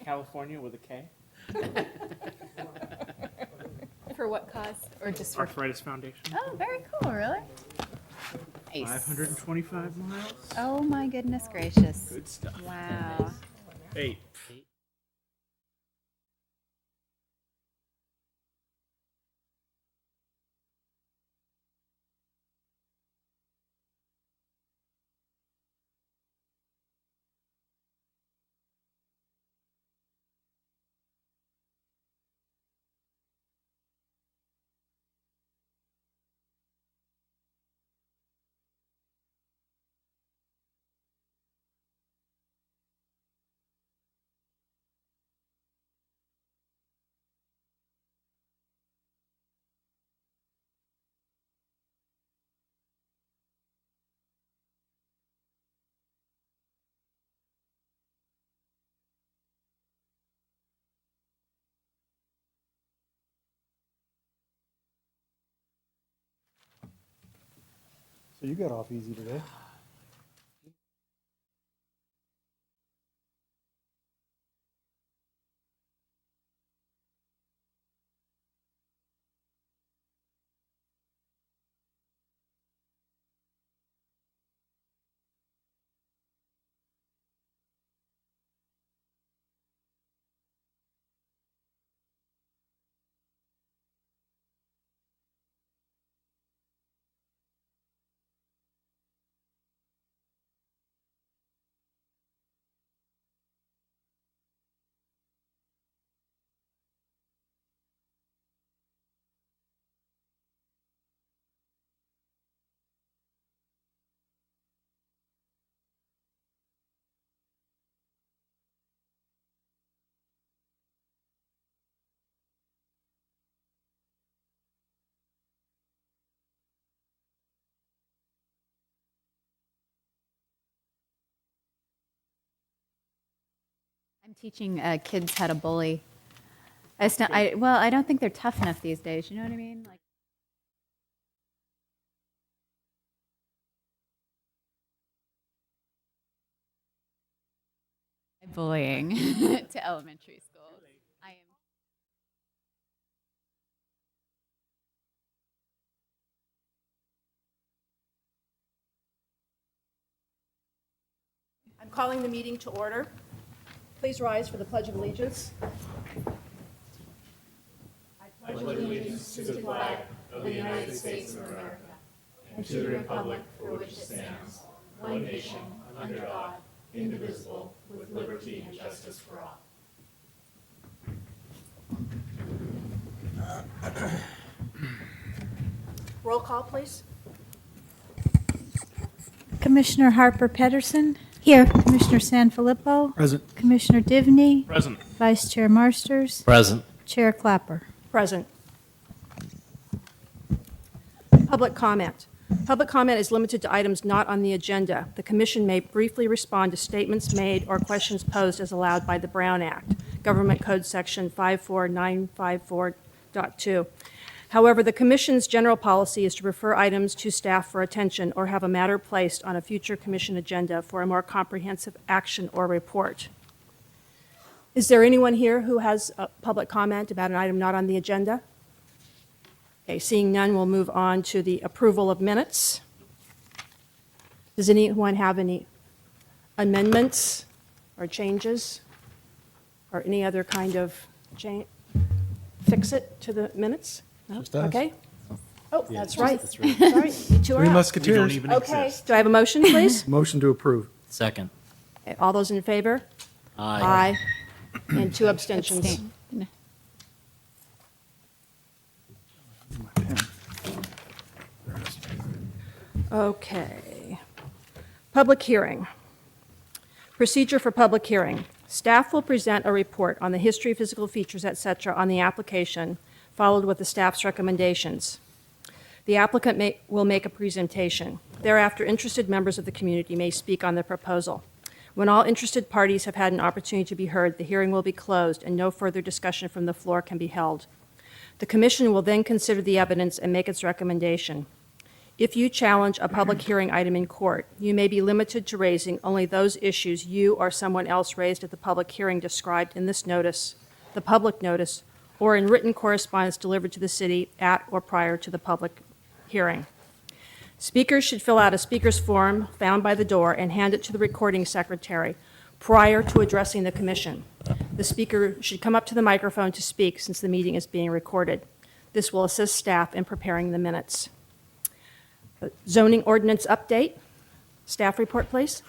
California with a K. For what cause? Or just for? Arthritis Foundation. Oh, very cool, really? Nice. 525 miles. Oh my goodness gracious. Good stuff. Wow. Hey. So you got off easy today. I'm teaching kids how to bully. Well, I don't think they're tough enough these days. You know what I mean? Like. Bullying to elementary schools. I am. I'm calling the meeting to order. Please rise for the Pledge of Allegiance. I pledge allegiance to the flag of the United States of America and to the republic for which it stands, one nation, under God, indivisible, with liberty and justice for all. Roll call, please. Commissioner Harper Pedersen. Here. Commissioner Sanfilippo. Present. Commissioner Divney. Present. Vice Chair Marsters. Present. Chair Clapper. Present. Public comment. Public comment is limited to items not on the agenda. The commission may briefly respond to statements made or questions posed as allowed by the Brown Act, Government Code Section 54954.2. However, the commission's general policy is to refer items to staff for attention or have a matter placed on a future commission agenda for a more comprehensive action or report. Is there anyone here who has a public comment about an item not on the agenda? Okay, seeing none, we'll move on to the approval of minutes. Does anyone have any amendments or changes or any other kind of fix-it to the minutes? No? Just us. Okay. Oh, that's right. That's right. Sorry, you two are Three out. We Musketeers. don't even Okay, exist. do I have a motion, please? Motion to approve. Second. Okay, all those in favor? Aye. And two abstentions. Abstain. Okay. Public hearing. Procedure for public hearing. Staff will present a report on the history, physical features, etc. on the application, followed with the staff's recommendations. The applicant will make a presentation. Thereafter, interested members of the community may speak on the proposal. When all interested parties have had an opportunity to be heard, the hearing will be closed and no further discussion from the floor can be held. The commission will then consider the evidence and make its recommendation. If you challenge a public hearing item in court, you may be limited to raising only those issues you or someone else raised at the public hearing described in this notice, the public notice, or in written correspondence delivered to the city at or prior to the public hearing. Speakers should fill out a speaker's form found by the door and hand it to the recording secretary prior to addressing the commission. The speaker should come up to the microphone to speak since the meeting is being recorded. This will assist staff in preparing the minutes. Zoning ordinance update. Staff report, please.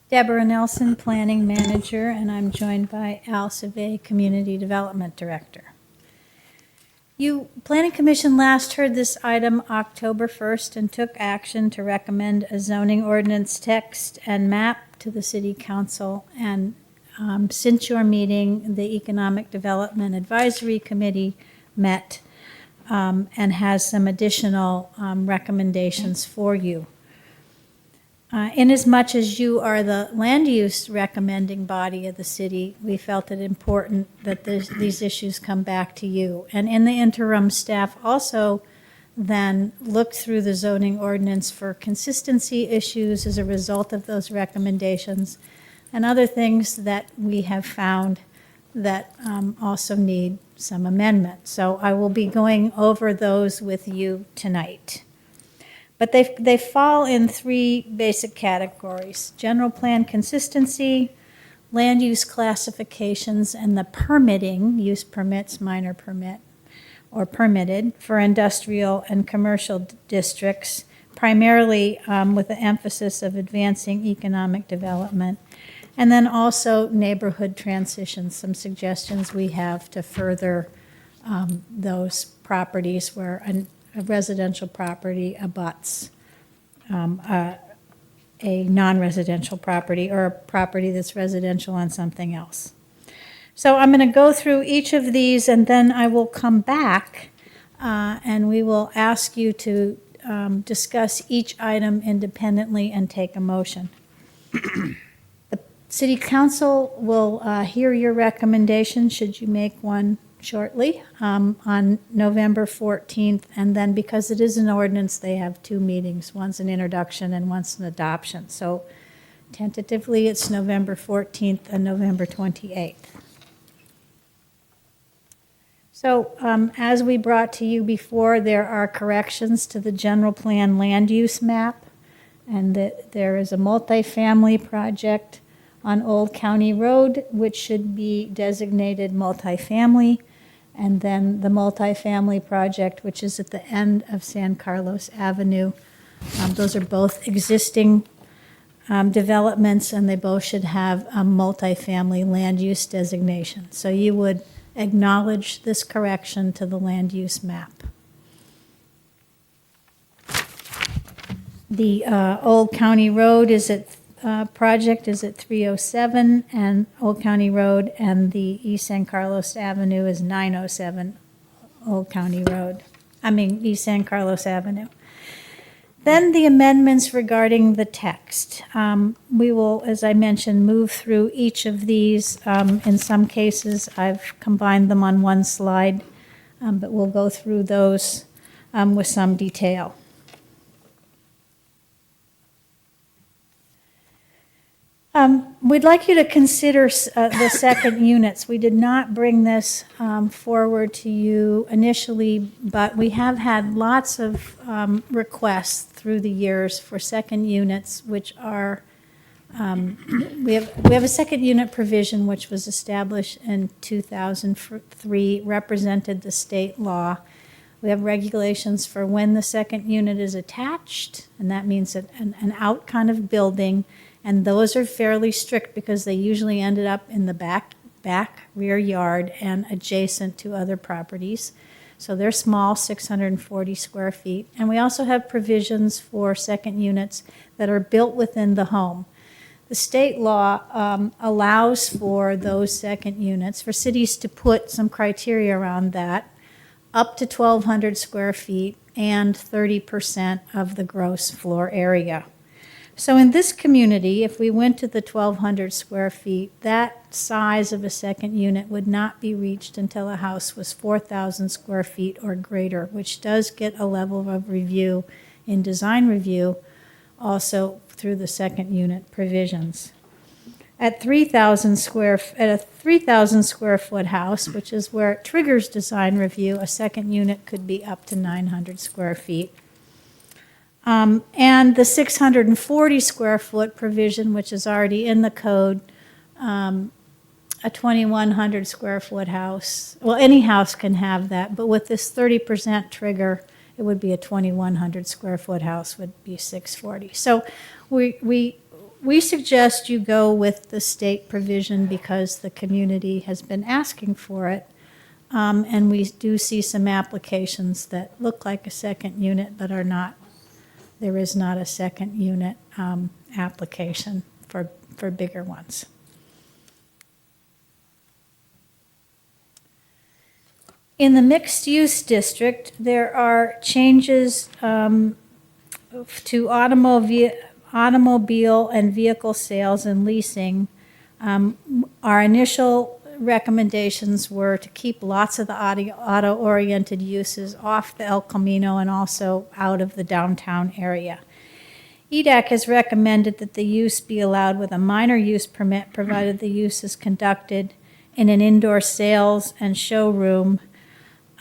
Deborah Nelson, Planning Manager, and I'm joined by Al Savay, Community Development Director. You, Planning Commission last heard this item October 1st and took action to recommend a zoning ordinance text and map to the City Council. And since your meeting, the Economic Development Advisory Committee met and has some additional recommendations for you. Inasmuch as you are the land use recommending body of the city, we felt it important that these issues come back to you. And in the interim, staff also then looked through the zoning ordinance for consistency issues as a result of those recommendations and other things that we have found that also need some amendment. So I will be going over those with you tonight. But they fall in three basic categories: general plan consistency, land use classifications, and the permitting, use permits, minor permit, or permitted for industrial and commercial districts, primarily with the emphasis of advancing economic development. And then also neighborhood transitions, some suggestions we have to further those properties where a residential property abuts a non-residential property or a property that's residential on something else. So I'm going to go through each of these and then I will come back and we will ask you to discuss each item independently and take a motion. The City Council will hear your recommendation should you make one shortly on November 14th, and then because it is an ordinance, they have two meetings. One's an introduction and one's an adoption. So tentatively, it's November 14th and November 28th. So as we brought to you before, there are corrections to the general plan land use map, and that there is a multifamily project on Old County Road, which should be designated multifamily. And then the multifamily project, which is at the end of San Carlos Avenue. Those are both existing developments, and they both should have a multifamily land use designation. So you would acknowledge this correction to the land use map. The Old County Road is at project is at 307 and Old County Road, and the East San Carlos Avenue is 907 East San Carlos Avenue. Then the amendments regarding the text. We will, as I mentioned, move through each of these. In some cases, I've combined them on one slide, but we'll go through those with some detail. We'd like you to consider the second units. We did not bring this forward to you initially, but we have had lots of requests through the years for second units, which are, we have a second unit provision which was established in 2003, represented the state law. We have regulations for when the second unit is attached, and that means an out kind of building. And those are fairly strict because they usually ended up in the back rear yard and adjacent to other properties. So they're small, 640 square feet. And we also have provisions for second units that are built within the home. The state law allows for those second units, for cities to put some criteria around that, up to 1,200 square feet and 30% of the gross floor area. So in this community, if we went to the 1,200 square feet, that size of a second unit would not be reached until a house was 4,000 square feet or greater, which does get a level of review in design review, also through the second unit provisions. At a 3,000 square foot house, which is where it triggers design review, a second unit could be up to 900 square feet. And the 640 square foot provision, which is already in the code, a 2,100 square foot house, well, any house can have that, but with this 30% trigger, it would be a 2,100 square foot house would be 640. So we suggest you go with the state provision because the community has been asking for it. And we do see some applications that look like a second unit but are not. There is not a second unit application for bigger ones. In the mixed-use district, there are changes to automobile and vehicle sales and leasing. Our initial recommendations were to keep lots of the auto-oriented uses off the El Camino and also out of the downtown area. EDAC has recommended that the use be allowed with a minor use permit provided the use is conducted in an indoor sales and showroom,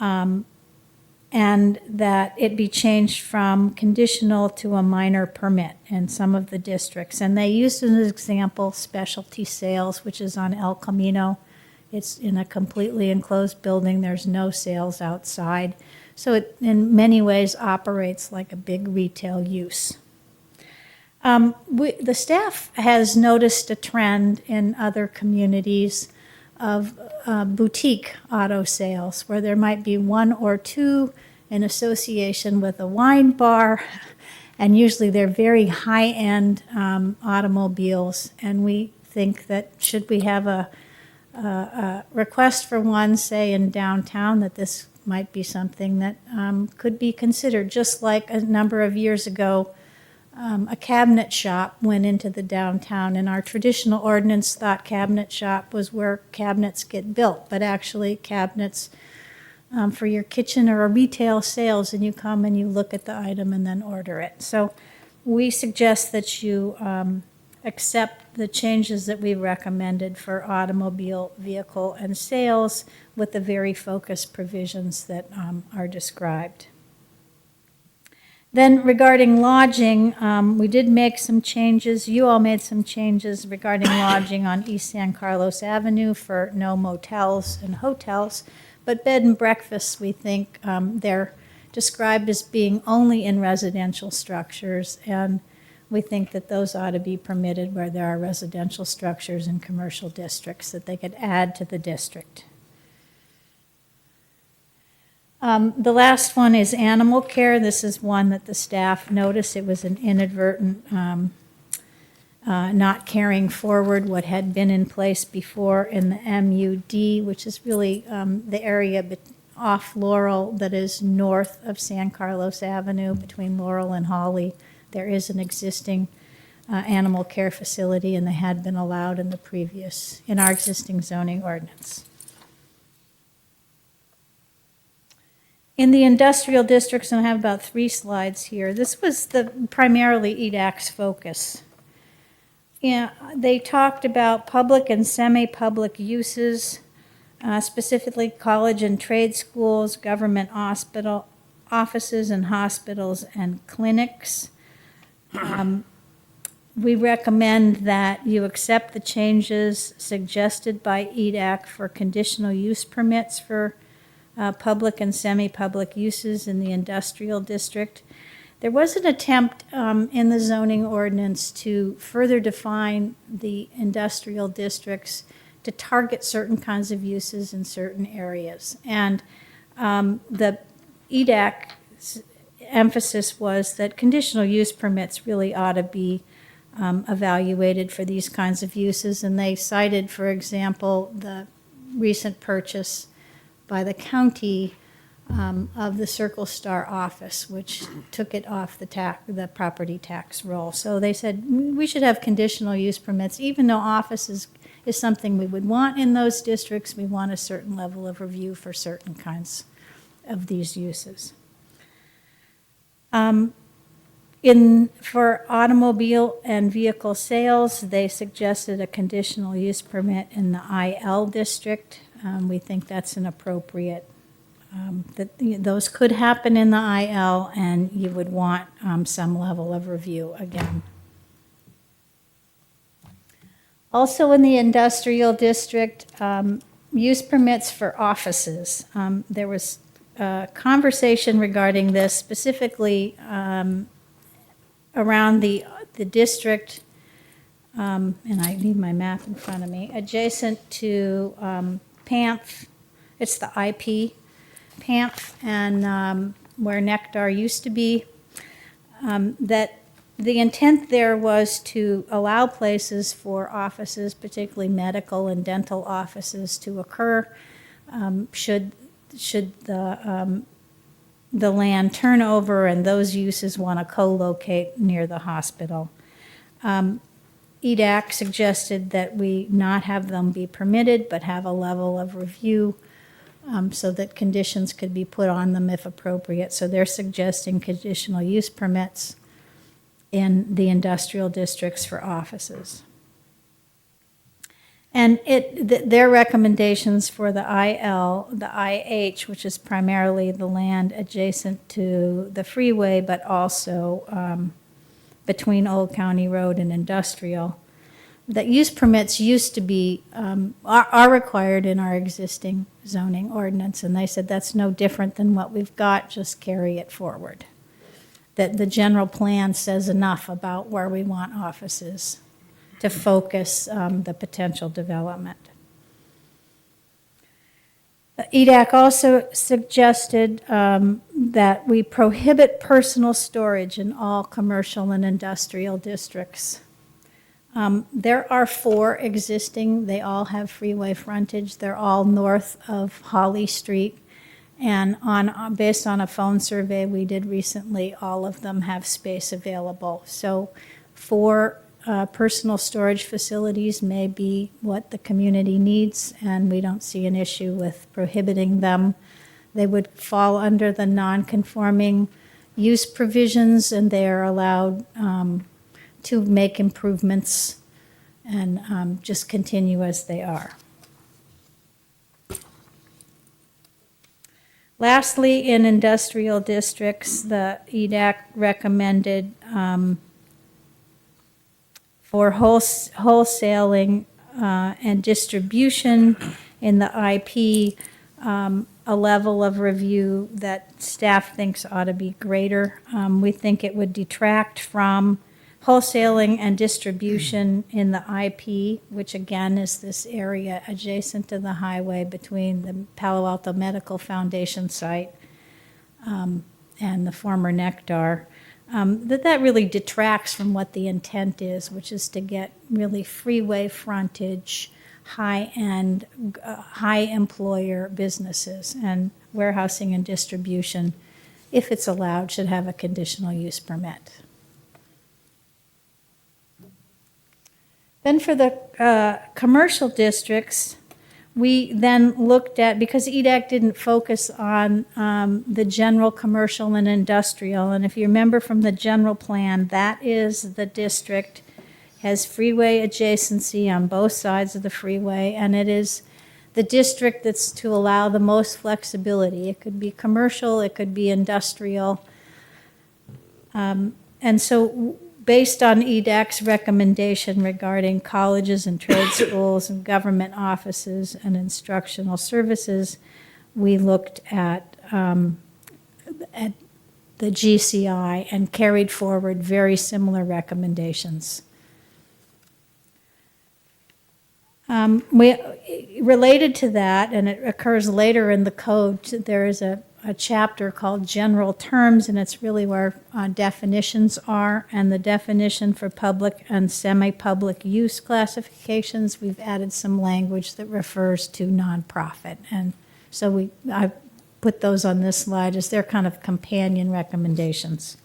and that it be changed from conditional to a minor permit in some of the districts. And they used as an example specialty sales, which is on El Camino. It's in a completely enclosed building. There's no sales outside. So it, in many ways, operates like a big retail use. The staff has noticed a trend in other communities of boutique auto sales, where there might be one or two in association with a wine bar, and usually they're very high-end automobiles. And we think that should we have a request for one, say in downtown, that this might be something that could be considered, just like a number of years ago, a cabinet shop went into the downtown, and our traditional ordinance thought cabinet shop was where cabinets get built, but actually cabinets for your kitchen or a retail sales, and you come and you look at the item and then order it. So we suggest that you accept the changes that we recommended for automobile, vehicle, and sales with the very focused provisions that are described. Then regarding lodging, we did make some changes. You all made some changes regarding lodging on East San Carlos Avenue for no motels and hotels. But bed and breakfasts, we think they're described as being only in residential structures, and we think that those ought to be permitted where there are residential structures in commercial districts that they could add to the district. The last one is animal care. This is one that the staff noticed. It was an inadvertent not carrying forward what had been in place before in the MUD, which is really the area off Laurel that is north of San Carlos Avenue between Laurel and Hawley. There is an existing animal care facility, and they had been allowed in our existing zoning ordinance. In the industrial districts, and I have about 3 slides here, this was primarily EDAC's focus. Yeah, they talked about public and semi-public uses, specifically college and trade schools, government hospital offices and hospitals and clinics. We recommend that you accept the changes suggested by EDAC for conditional use permits for public and semi-public uses in the industrial district. There was an attempt in the zoning ordinance to further define the industrial districts to target certain kinds of uses in certain areas. And the EDAC's emphasis was that conditional use permits really ought to be evaluated for these kinds of uses. And they cited, for example, the recent purchase by the county of the Circle Star office, which took it off the property tax roll. So they said we should have conditional use permits, even though offices is something we would want in those districts. We want a certain level of review for certain kinds of these uses. For automobile and vehicle sales, they suggested a conditional use permit in the IL district. We think that's inappropriate. Those could happen in the IL, and you would want some level of review again. Also in the industrial district, use permits for offices. There was conversation regarding this, specifically around the district, and I need my map in front of me, adjacent to PAMF. It's the IP, PAMF, and where Nectar used to be. That the intent there was to allow places for offices, particularly medical and dental offices, to occur should the land turn over and those uses want to co-locate near the hospital. EDAC suggested that we not have them be permitted, but have a level of review so that conditions could be put on them if appropriate. So they're suggesting conditional use permits in the industrial districts for offices. And their recommendations for the IL, the IH, which is primarily the land adjacent to the freeway, but also between Old County Road and industrial, that use permits used to be, are required in our existing zoning ordinance. And they said that's no different than what we've got, just carry it forward. That the general plan says enough about where we want offices to focus the potential development. EDAC also suggested that we prohibit personal storage in all commercial and industrial districts. There are 4 existing. They all have freeway frontage. They're all north of Holly Street. And based on a phone survey we did recently, all of them have space available. So 4 personal storage facilities may be what the community needs, and we don't see an issue with prohibiting them. They would fall under the non-conforming use provisions, and they are allowed to make improvements and just continue as they are. Lastly, in industrial districts, the EDAC recommended for wholesaling and distribution in the IP, a level of review that staff thinks ought to be greater. We think it would detract from wholesaling and distribution in the IP, which again is this area adjacent to the highway between the Palo Alto Medical Foundation site and the former Nectar. That really detracts from what the intent is, which is to get really freeway frontage, high-end, high-employer businesses, and warehousing and distribution, if it's allowed, should have a conditional use permit. Then for the commercial districts, we then looked at, because EDAC didn't focus on the general commercial and industrial, and if you remember from the general plan, that is the district, has freeway adjacency on both sides of the freeway, and it is the district that's to allow the most flexibility. It could be commercial, it could be industrial. And so based on EDAC's recommendation regarding colleges and trade schools and government offices and instructional services, we looked at the GCI and carried forward very similar recommendations. Related to that, and it occurs later in the code, there is a chapter called General Terms, and it's really where definitions are, and the definition for public and semi-public use classifications, we've added some language that refers to nonprofit. And so I put those on this slide as their kind of companion recommendations.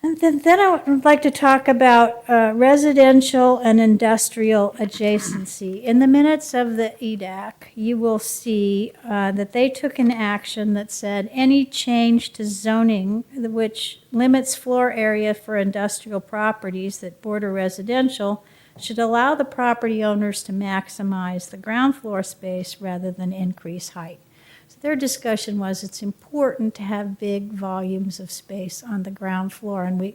And then I would like to talk about residential and industrial adjacency. In the minutes of the EDAC, you will see that they took an action that said any change to zoning which limits floor area for industrial properties that border residential should allow the property owners to maximize the ground floor space rather than increase height. So their discussion was it's important to have big volumes of space on the ground floor, and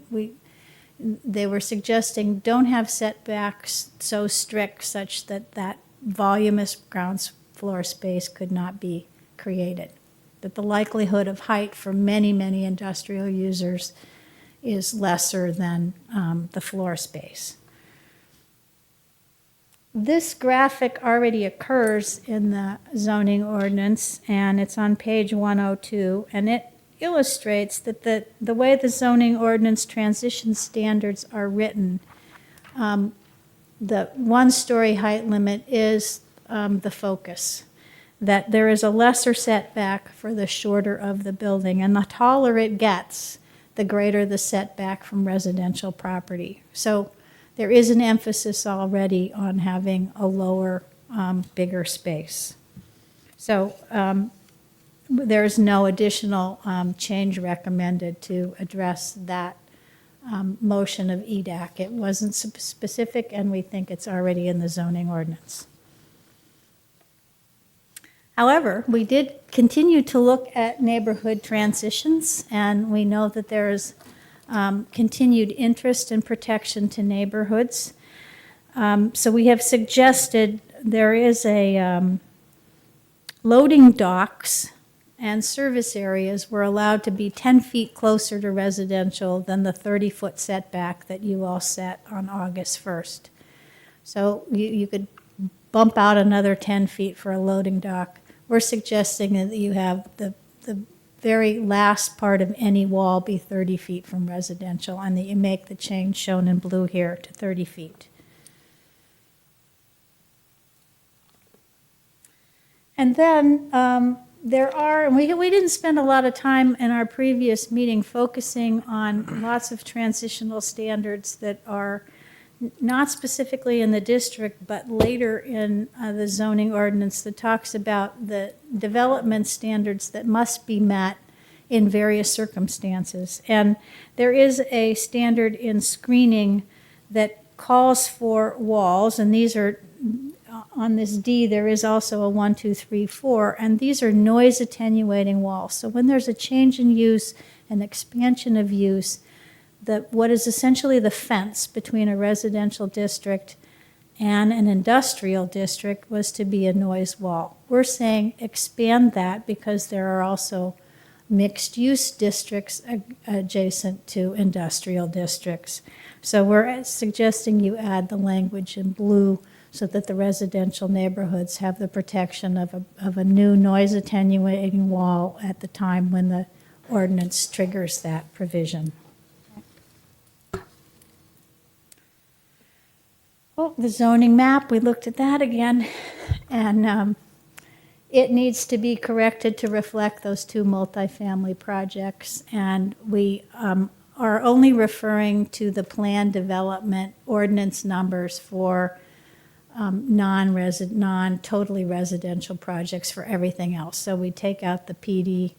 they were suggesting don't have setbacks so strict such that that voluminous ground floor space could not be created. That the likelihood of height for many, many industrial users is lesser than the floor space. This graphic already occurs in the zoning ordinance, and it's on page 102, and it illustrates that the way the zoning ordinance transition standards are written, the one-story height limit is the focus, that there is a lesser setback for the shorter of the building, and the taller it gets, the greater the setback from residential property. So there is an emphasis already on having a lower, bigger space. So there's no additional change recommended to address that motion of EDAC. It wasn't specific, and we think it's already in the zoning ordinance. However, we did continue to look at neighborhood transitions, and we know that there is continued interest and protection to neighborhoods. So we have suggested there is a loading docks and service areas were allowed to be 10 feet closer to residential than the 30-foot setback that you all set on August 1st. So you could bump out another 10 feet for a loading dock. We're suggesting that you have the very last part of any wall be 30 feet from residential, and that you make the change shown in blue here to 30 feet. And then there are, and we didn't spend a lot of time in our previous meeting focusing on lots of transitional standards that are not specifically in the district, but later in the zoning ordinance that talks about the development standards that must be met in various circumstances. And there is a standard in screening that calls for walls, and these are, on this D, there is also a 1, 2, 3, 4, and these are noise attenuating walls. So when there's a change in use, an expansion of use, what is essentially the fence between a residential district and an industrial district was to be a noise wall. We're saying expand that because there are also mixed-use districts adjacent to industrial districts. So we're suggesting you add the language in blue so that the residential neighborhoods have the protection of a new noise attenuating wall at the time when the ordinance triggers that provision. Oh, the zoning map, we looked at that again, and it needs to be corrected to reflect those two multifamily projects, and we are only referring to the planned development ordinance numbers for non-totally residential projects for everything else. So we take out the PD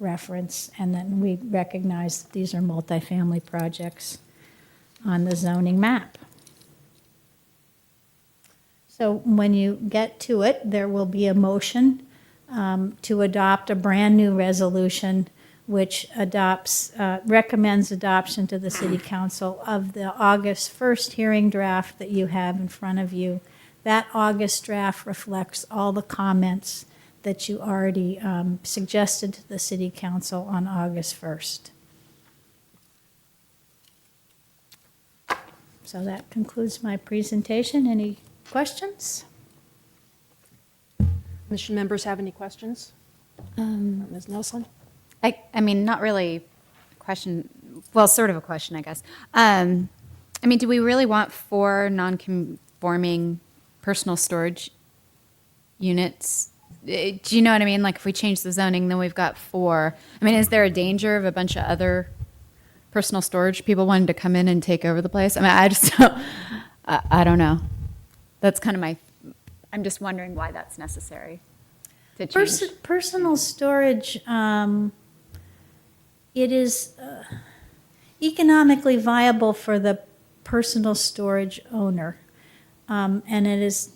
reference, and then we recognize that these are multifamily projects on the zoning map. So when you get to it, there will be a motion to adopt a brand-new resolution which recommends adoption to the City Council of the August 1st hearing draft that you have in front of you. That August draft reflects all the comments that you already suggested to the City Council on August 1st. So that concludes my presentation. Any questions? Commission members have any questions? Ms. Nelson? I mean, not really a question, well, sort of a question, I guess. I mean, do we really want 4 non-conforming personal storage units? Do you know what I mean? Like if we change the zoning, then we've got 4. I mean, is there a danger of a bunch of other personal storage, people wanted to come in and take over the place. I mean, I just don't, I don't know. That's kind of I'm just wondering why that's necessary to change. Personal storage, it is economically viable for the personal storage owner. And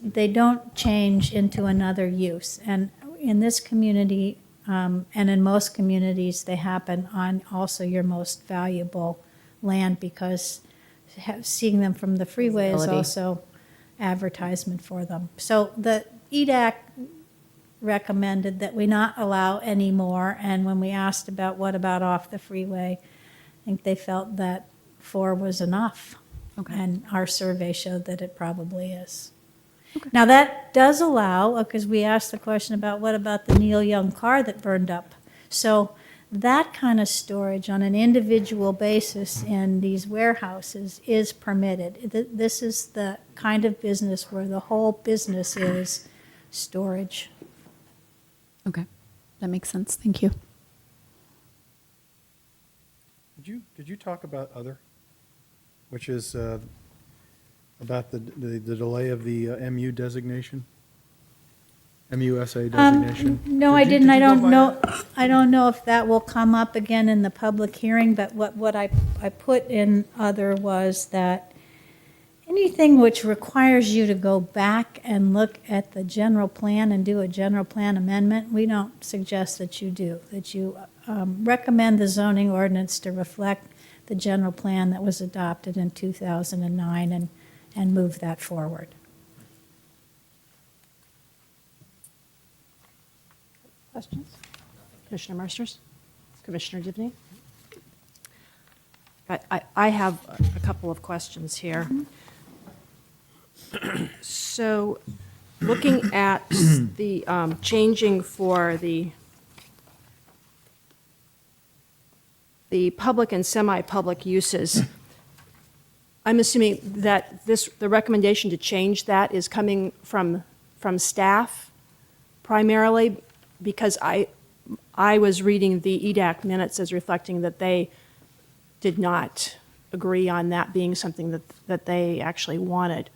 they don't change into another use. And in this community, and in most communities, they happen on also your most valuable land, because seeing them from the freeway is Visibility. also advertisement for them. So the EDAC recommended that we not allow any more, and when we asked about what about off the freeway, I think they felt that 4 was enough. Okay. And our survey showed that it probably is. Now, that does allow, because we asked the question about what about the Neil Young car that burned up? So that kind of storage on an individual basis in these warehouses is permitted. This is the kind of business where the whole business is storage. Okay, that makes sense. Thank you. Did you talk about other, which is about the delay of the MU designation? MUSA designation? No, I Did you- didn't. did I you go don't by know. that? I don't know if that will come up again in the public hearing, but what I put in other was that anything which requires you to go back and look at the general plan and do a general plan amendment, we don't suggest that you do, that you recommend the zoning ordinance to reflect the general plan that was adopted in 2009 and move that forward. Questions? Commissioner Mercers? Commissioner Dibney? I have a couple of questions here. So, looking at the changing for the public and semi-public uses, I'm assuming that the recommendation to change that is coming from staff primarily, because I was reading the EDAC minutes as reflecting that they did not agree on that being something that they actually wanted.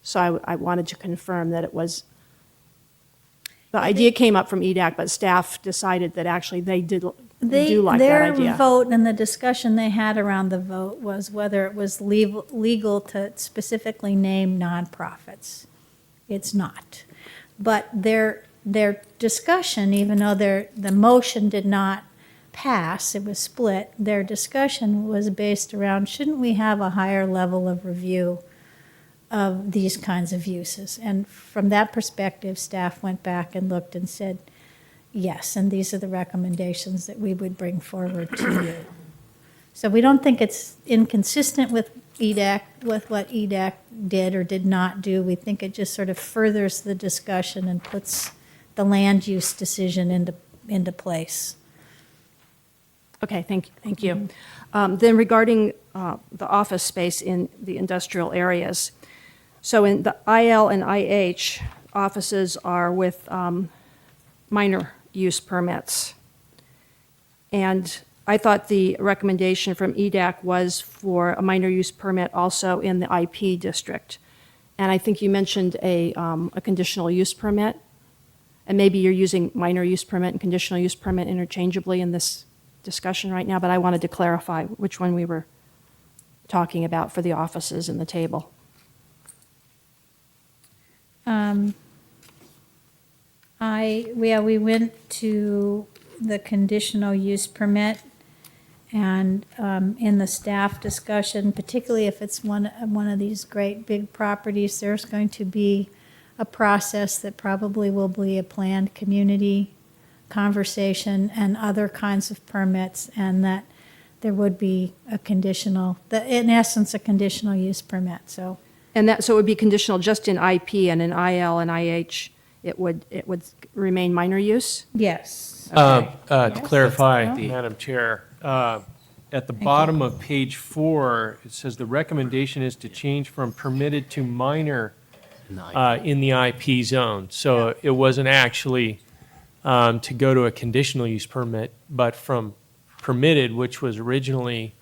So I wanted to confirm that it was, the idea came up from EDAC, but staff decided that actually they do like that idea. Their vote and the discussion they had around the vote was whether it was legal to specifically name nonprofits. It's not. But their discussion, even though the motion did not pass, it was split, their discussion was based around, shouldn't we have a higher level of review of these kinds of uses? And from that perspective, staff went back and looked and said, yes, and these are the recommendations that we would bring forward to you. So we don't think it's inconsistent with EDAC, with what EDAC did or did not do. We think it just sort of furthers the discussion and puts the land use decision into place. Okay, thank you. Then regarding the office space in the industrial areas, so in the IL and IH, offices are with minor use permits. And I thought the recommendation from EDAC was for a minor use permit also in the IP district. And I think you mentioned a conditional use permit, and maybe you're using minor use permit and conditional use permit interchangeably in this discussion right now, but I wanted to clarify which one we were talking about for the offices in the table. We went to the conditional use permit, and in the staff discussion, particularly if it's one of these great big properties, there's going to be a process that probably will be a planned community conversation and other kinds of permits, and that there would be in essence, a conditional use permit, so. And so it would be conditional just in IP, and in IL and IH, it would remain minor use? Yes. To clarify, that's- Madam Chair, at the bottom of page 4, it says the recommendation is to change from permitted to minor in the IP zone. So it wasn't actually to go to a conditional use permit, but from permitted, which was originally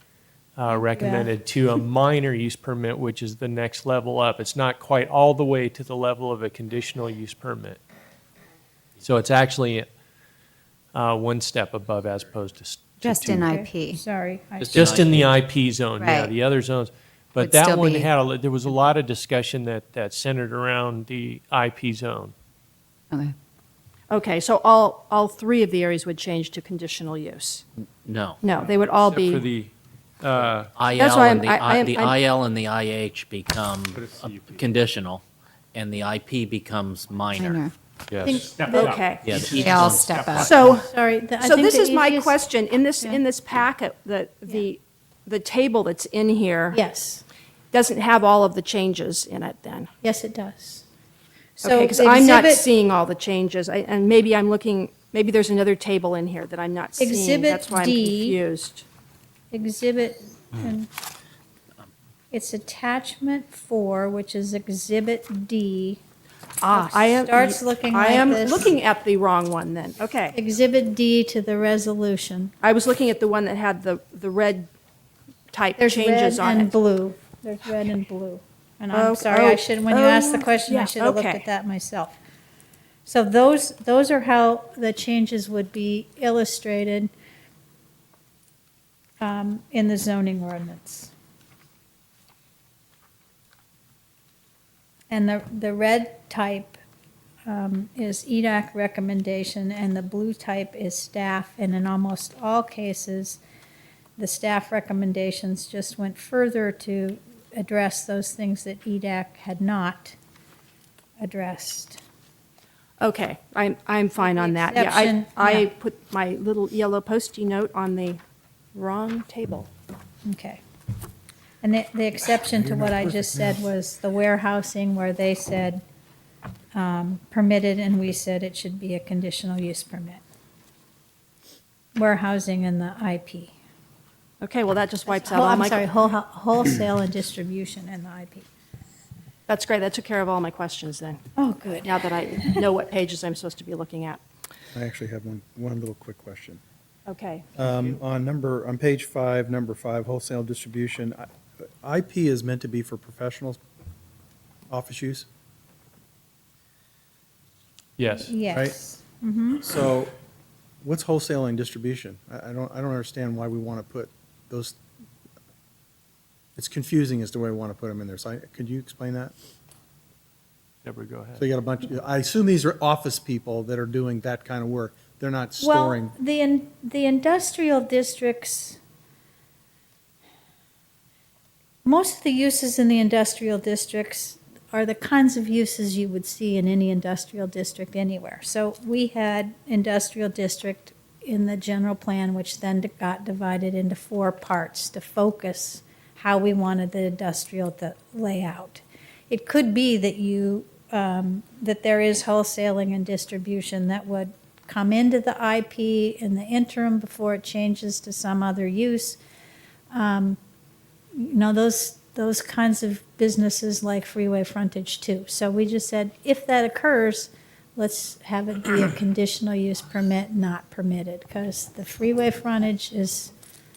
recommended to a minor use permit, which is the next level up. It's not quite all the way to the level of a conditional use permit. So it's actually one step above as opposed to Just two. in Okay, IP. Sorry. Just in the IP zone, yeah. Right. The other zones. But Would that still one be- had, there was a lot of discussion that centered around the IP zone. Okay. Okay, so all three of the areas would change to conditional use? No. No, they would all Except for be, the, uh, That's IL why and I'm- the I'm- IL and the IH become conditional, and the IP becomes minor. Minor. yes. Step up. okay. Yeah, each They all one's- step up. So, Sorry. I so think this the is my easiest- question. In Yeah. this packet, the table that's in here Yes, doesn't have all of the changes in it then? yes, it does. Okay, So because I'm not exhibit- seeing all the changes, and maybe I'm looking, maybe there's another table in here that I'm not seeing. Exhibit That's why I'm D. confused. Exhibit, and it's attachment 4, which is Exhibit D. I am. Starts looking I like am this. looking at the wrong one then, okay. Exhibit D to the resolution. I was looking at the one that had the red type There's red changes on and it. blue. There's red and blue. And I'm Oh, sorry, I oh, should, when you asked the oh, question, I yeah, should have looked okay. at that myself. So those are how the changes would be illustrated in the zoning ordinance. And the red type is EDAC recommendation, and the blue type is staff, and in almost all cases, the staff recommendations just went further to address those things that EDAC had not addressed. Okay, I'm fine on that. Yeah, exception- I yeah. put my little yellow Post-it note on the wrong table. Okay. And the exception to what I just said was the warehousing, where they said permitted, and we said it should be a conditional use permit. Warehousing and the IP. Okay, well, that just wipes out all I'm my. sorry, wholesale and distribution and the IP. That's great, that took care of all my questions then, Oh, good. now that I know what pages I'm supposed to be looking at. I actually have one little quick question. Okay, On page 5, number 5, wholesale distribution, IP is meant to be for professional office use, Yes. Yes. so what's wholesale and distribution? I don't understand why we want to put those, it's confusing as to why we want to put them in there, so could you explain that? Deborah, go So ahead. you got a bunch, I assume these are office people that are doing that kind of work, they're not storing. Well, the industrial districts, most of the uses in the industrial districts are the kinds of uses you would see in any industrial district anywhere. So we had industrial district in the general plan, which then got divided into 4 parts to focus how we wanted the industrial to lay out. It could be that that there is wholesaling and distribution that would come into the IP in the interim before it changes to some other use. Those kinds of businesses like freeway frontage too. So we just said, if that occurs, let's have it be a conditional use permit, not permitted, because the freeway frontage is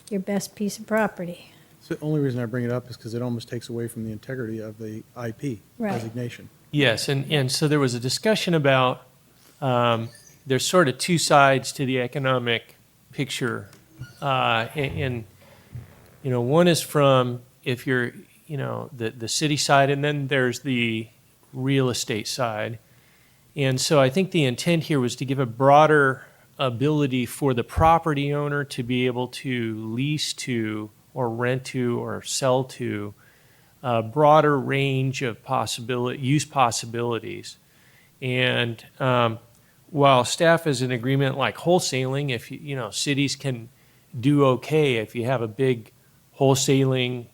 your best piece of property. So the only reason I bring it up is because it almost takes away from the integrity of the IP Right. designation. Yes, and so there was a discussion about, there's sort of two sides to the economic picture. And, one is from, if you're, the city side, and then there's the real estate side. And so I think the intent here was to give a broader ability for the property owner to be able to lease to, or rent to, or sell to a broader range of use possibilities. And while staff is in agreement, like wholesaling, if cities can do okay if you have a big wholesaling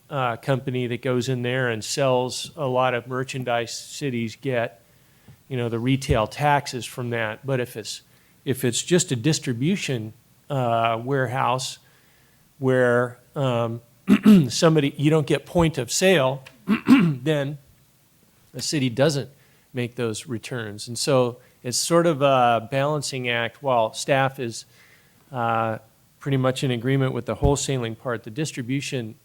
company that goes in there and sells a lot of merchandise, cities get the retail taxes from that. But if it's just a distribution warehouse where you don't get point of sale, then the city doesn't make those returns. And so it's sort of a balancing act. While staff is pretty much in agreement with the wholesaling part, the distribution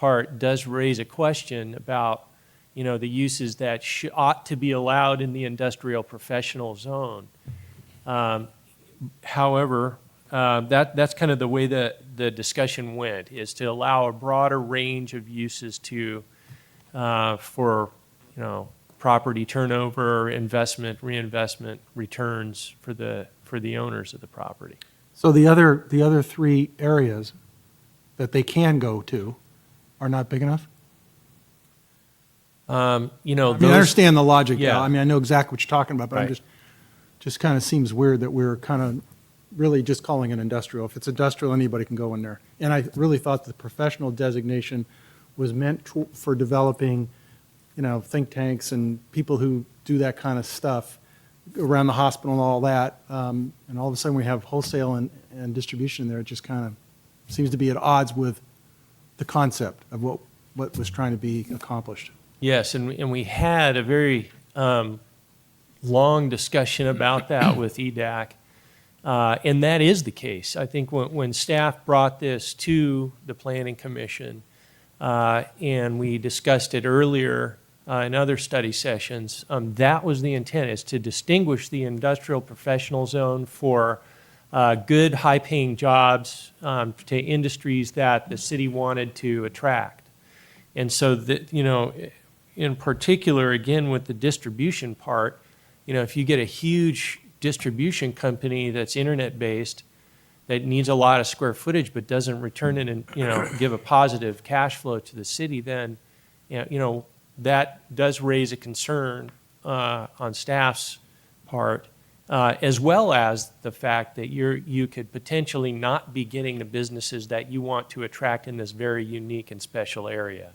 part does raise a question about, the uses that ought to be allowed in the industrial professional zone. However, that's kind of the way that the discussion went, is to allow a broader range of uses for, property turnover, investment, reinvestment, returns for the owners of the property. So the other three areas that they can go to are not big enough? I mean, I understand the logic Yeah. now. I mean, I know exactly what you're talking about, but I'm Right. just kind of seems weird that we're kind of really just calling it industrial. If it's industrial, anybody can go in there. And I really thought the professional designation was meant for developing, think tanks and people who do that kind of stuff around the hospital and all that. And all of a sudden we have wholesale and distribution there. It just kind of seems to be at odds with the concept of what was trying to be accomplished. Yes, and we had a very long discussion about that with EDAC, and that is the case. I think when staff brought this to the Planning Commission, and we discussed it earlier in other study sessions, that was the intent, is to distinguish the industrial professional zone for good, high-paying jobs to industries that the city wanted to attract. And so, in particular, again, with the distribution part, if you get a huge distribution company that's internet-based that needs a lot of square footage but doesn't return it and, give a positive cash flow to the city, then, that does raise a concern on staff's part, as well as the fact that you could potentially not be getting the businesses that you want to attract in this very unique and special area.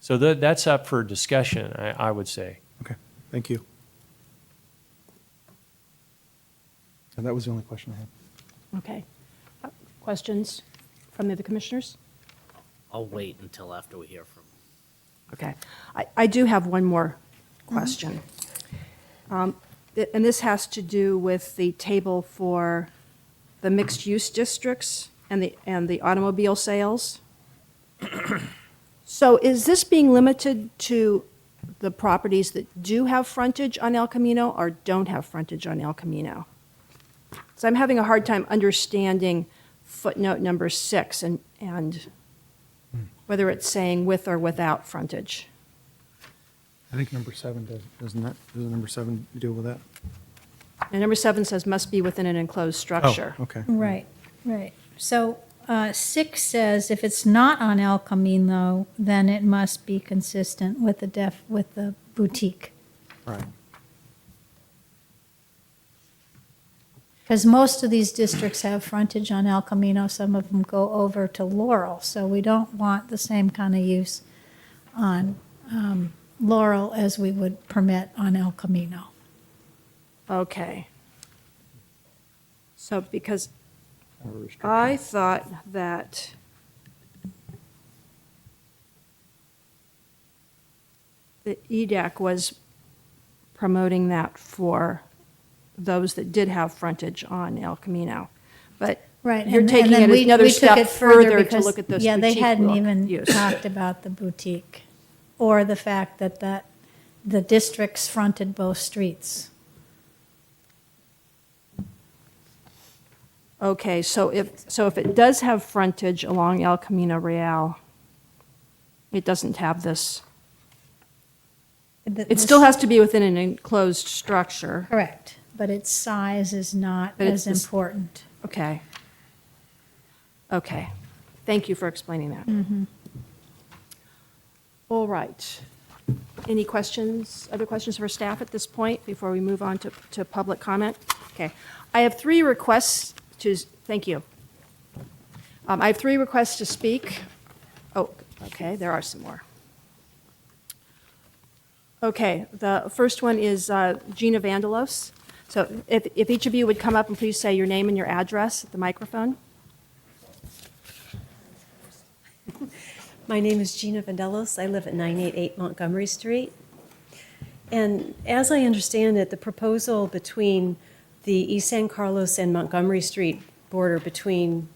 So that's up for discussion, I would say. Okay, thank you. And that was the only question I had. Okay. Questions from the other commissioners? I'll wait until after we hear from. Okay. I do have one more question. And this has to do with the table for the mixed-use districts and the automobile sales. So is this being limited to the properties that do have frontage on El Camino or don't have frontage on El Camino? So I'm having a hard time understanding footnote number 6 and whether it's saying with or without frontage. I think number 7 doesn't that? Doesn't number 7 deal with that? And number 7 says must be within an enclosed structure. Oh, okay. Right, right. So 6 says if it's not on El Camino, then it must be consistent with the boutique. Right. Because most of these districts have frontage on El Camino, some of them go over to Laurel, so we don't want the same kind of use on Laurel as we would permit on El Camino. Okay. So because Or restriction. I thought that the EDAC was promoting that for those that did have frontage on El Camino. But Right. you're and taking then it we another took step it further further to because, look at this yeah, they boutique hadn't look even use. talked about the boutique or the fact that the districts fronted both streets. Okay, so if it does have frontage along El Camino Real, it doesn't have this. It still has to be within an enclosed structure. Correct, but its size is not But it's as this- important. Okay. Okay. Thank you for explaining that. All right. Any questions, other questions for staff at this point before we move on to public comment? Okay. I have 3 requests to, thank you. I have 3 requests to speak. Oh, okay, there are some more. Okay, the first one is Gina Vandalos. So if each of you would come up and please say your name and your address at the microphone. My name is Gina Vandelos. I live at 988 Montgomery Street. And as I understand it, the proposal between the East San Carlos and Montgomery Street border between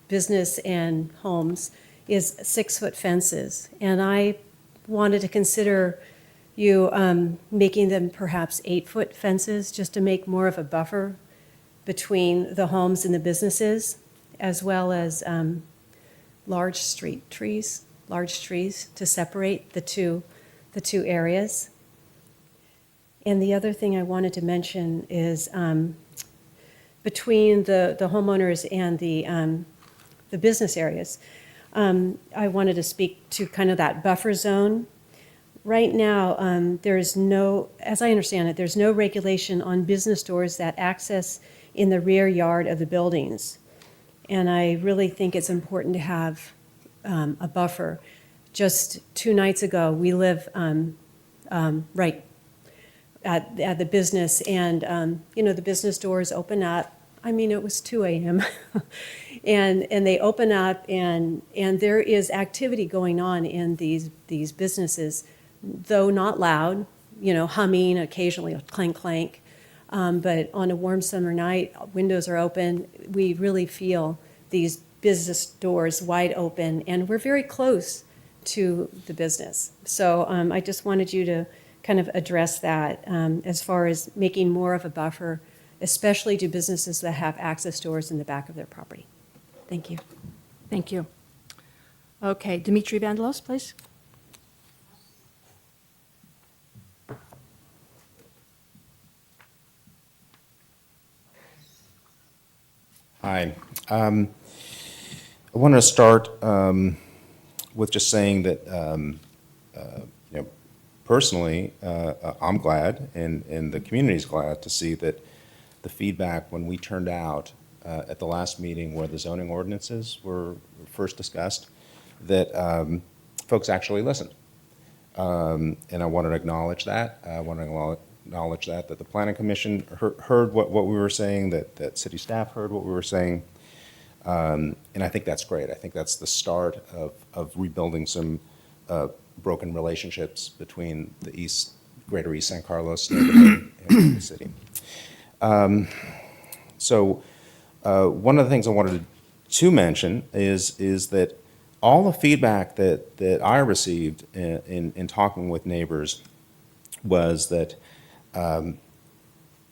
business and homes is 6-foot fences. And I wanted to consider you making them perhaps 8-foot fences, just to make more of a buffer between the homes and the businesses, as well as large trees to separate the two areas. And the other thing I wanted to mention is between the homeowners and the business areas, I wanted to speak to kind of that buffer zone. Right now, there's no, as I understand it, there's no regulation on business doors that access in the rear yard of the buildings. And I really think it's important to have a buffer. Just 2 nights ago, we live right at the business, and the business doors open up. I mean, it was 2 a.m. and they open up, and there is activity going on in these businesses, though not loud, humming, occasionally a clank clank. But on a warm summer night, windows are open. We really feel these business doors wide open, and we're very close to the business. So I just wanted you to kind of address that as far as making more of a buffer, especially to businesses that have access doors in the back of their property. Thank you. Thank you. Okay, Dimitri Vandalos, please. Hi. I want to start with just saying that, personally, I'm glad, and the community's glad to see that the feedback when we turned out at the last meeting where the zoning ordinances were first discussed, that folks actually listened. And I wanted to acknowledge that. I want to acknowledge that the Planning Commission heard what we were saying, that city staff heard what we were saying. And I think that's great. I think that's the start of rebuilding some broken relationships between the greater East San Carlos neighborhood and the city. So one of the things I wanted to mention is that all the feedback that I received in talking with neighbors was that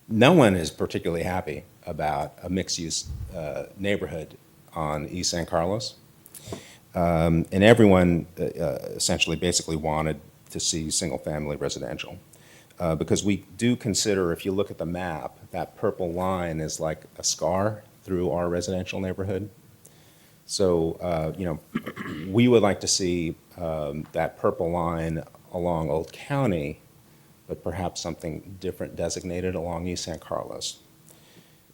no one is particularly happy about a mixed-use neighborhood on East San Carlos. And everyone essentially basically wanted to see single-family residential. Because we do consider, if you look at the map, that purple line is like a scar through our residential neighborhood. So, we would like to see that purple line along Old County, but perhaps something different designated along East San Carlos.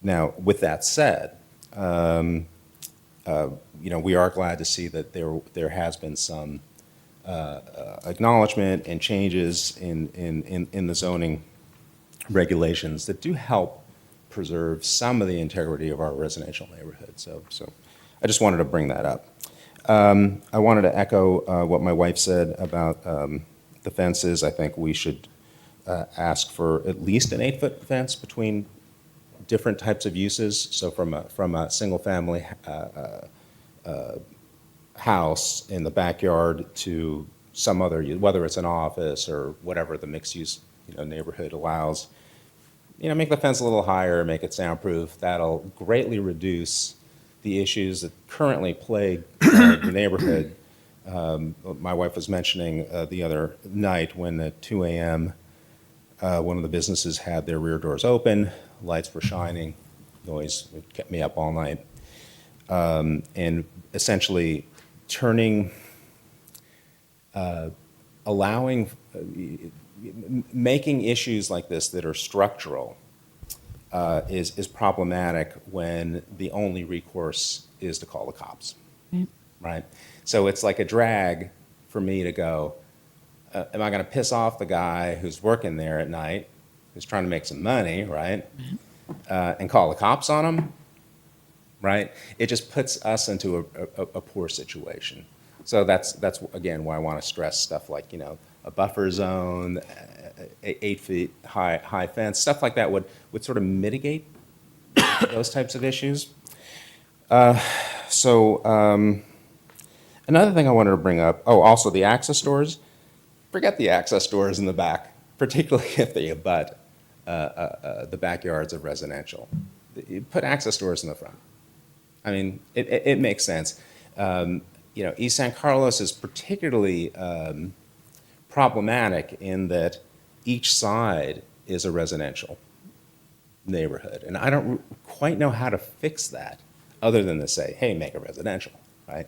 Now, with that said, we are glad to see that there has been some acknowledgement and changes in the zoning regulations that do help preserve some of the integrity of our residential neighborhood. So I just wanted to bring that up. I wanted to echo what my wife said about the fences. I think we should ask for at least an 8-foot fence between different types of uses. So from a single-family house in the backyard to some other, whether it's an office or whatever the mixed-use neighborhood allows, make the fence a little higher, make it soundproof. That'll greatly reduce the issues that currently plague the neighborhood. My wife was mentioning the other night when at 2 a.m. One of the businesses had their rear doors open, lights were shining, noise kept me up all night, and essentially making issues like this that are structural is problematic when the only recourse is to call the cops, right? So it's like a drag for me to go, am I going to piss off the guy who's working there at night, who's trying to make some money, right, and call the cops on him, right? It just puts us into a poor situation. So that's again why I want to stress stuff like a buffer zone, 8 feet high fence, stuff like that would sort of mitigate those types of issues. So Another thing I wanted to bring up, oh, also the access doors. Forget the access doors in the back, particularly if they abut the backyards of residential. You put access doors in the front. I mean, it makes sense. East San Carlos is particularly problematic in that each side is a residential neighborhood. And I don't quite know how to fix that other than to say, hey, make it residential, right?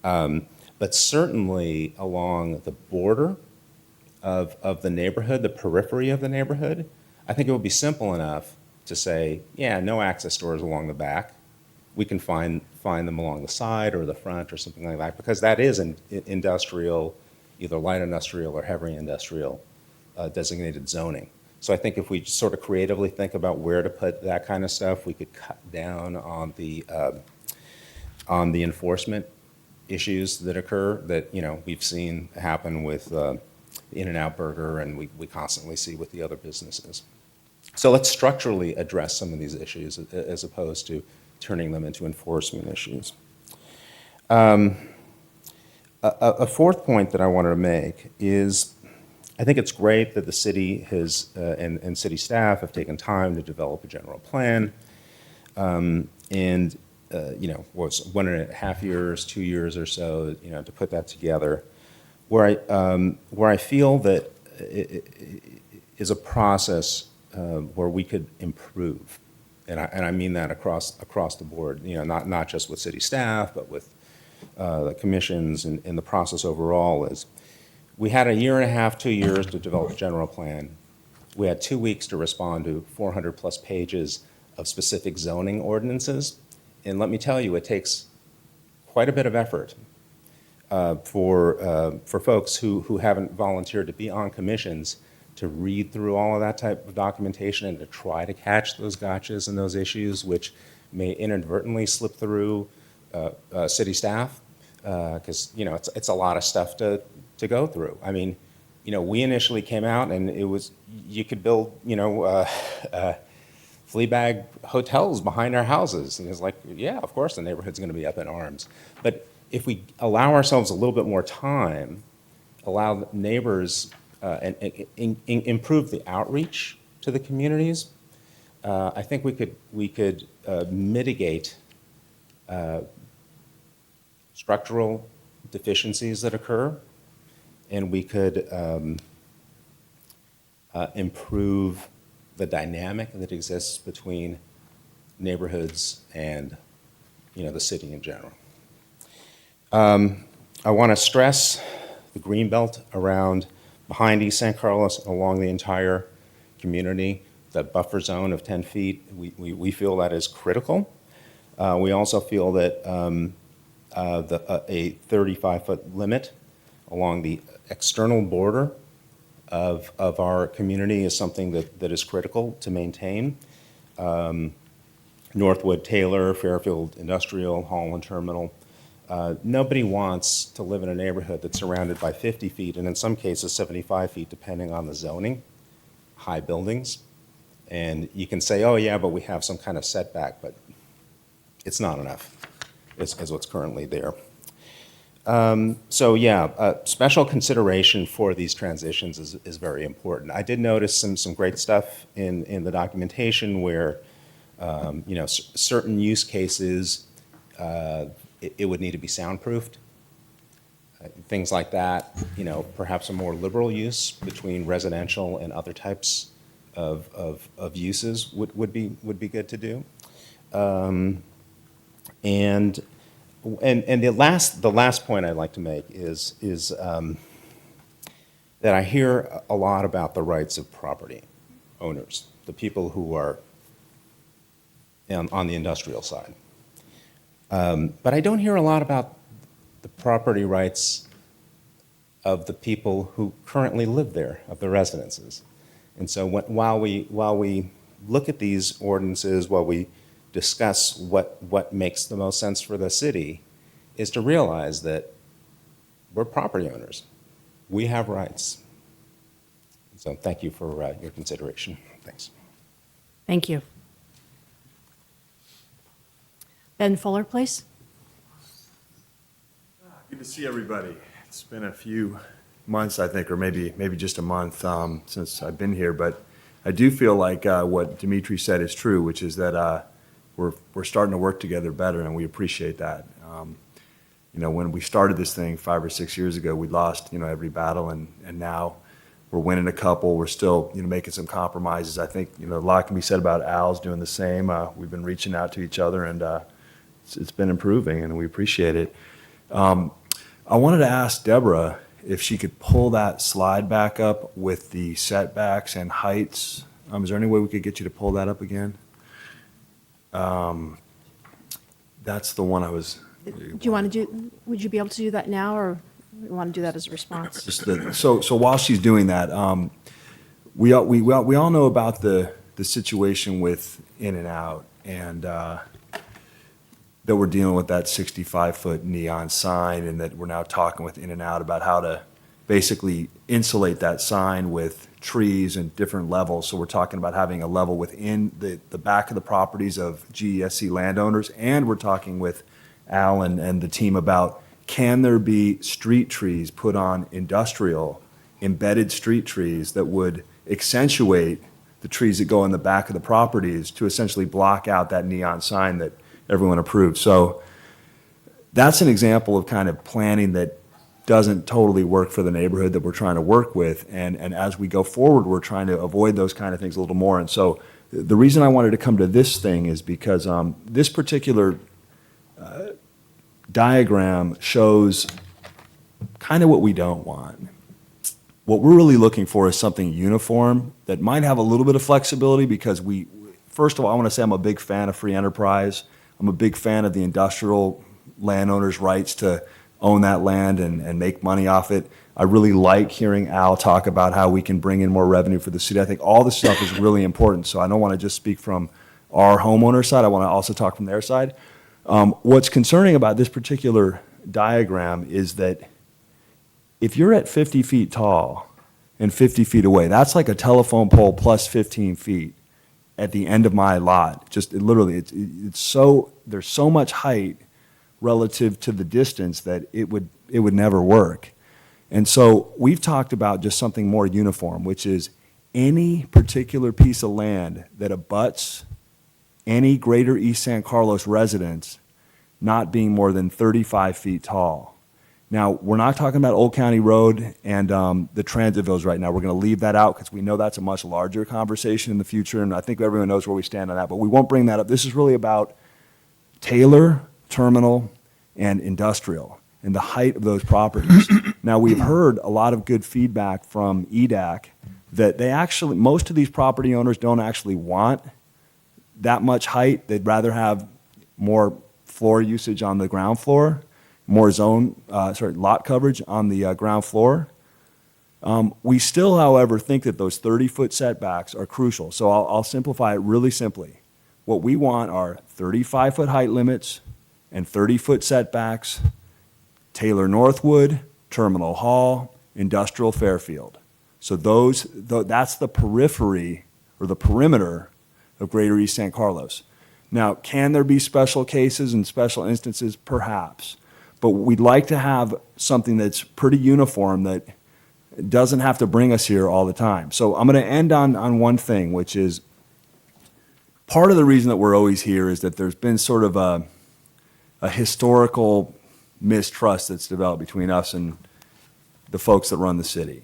But certainly along the border of the neighborhood, the periphery of the neighborhood, I think it would be simple enough to say, yeah, no access doors along the back. We can find them along the side or the front or something like that, because that is industrial, either light industrial or heavy industrial designated zoning. So I think if we sort of creatively think about where to put that kind of stuff, we could cut down on the enforcement issues that occur that, we've seen happen with In-N-Out Burger, and we constantly see with the other businesses. So let's structurally address some of these issues as opposed to turning them into enforcement issues. A fourth point that I wanted to make is I think it's great that the city has and city staff have taken time to develop a general plan. Was 1.5 years, 2 years or so, to put that together. Where I feel that it is a process where we could improve, and I mean that across the board. Not just with city staff, but with the commissions and the process overall. Is we had 1.5 to 2 years to develop a general plan. We had 2 weeks to respond to 400+ pages of specific zoning ordinances, and let me tell you, it takes quite a bit of effort for folks who haven't volunteered to be on commissions to read through all of that type of documentation and to try to catch those gotchas and those issues which may inadvertently slip through city staff, because it's a lot of stuff to go through. I mean, we initially came out and it was, you could build flea bag hotels behind our houses, and it's like, yeah, of course the neighborhood's going to be up in arms. But if we allow ourselves a little bit more time, allow neighbors and improve the outreach to the communities, I think we could mitigate structural deficiencies that occur, and we could improve the dynamic that exists between neighborhoods and the city in general. I want to stress the green belt behind East San Carlos along the entire community, that buffer zone of 10 feet. We feel that is critical. We also feel that a 35-foot limit along the external border of our community is something that is critical to maintain. Northwood, Taylor, Fairfield Industrial, Holland Terminal. Nobody wants to live in a neighborhood that's surrounded by 50 feet, and in some cases 75 feet, depending on the zoning, high buildings. And you can say, oh yeah, but we have some kind of setback, but it's not enough as what's currently there. Special consideration for these transitions is very important. I did notice some great stuff in the documentation where certain use cases, it would need to be soundproofed. Things like that, perhaps a more liberal use between residential and other types of uses would be good to do. And the last point I'd like to make is that I hear a lot about the rights of property owners, the people who are on the industrial side. But I don't hear a lot about the property rights of the people who currently live there, of the residences. And so while we look at these ordinances, while we discuss what makes the most sense for the city, is to realize that we're property owners. We have rights. So thank you for your consideration. Thanks. Thank you. Ben Fuller, please. Good Good to see everybody. It's been a few months, I think, or maybe just a month since I've been here, but I do feel like what Dimitri said is true, which is that we're starting to work together better, and we appreciate that. When we started this thing 5 or 6 years ago, we lost every battle, and now we're winning a couple. We're still making some compromises. I think a lot can be said about Al's doing the same. We've been reaching out to each other, and it's been improving, and we appreciate it. I wanted to ask Deborah if she could pull that slide back up with the setbacks and heights. Is there any way we could get you to pull that up again? That's the one I was. Do you want to do, would you be able to do that now, or you want to do that as a response? So while she's doing that, we all know about the situation with In-N-Out, and that we're dealing with that 65-foot neon sign, and that we're now talking with In-N-Out about how to basically insulate that sign with trees and different levels. So we're talking about having a level within the back of the properties of GESC landowners, and we're talking with Al and the team about, can there be street trees put on industrial, embedded street trees that would accentuate the trees that go in the back of the properties to essentially block out that neon sign that everyone approved. So that's an example of kind of planning that doesn't totally work for the neighborhood that we're trying to work with. And as we go forward, we're trying to avoid those kind of things a little more. And so the reason I wanted to come to this thing is because this particular diagram shows kind of what we don't want. What we're really looking for is something uniform that might have a little bit of flexibility, because first of all, I want to say I'm a big fan of free enterprise. I'm a big fan of the industrial landowners' rights to own that land and make money off it. I really like hearing Al talk about how we can bring in more revenue for the city. I think all this stuff is really important, so I don't want to just speak from our homeowner side. I want to also talk from their side. What's concerning about this particular diagram is that if you're at 50 feet tall and 50 feet away, that's like a telephone pole plus 15 feet at the end of my lot. Just literally, there's so much height relative to the distance that it would never work. And so we've talked about just something more uniform, which is any particular piece of land that abuts any greater East San Carlos residents not being more than 35 feet tall. Now, we're not talking about Old County Road and the Transitville's right now. We're going to leave that out because we know that's a much larger conversation in the future, and I think everyone knows where we stand on that, but we won't bring that up. This is really about Taylor, Terminal, and Industrial, and the height of those properties. Now, we've heard a lot of good feedback from EDAC that most of these property owners don't actually want that much height. They'd rather have more floor usage on the ground floor, more lot coverage on the ground floor. We still, however, think that those 30-foot setbacks are crucial. So I'll simplify it really simply. What we want are 35-foot height limits and 30-foot setbacks, Taylor Northwood, Terminal Hall, Industrial Fairfield. So that's the periphery or the perimeter of Greater East San Carlos. Now, can there be special cases and special instances? Perhaps. But we'd like to have something that's pretty uniform that doesn't have to bring us here all the time. So I'm going to end on one thing, which is part of the reason that we're always here is that there's been sort of a historical mistrust that's developed between us and the folks that run the city.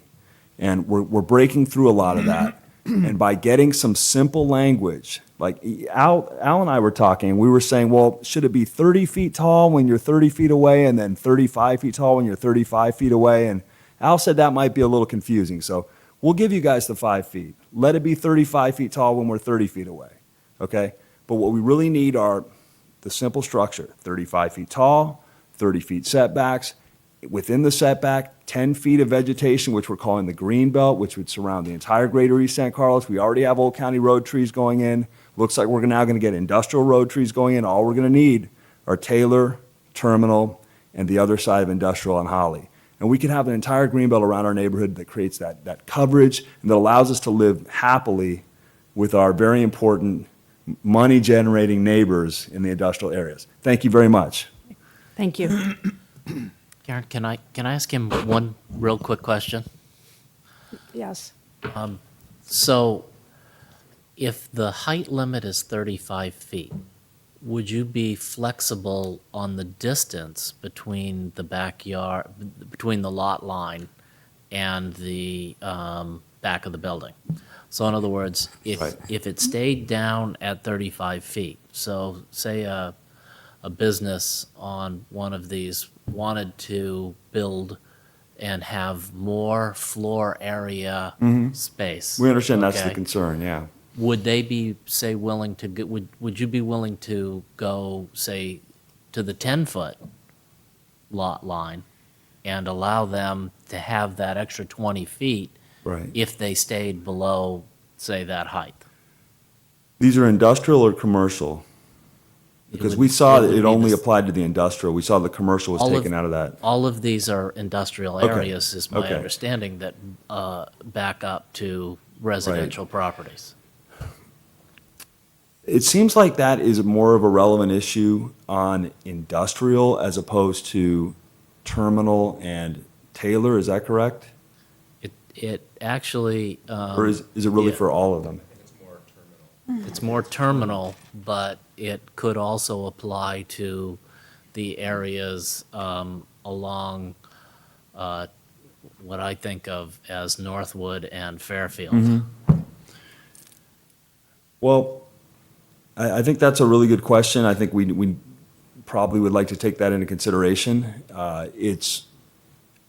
And we're breaking through a lot of that. And by getting some simple language, like Al and I were talking, we were saying, well, should it be 30 feet tall when you're 30 feet away and then 35 feet tall when you're 35 feet away? And Al said that might be a little confusing. So we'll give you guys the 5 feet. Let it be 35 feet tall when we're 30 feet away, okay? But what we really need are the simple structure, 35 feet tall, 30 feet setbacks. Within the setback, 10 feet of vegetation, which we're calling the green belt, which would surround the entire Greater East San Carlos. We already have Old County Road trees going in. Looks like we're now going to get industrial road trees going in. All we're going to need are Taylor, Terminal, and the other side of Industrial and Holly. And we can have an entire green belt around our neighborhood that creates that coverage and that allows us to live happily with our very important money-generating neighbors in the industrial areas. Thank you very much. Thank you. Karen, can I ask him one real quick question? Yes. So if the height limit is 35 feet, would you be flexible on the distance between the backyard, between the lot line and the back of the building? So in other words, Right. if it stayed down at 35 feet, so say a business on one of these wanted to build and have more floor area space. We understand that's the okay? concern, yeah. Would they be, say, willing to, would you be willing to go, say, to the 10-foot lot line and allow them to have that extra 20 feet Right. if they stayed below, say, that height? These are industrial or commercial? Because would- we saw it that would it be only this- applied to the industrial. We saw the commercial was All of- taken out of that. All of these are industrial Okay. areas, is my Okay. understanding, that back up to residential properties. It seems like that is more of a relevant issue on industrial as opposed to terminal and Taylor, is that correct? It actually. Or is it really yeah. for all of them? It's more terminal, but it could also apply to the areas along what I think of as Northwood and Fairfield. Well, I think that's a really good question. I think we probably would like to take that into consideration. It's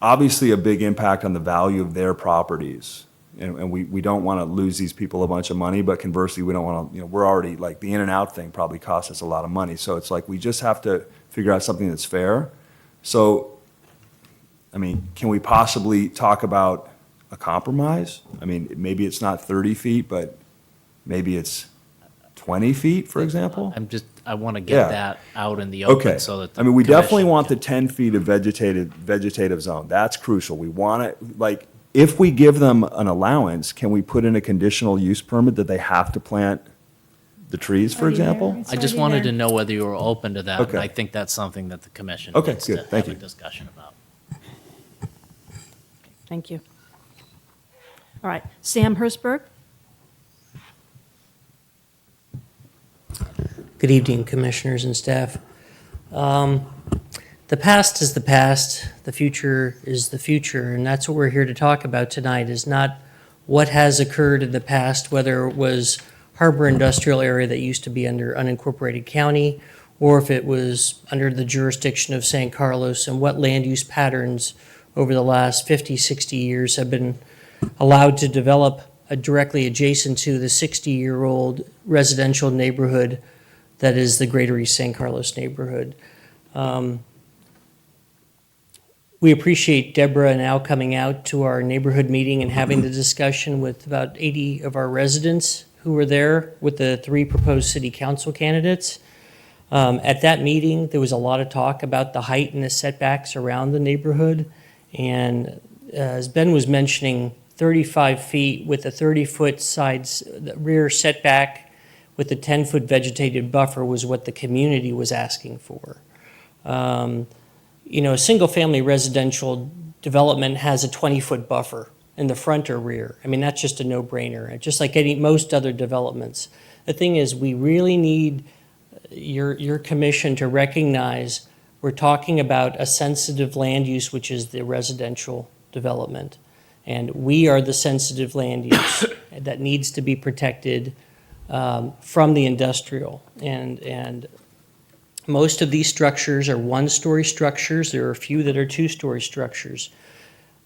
obviously a big impact on the value of their properties. And we don't want to lose these people a bunch of money, but conversely, we don't want to, we're already, like, the in and out thing probably costs us a lot of money. So it's like, we just have to figure out something that's fair. So, I mean, can we possibly talk about a compromise? I mean, maybe it's not 30 feet, but maybe it's 20 feet, for example? I want to Yeah. get that out in the Okay. open so that the I mean, we definitely commission want can- the 10 feet of vegetative zone. That's crucial. We want it, like, if we give them an allowance, can we put in a conditional use permit that they have to plant the trees, for Already there. example? It's I just already wanted there. to know whether you were open to that, and Okay. I think that's something that the commission Okay, needs to good. Thank have a you. discussion about. Thank you. All right, Sam Hertzberg? Good evening, commissioners and staff. The past is the past, the future is the future, and that's what we're here to talk about tonight, is not what has occurred in the past, whether it was Harbor Industrial Area that used to be under unincorporated county, or if it was under the jurisdiction of San Carlos, and what land use patterns over the last 50, 60 years have been allowed to develop directly adjacent to the 60-year-old residential neighborhood that is the Greater East San Carlos neighborhood. We appreciate Deborah now coming out to our neighborhood meeting and having the discussion with about 80 of our residents who were there with the 3 proposed city council candidates. At that meeting, there was a lot of talk about the height and the setbacks around the neighborhood. And as Ben was mentioning, 35 feet with a 30-foot rear setback with a 10-foot vegetated buffer was what the community was asking for. A single-family residential development has a 20-foot buffer in the front or rear. I mean, that's just a no-brainer, just like most other developments. The thing is, we really need your commission to recognize we're talking about a sensitive land use, which is the residential development. And we are the sensitive land use that needs to be protected from the industrial. And most of these structures are one-story structures. There are a few that are two-story structures.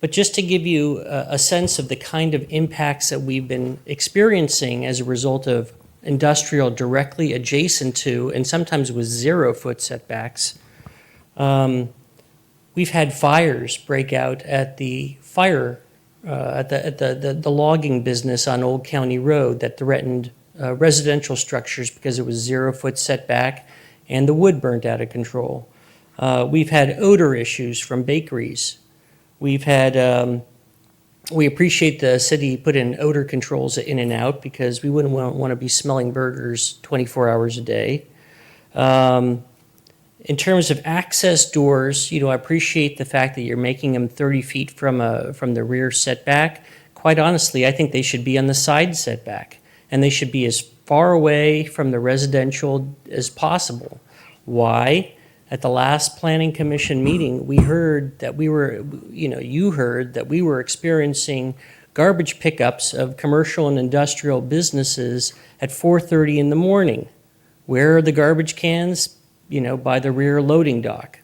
But just to give you a sense of the kind of impacts that we've been experiencing as a result of industrial directly adjacent to, and sometimes with 0-foot setbacks, we've had fires break out at the logging business on Old County Road that threatened residential structures because it was 0-foot setback and the wood burnt out of control. We've had odor issues from bakeries. We've had, we appreciate the city put in odor controls at In-N-Out because we wouldn't want to be smelling burgers 24 hours a day. In terms of access doors, I appreciate the fact that you're making them 30 feet from the rear setback. Quite honestly, I think they should be on the side setback, and they should be as far away from the residential as possible. Why? At the last Planning Commission meeting, we heard that you heard that we were experiencing garbage pickups of commercial and industrial businesses at 4:30 in the morning. Where are the garbage cans? By the rear loading dock.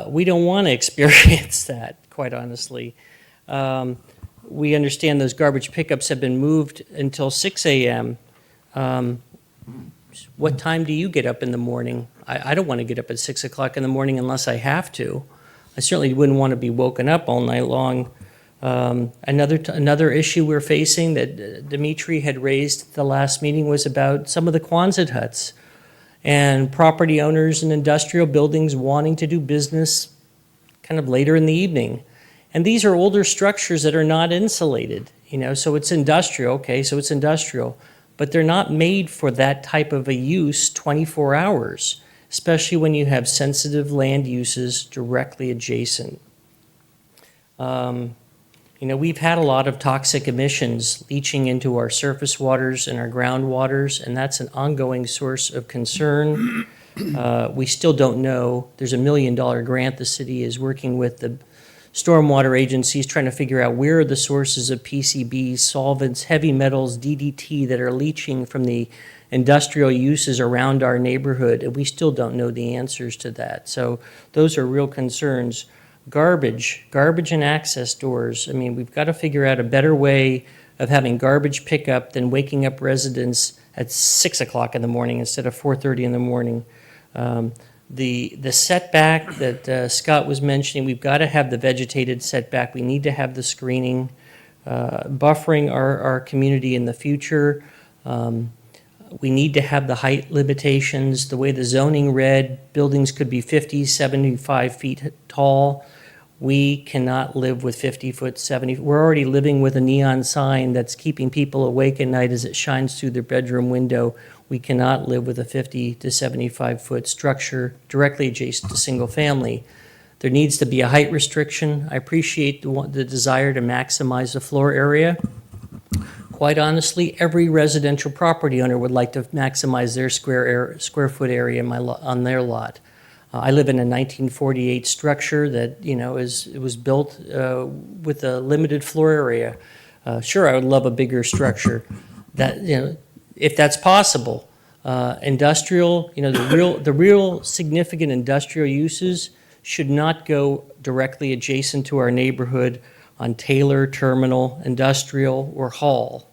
We don't want to experience that, quite honestly. We understand those garbage pickups have been moved until 6 a.m. What time do you get up in the morning? I don't want to get up at 6 o'clock in the morning unless I have to. I certainly wouldn't want to be woken up all night long. Another issue we're facing that Dimitri had raised at the last meeting was about some of the Quonset huts and property owners in industrial buildings wanting to do business kind of later in the evening. And these are older structures that are not insulated, so it's industrial, okay, so it's industrial, but they're not made for that type of a use 24 hours, especially when you have sensitive land uses directly adjacent. We've had a lot of toxic emissions leaching into our surface waters and our groundwaters, and that's an ongoing source of concern. We still don't know. There's a $1 million grant the city is working with the stormwater agencies trying to figure out where are the sources of PCBs, solvents, heavy metals, DDT that are leaching from the industrial uses around our neighborhood, and we still don't know the answers to that. So those are real concerns. Garbage and access doors. We've got to figure out a better way of having garbage pickup than waking up residents at 6 o'clock in the morning instead of 4:30 in the morning. The setback that Scott was mentioning, we've got to have the vegetated setback. We need to have the screening, buffering our community in the future. We need to have the height limitations. The way the zoning read, buildings could be 50, 75 feet tall. We cannot live with 50 foot, 70. We're already living with a neon sign that's keeping people awake at night as it shines through their bedroom window. We cannot live with a 50 to 75 foot structure directly adjacent to single family. There needs to be a height restriction. I appreciate the desire to maximize the floor area. Quite honestly, every residential property owner would like to maximize their square foot area on their lot. I live in a 1948 structure that it was built with a limited floor area. Sure, I would love a bigger structure. That if that's possible. Industrial, the real significant industrial uses should not go directly adjacent to our neighborhood on Taylor, Terminal, Industrial, or Hall.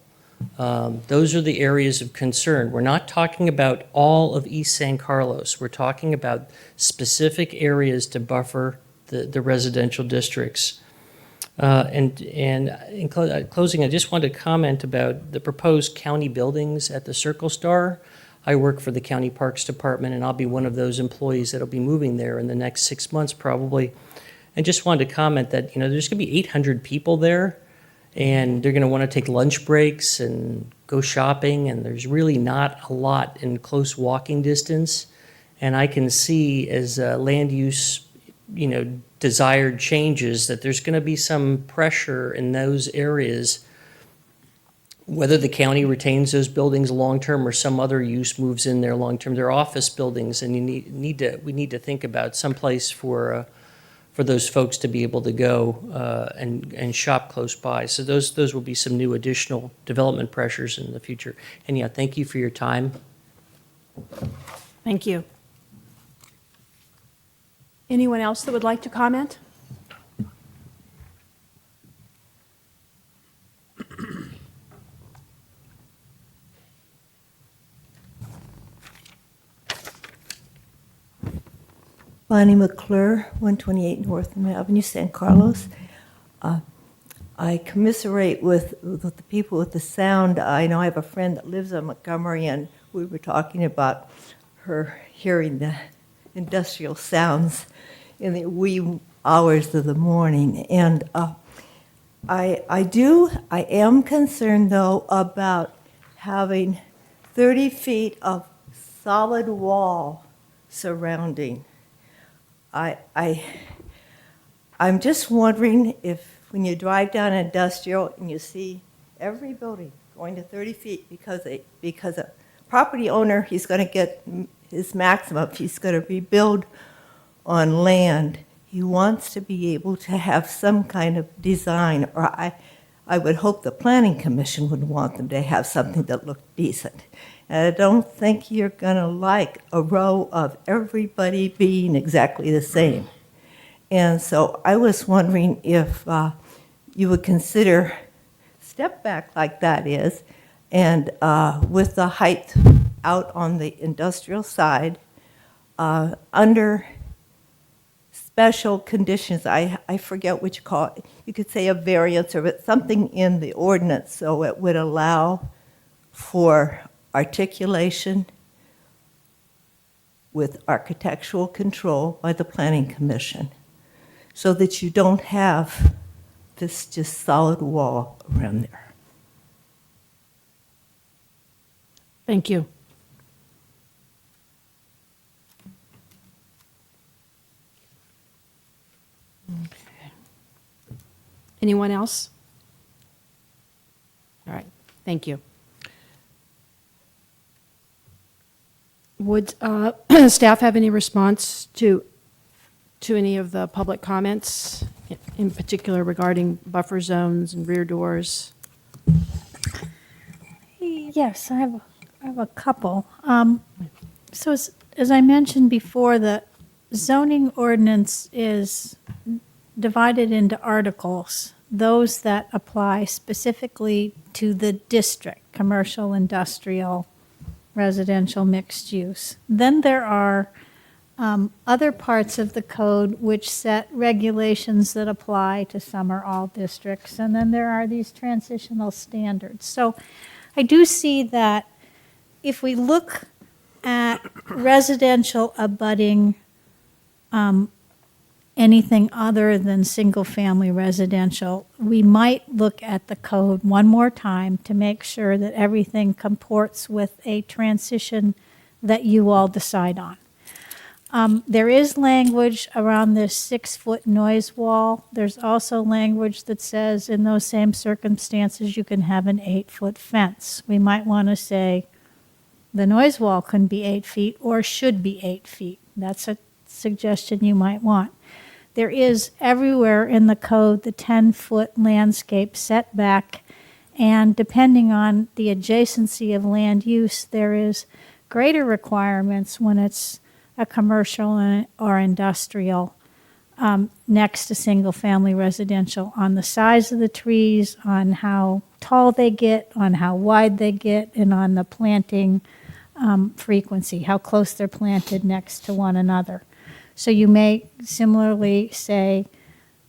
Those are the areas of concern. We're not talking about all of East San Carlos. We're talking about specific areas to buffer the residential districts. And in closing, I just wanted to comment about the proposed county buildings at the Circle Star. I work for the County Parks Department, and I'll be one of those employees that'll be moving there in the next 6 months probably. And just wanted to comment that, there's going to be 800 people there, and they're going to want to take lunch breaks and go shopping, and there's really not a lot in close walking distance. And I can see as land use, desired changes that there's going to be some pressure in those areas, whether the county retains those buildings long-term or some other use moves in there long-term. They're office buildings, and we need to think about some place for those folks to be able to go and shop close by. So those will be some new additional development pressures in the future. And yeah, thank you for your time. Thank you. Anyone else that would like to comment? Bonnie McClure, 128 North Avenue, San Carlos. I commiserate with the people with the sound. I know I have a friend that lives in Montgomery, and we were talking about her hearing the industrial sounds in the wee hours of the morning. And I am concerned, though, about having 30 feet of solid wall surrounding I'm just wondering if, when you drive down Industrial and you see every building going to 30 feet because a property owner, he's going to get his maximum, if he's going to rebuild on land, he wants to be able to have some kind of design, or I would hope the Planning Commission would want them to have something that looked decent. And I don't think you're going to like a row of everybody being exactly the same. And so I was wondering if you would consider step back like that is, and with the height out on the industrial side, under special conditions, I forget what you call it, you could say a variance or something in the ordinance so it would allow for articulation with architectural control by the Planning Commission, so that you don't have this just solid wall around there. Thank you. Anyone else? All right, thank you. Would staff have any response to any of the public comments, in particular regarding buffer zones and rear doors? Yes, I have a couple. So as I mentioned before, the zoning ordinance is divided into articles, those that apply specifically to the district, commercial, industrial, residential, mixed use. Then there are other parts of the code which set regulations that apply to some or all districts, and then there are these transitional standards. So I do see that if we look at residential abutting anything other than single-family residential, we might look at the code one more time to make sure that everything comports with a transition that you all decide on. There is language around this 6-foot noise wall. There's also language that says in those same circumstances you can have an 8-foot fence. We might want to say the noise wall can be 8 feet or should be 8 feet. That's a suggestion you might want. There is everywhere in the code the 10-foot landscape setback, and depending on the adjacency of land use, there is greater requirements when it's a commercial or industrial next to single-family residential on the size of the trees, on how tall they get, on how wide they get, and on the planting frequency, how close they're planted next to one another. So you may similarly say,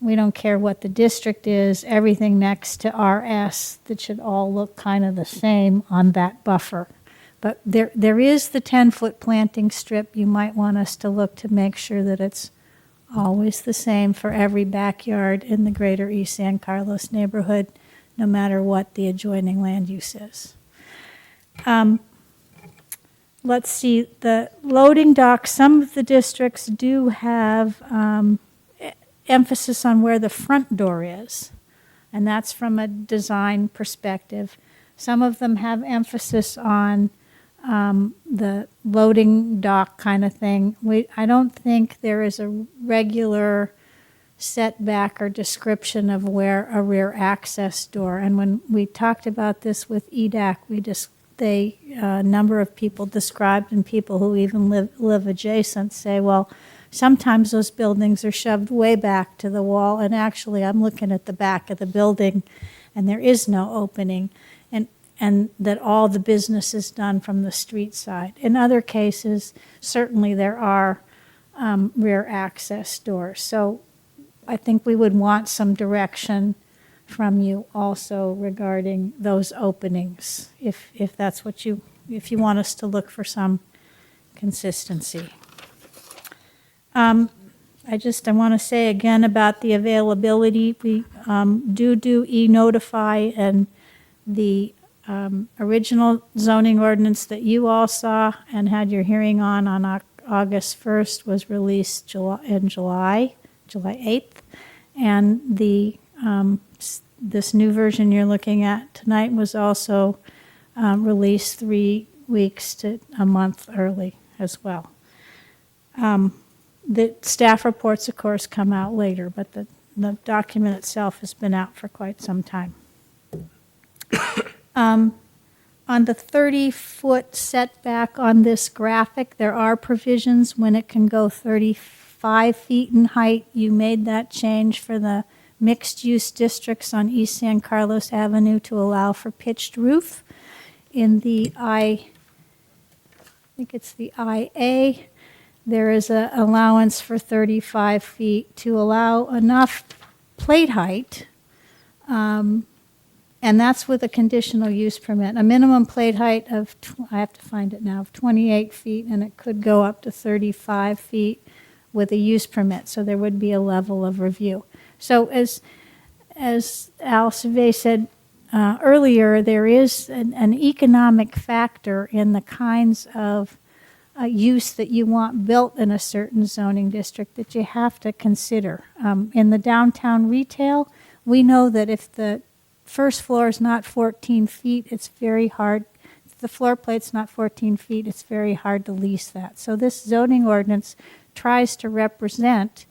we don't care what the district is, everything next to RS, that should all look kind of the same on that buffer. But there is the 10-foot planting strip. You might want us to look to make sure that it's always the same for every backyard in the greater East San Carlos neighborhood, no matter what the adjoining land use is. Let's see, the loading docks, some of the districts do have emphasis on where the front door is, and that's from a design perspective. Some of them have emphasis on the loading dock kind of thing. I don't think there is a regular setback or description of where a rear access door, and when we talked about this with EDAC, a number of people described, and people who even live adjacent say, well, sometimes those buildings are shoved way back to the wall, and actually I'm looking at the back of the building and there is no opening, and that all the business is done from the street side. In other cases, certainly there are rear access doors. So I think we would want some direction from you also regarding those openings, if that's what if you want us to look for some consistency. I want to say again about the availability. We do e-notify, and the original zoning ordinance that you all saw and had your hearing on August 1st was released July 8th. And this new version you're looking at tonight was also released 3 weeks to a month early as well. The staff reports, of course, come out later, but the document itself has been out for quite some time. On the 30-foot setback on this graphic, there are provisions when it can go 35 feet in height. You made that change for the mixed-use districts on East San Carlos Avenue to allow for pitched roof. In the I think it's the IA, there is an allowance for 35 feet to allow enough plate height, and that's with a conditional use permit. A minimum plate height of, I have to find it now, of 28 feet, and it could go up to 35 feet with a use permit, so there would be a level of review. So as Al Survey said earlier, there is an economic factor in the kinds of use that you want built in a certain zoning district that you have to consider. In the downtown retail, we know that if the first floor is not 14 feet, it's very hard. If the floor plate's not 14 feet, it's very hard to lease that. So this zoning ordinance tries to represent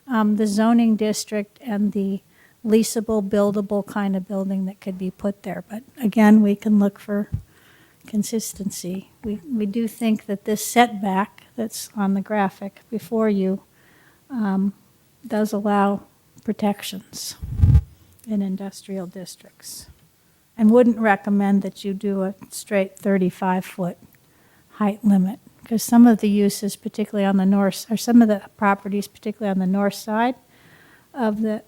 the zoning district and the leasable, buildable kind of building that could be put there. But again, we can look for consistency. We do think that this setback that's on the graphic before you does allow protections in industrial districts, and wouldn't recommend that you do a straight 35-foot height limit, because some of the uses, particularly on the north, or some of the properties, particularly on the north side of the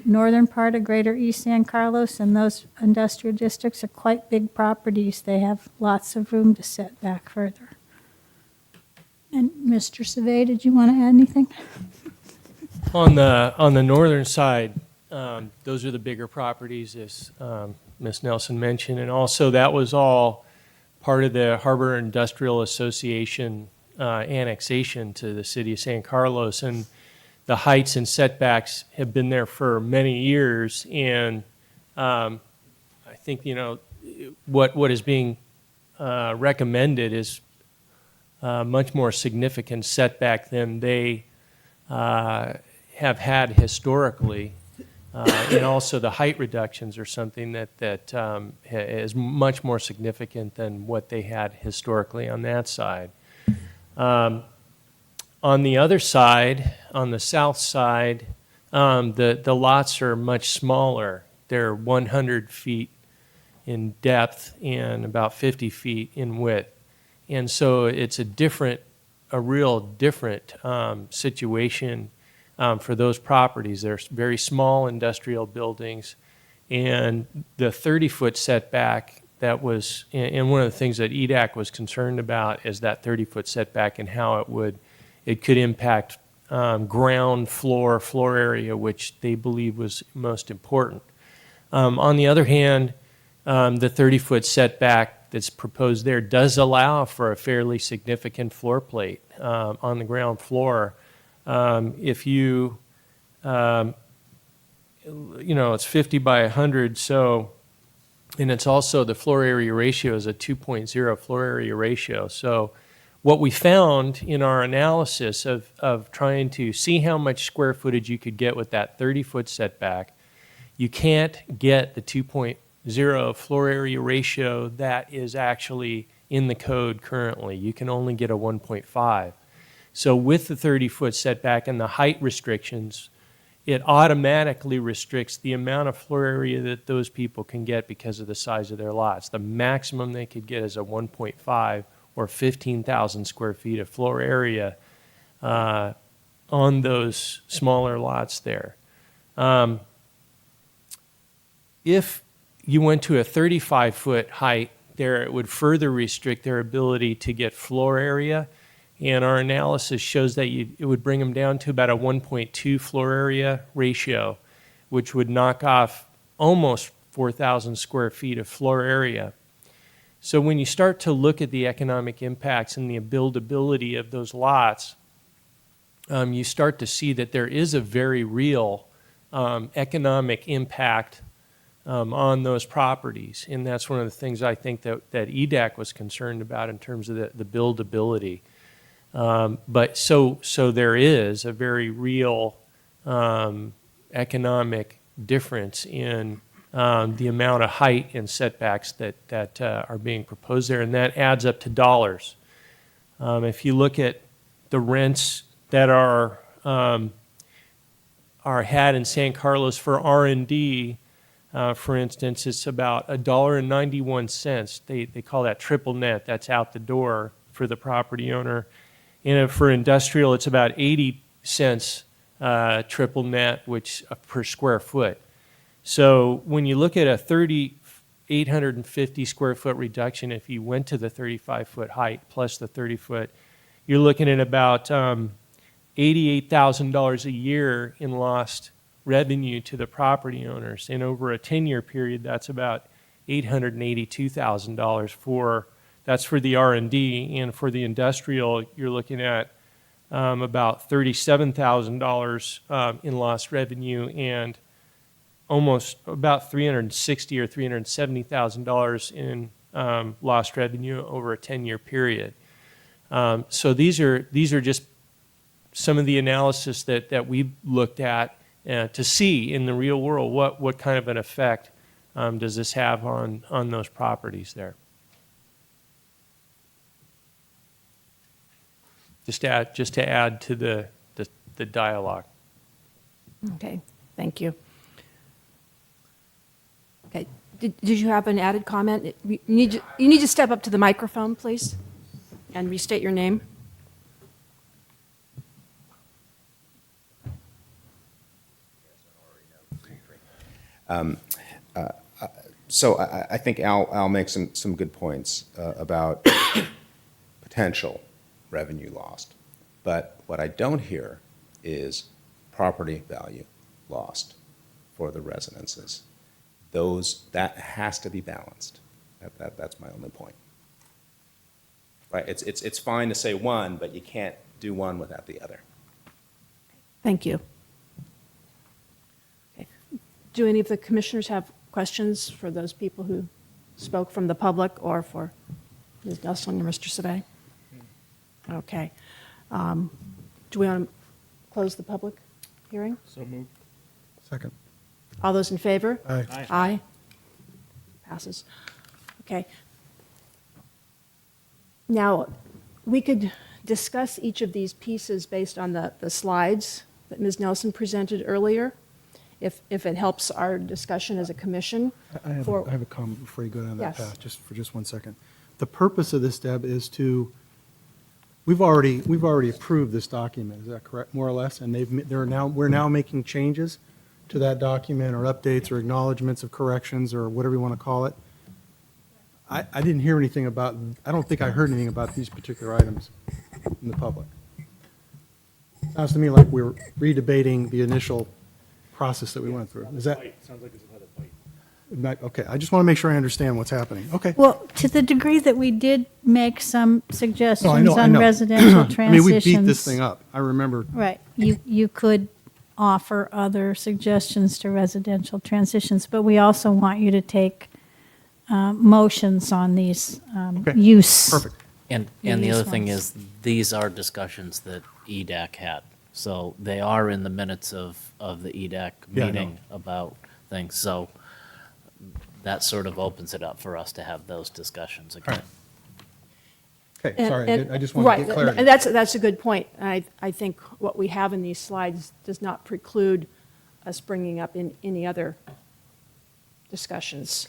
northern part of Greater East San Carlos, and those industrial districts are quite big properties. They have lots of room to set back further. And Mr. Survey, did you want to add anything? On the northern side, those are the bigger properties, as Ms. Nelson mentioned, and also that was all part of the Harbor Industrial Association annexation to the city of San Carlos, and the heights and setbacks have been there for many years, and I think, you know, what is being recommended is much more significant setback than they have had historically. And also the height reductions are something that is much more significant than what they had historically on that side. On the other side, on the south side, the lots are much smaller. They're 100 feet in depth and about 50 feet in width. And so it's a real different situation for those properties. They're very small industrial buildings, and the 30-foot setback that was, and one of the things that EDAC was concerned about is that 30-foot setback and how it could impact ground floor area, which they believe was most important. On the other hand, the 30-foot setback that's proposed there does allow for a fairly significant floor plate on the ground floor. If you know, it's 50 by 100, so, and it's also the floor area ratio is a 2.0 floor area ratio. So what we found in our analysis of trying to see how much square footage you could get with that 30-foot setback, you can't get the 2.0 floor area ratio that is actually in the code currently. You can only get a 1.5. So with the 30-foot setback and the height restrictions, it automatically restricts the amount of floor area that those people can get because of the size of their lots. The maximum they could get is a 1.5 or 15,000 square feet of floor area on those smaller lots there. If you went to a 35-foot height there, it would further restrict their ability to get floor area. And our analysis shows that it would bring them down to about a 1.2 floor area ratio, which would knock off almost 4,000 square feet of floor area. So when you start to look at the economic impacts and the buildability of those lots, you start to see that there is a very real economic impact on those properties. And that's one of the things I think that EDAC was concerned about in terms of the buildability. But so there is a very real economic difference in the amount of height and setbacks that are being proposed there, and that adds up to dollars. If you look at the rents that are had in San Carlos for R&D, for instance, it's about $1.91. They call that triple net. That's out the door for the property owner. And for industrial, it's about 80 cents triple net, which per square foot. So when you look at a 3,850 square foot reduction, if you went to the 35-foot height plus the 30-foot, you're looking at about $88,000 a year in lost revenue to the property owners. And over a 10-year period, that's about $882,000 that's for the R&D. And for the industrial, you're looking at about $37,000 in lost revenue and almost about $360,000 or $370,000 in lost revenue over a 10-year period. So these are just some of the analysis that we looked at to see in the real world what kind of an effect does this have on those properties there. Just to add to the dialogue. Okay, thank you. Okay, did you have an added comment? You need to step up to the microphone, please, and restate your name. So I think Al makes some good points about potential revenue lost. But what I don't hear is property value lost for the residences. That has to be balanced. That's my only point. Right? It's fine to say one, but you can't do one without the other. Thank you. Okay. Do any of the commissioners have questions for those people who spoke from the public or for Ms. Dusling or Mr. Sabay? Okay. Do we want to close the public hearing? So moved. Second. All those in favor? Aye. Aye. Aye. Passes. Okay. Now, we could discuss each of these pieces based on the slides that Ms. Nelson presented earlier, if it helps our discussion as a commission. I have a comment before you go down that Yes. path, just for 1 second. The purpose of this, Deb, is to, we've already approved this document, is that correct, more or less? And we're now making changes to that document, or updates, or acknowledgements of corrections, or whatever you want to call it. I didn't hear anything about, I don't think I heard anything about these particular items in the public. Sounds to me like we're redebating the initial process that we went through. Is that, Sounds like it's another bite. okay, I just want to make sure I understand what's happening. Okay. Well, to the degree that we did make some suggestions No, I know. on residential transitions. I mean, we beat this thing up. I remember. Right. You could offer other suggestions to residential transitions, but we also want you to take motions on these Okay. use. Perfect. And Yeah, the these other thing ones. is, these are discussions that EDAC had. So they are in the minutes of the EDAC Yeah, I know. meeting about things. So that sort of opens it up for us to have those discussions again. Okay, And- sorry, and- I just wanted to right, get clarity. and that's a good point. I think what we have in these slides does not preclude us bringing up in any other discussions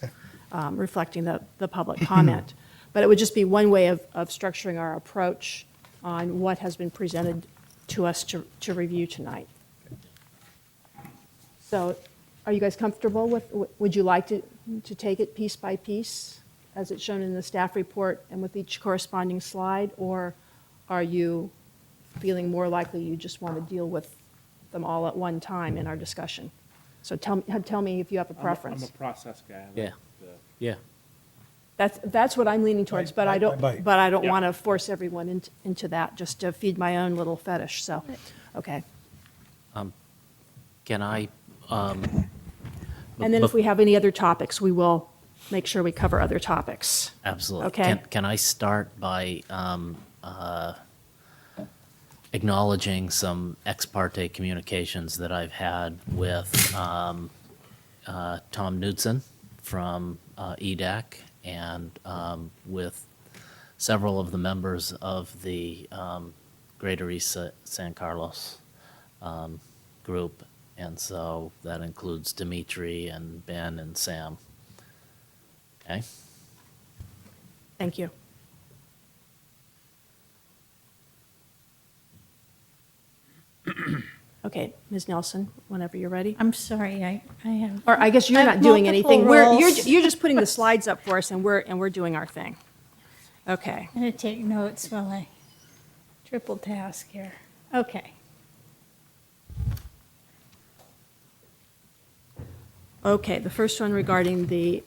reflecting the public comment. But it would just be one way of structuring our approach on what has been presented to us to review tonight. So are you guys comfortable with, would you like to take it piece by piece, as it's shown in the staff report and with each corresponding slide? Or are you feeling more likely you just want to deal with them all at one time in our discussion? So tell me if you have a preference. I'm a process guy. I like Yeah. the- Yeah. That's what I'm leaning towards, but I don't, bite. but I don't want to force everyone into that, just to feed my own little fetish, so, okay. Can I? And then if we have any other topics, we will make sure we cover other topics. Absolutely. Okay. Can I start by acknowledging some ex parte communications that I've had with Tom Knudsen from EDAC and with several of the members of the Greater East San Carlos group. And so that includes Dimitri and Ben and Sam. Okay? Thank you. Okay, Ms. Nelson, whenever you're ready. I'm sorry, I have. Or I guess you're I not have doing multiple anything. roles. You're just putting the slides up for us, and we're doing our thing. Okay. I'm going to take notes while I triple task here. Okay. Okay, the first one regarding the,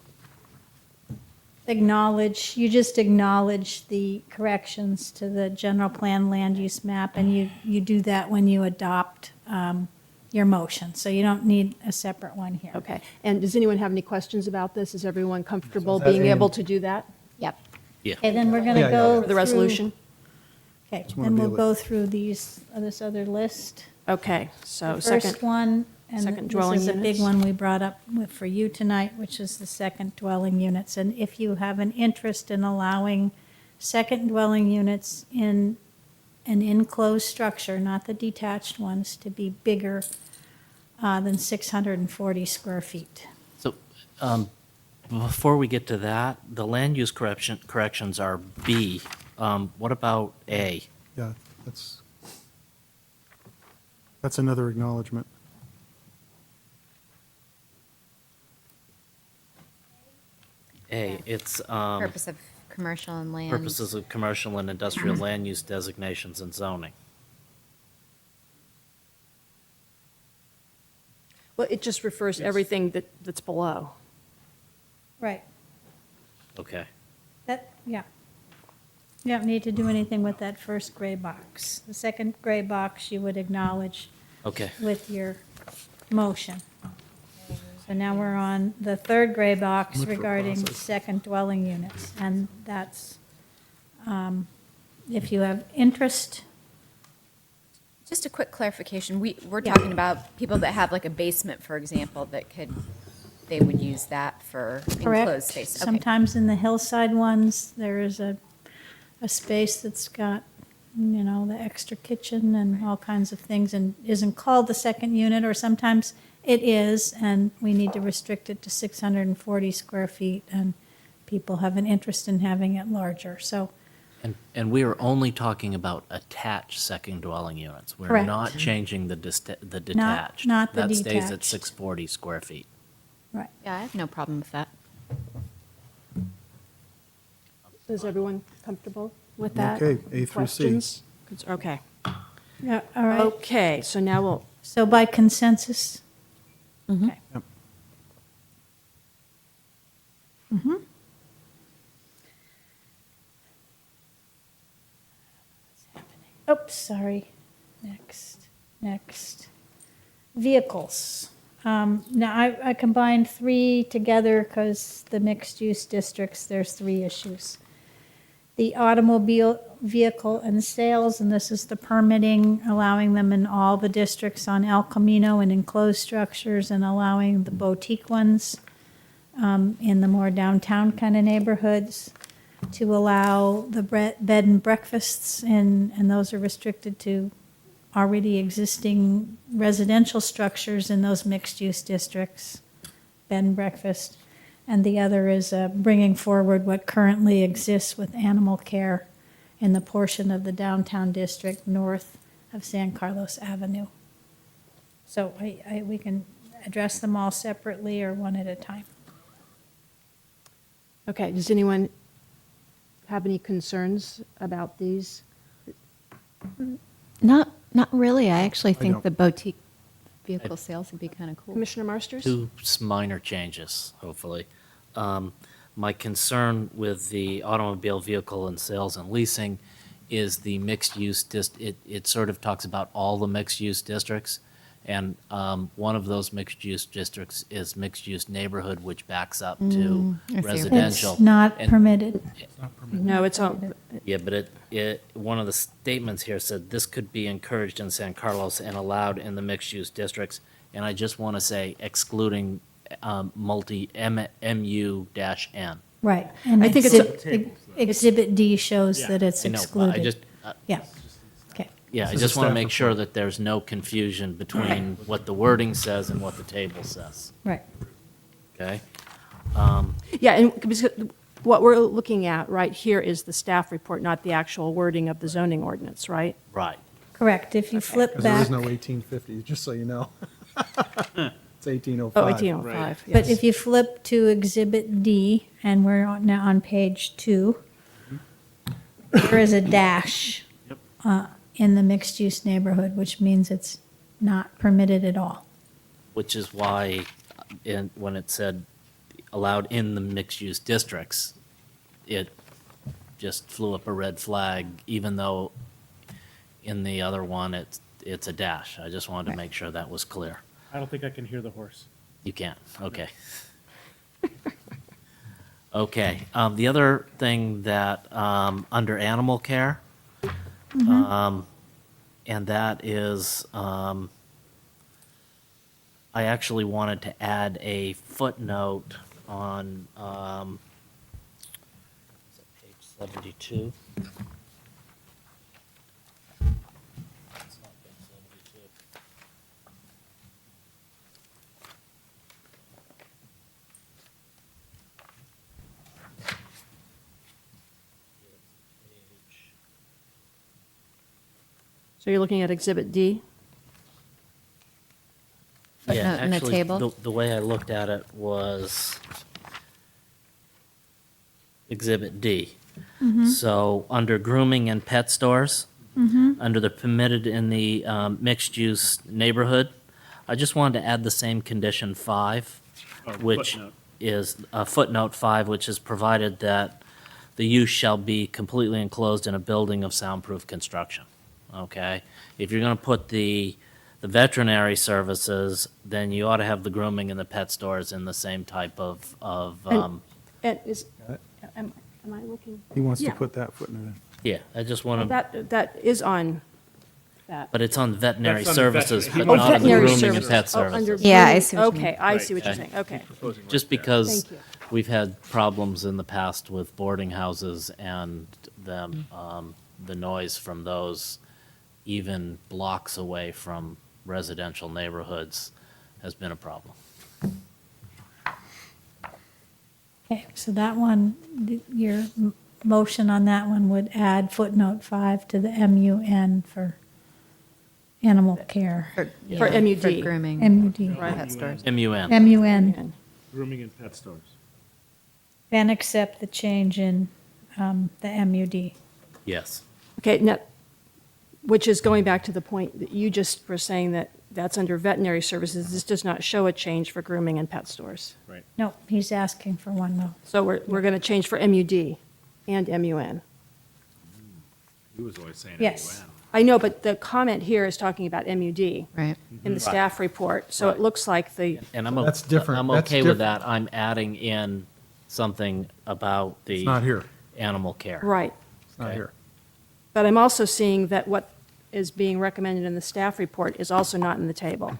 You just acknowledge the corrections to the general plan land use map, and you do that when you adopt your motion, so you don't need a separate one here. okay. And does anyone have any questions about this? Is everyone comfortable being able to do that Yep. Yeah. Okay, then we're going Yeah, to yeah, go for the resolution? Okay, Just wanna then be we'll able- go through this other list. Okay, so The second, first one, second and dwelling this is a big units. one we brought up for you tonight, which is the second dwelling units. And if you have an interest in allowing second dwelling units in an enclosed structure, not the detached ones, to be bigger than 640 square feet. So, before we get to that, the land use corrections are B. What about A? Yeah, that's another acknowledgement. A, it's Purpose of commercial and land. purposes of commercial and industrial land use designations and zoning. well, it just refers to everything that's below. Right. Okay. Yeah. You don't need to do anything with that first gray box. The second gray box you would acknowledge Okay. with your motion. So now we're on the third gray box Mutual regarding process. second dwelling units. And that's, if you have interest, Just a quick clarification, we're Yeah. talking about people that have like a basement, for example, they would use that for correct? enclosed space. Okay. Sometimes in the hillside ones, there is a space that's got, the extra kitchen and all kinds of things and isn't called the second unit, or sometimes it is, and we need to restrict it to 640 square feet, and people have an interest in having it larger, so. And we are only talking about attached second dwelling units. We're Correct. not changing the detached. not the That stays at detached. 640 square feet. Right. Yeah, I have no problem with that. Is everyone comfortable with that? Okay, A through C. Questions? Okay. Yeah, all right. Okay, so now we'll, So by consensus? okay. Yep. Mm-hmm. Oops, sorry. Next. Vehicles. Now, I combined three together because the mixed-use districts, there's three issues. The automobile vehicle and sales, and this is the permitting, allowing them in all the districts on El Camino and enclosed structures, and allowing the boutique ones in the more downtown kind of neighborhoods, to allow the bed and breakfasts, and those are restricted to already existing residential structures in those mixed-use districts, bed and breakfast. And the other is bringing forward what currently exists with animal care in the portion of the downtown district north of San Carlos Avenue. So we can address them all separately or one at a time. Okay, does anyone have any concerns about these? Not really. I actually think don't. the boutique vehicle sales would be kind of cool. Commissioner Marsters? Two minor changes, hopefully. My concern with the automobile vehicle and sales and leasing is the mixed-use, it sort of talks about all the mixed-use districts. And one of those mixed-use districts is mixed-use neighborhood, which backs up to I see. residential. It's not And- permitted. No, it's on, Yeah, but one of the statements here said this could be encouraged in San Carlos and allowed in the mixed-use districts. And I just want to say excluding MU-N. Right. And I think it's Exhibit D shows that it's I know, but excluded. I just, Yeah. Okay. yeah, I This is just want to staff make sure report. that there's no confusion between what the wording says and what the table says, Right. okay? yeah, and because what we're looking at right here is the staff report, not the actual wording of the zoning ordinance, right? Right. Correct. If you flip Because there back, is no 1850, just so you know. It's 1805. Oh, 1805, but yes. if you flip to Exhibit D, and we're now on page 2, there is a dash in the mixed-use neighborhood, which means it's not permitted at all. Which is why, when it said allowed in the mixed-use districts, it just flew up a red flag, even though in the other one, it's a dash. I just wanted to make sure that was clear. I don't think I can hear the horse. You can't, okay. Okay, the other thing that, under animal care, and that is, I actually wanted to add a footnote on, is it page 72? It's not page 72. So you're looking at Exhibit D? Yeah, Footnote in the actually, table? the way I looked at it was Exhibit D. So, under grooming and pet stores, under the permitted in the mixed-use neighborhood, I just wanted to add the same condition 5, which footnote. is, footnote 5, which is provided that the use shall be completely enclosed in a building of soundproof construction, okay? If you're going to put the veterinary services, then you ought to have the grooming and the pet stores in the same type of And is, am I looking? He wants to Yeah. put that footnote in. yeah, I just want to, That is on that. but it's on veterinary That's on the services, veterinary- but Oh, not on the veterinary grooming and services. pet Oh, under services. Yeah, I grooming. see what you mean. Okay, I see what you're Right. saying, okay. Just because Thank you. we've had problems in the past with boarding houses and the noise from those, even blocks away from residential neighborhoods, has been a problem. Okay, so that one, your motion on that one would add footnote 5 to the MUN for animal care. For Yeah, MUD. For grooming. MUD. Pet stores. MUN. MUN. Grooming and pet stores. And accept the change in the MUD. Yes. Okay, now, which is going back to the point that you just were saying that that's under veterinary services. This does not show a change for grooming and pet stores. Right. No, he's asking for one though. So we're going to change for MUD and MUN. He was always saying Yes. MUN. I know, but the comment here is talking about MUD Right. in the staff report. So Right. it looks like the, And I'm, That's different. I'm That's okay with different. that. I'm adding in something about It's not the here. animal care. right. It's not Okay. here. But I'm also seeing that what is being recommended in the staff report is also not in the table.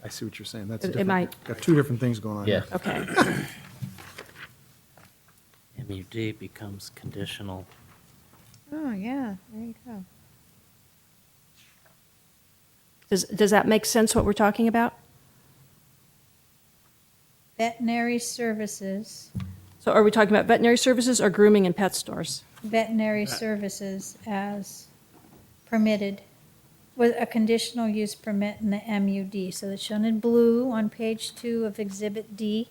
I see what you're saying. That's It different. might- Got two different things going on Yeah. here. Okay. MUD becomes conditional. Oh, yeah, there you go. Does that make sense, what we're talking about? Veterinary services, So are we talking about veterinary services or grooming and pet stores? veterinary services as permitted with a conditional use permit in the MUD. So it's shown in blue on page 2 of Exhibit D.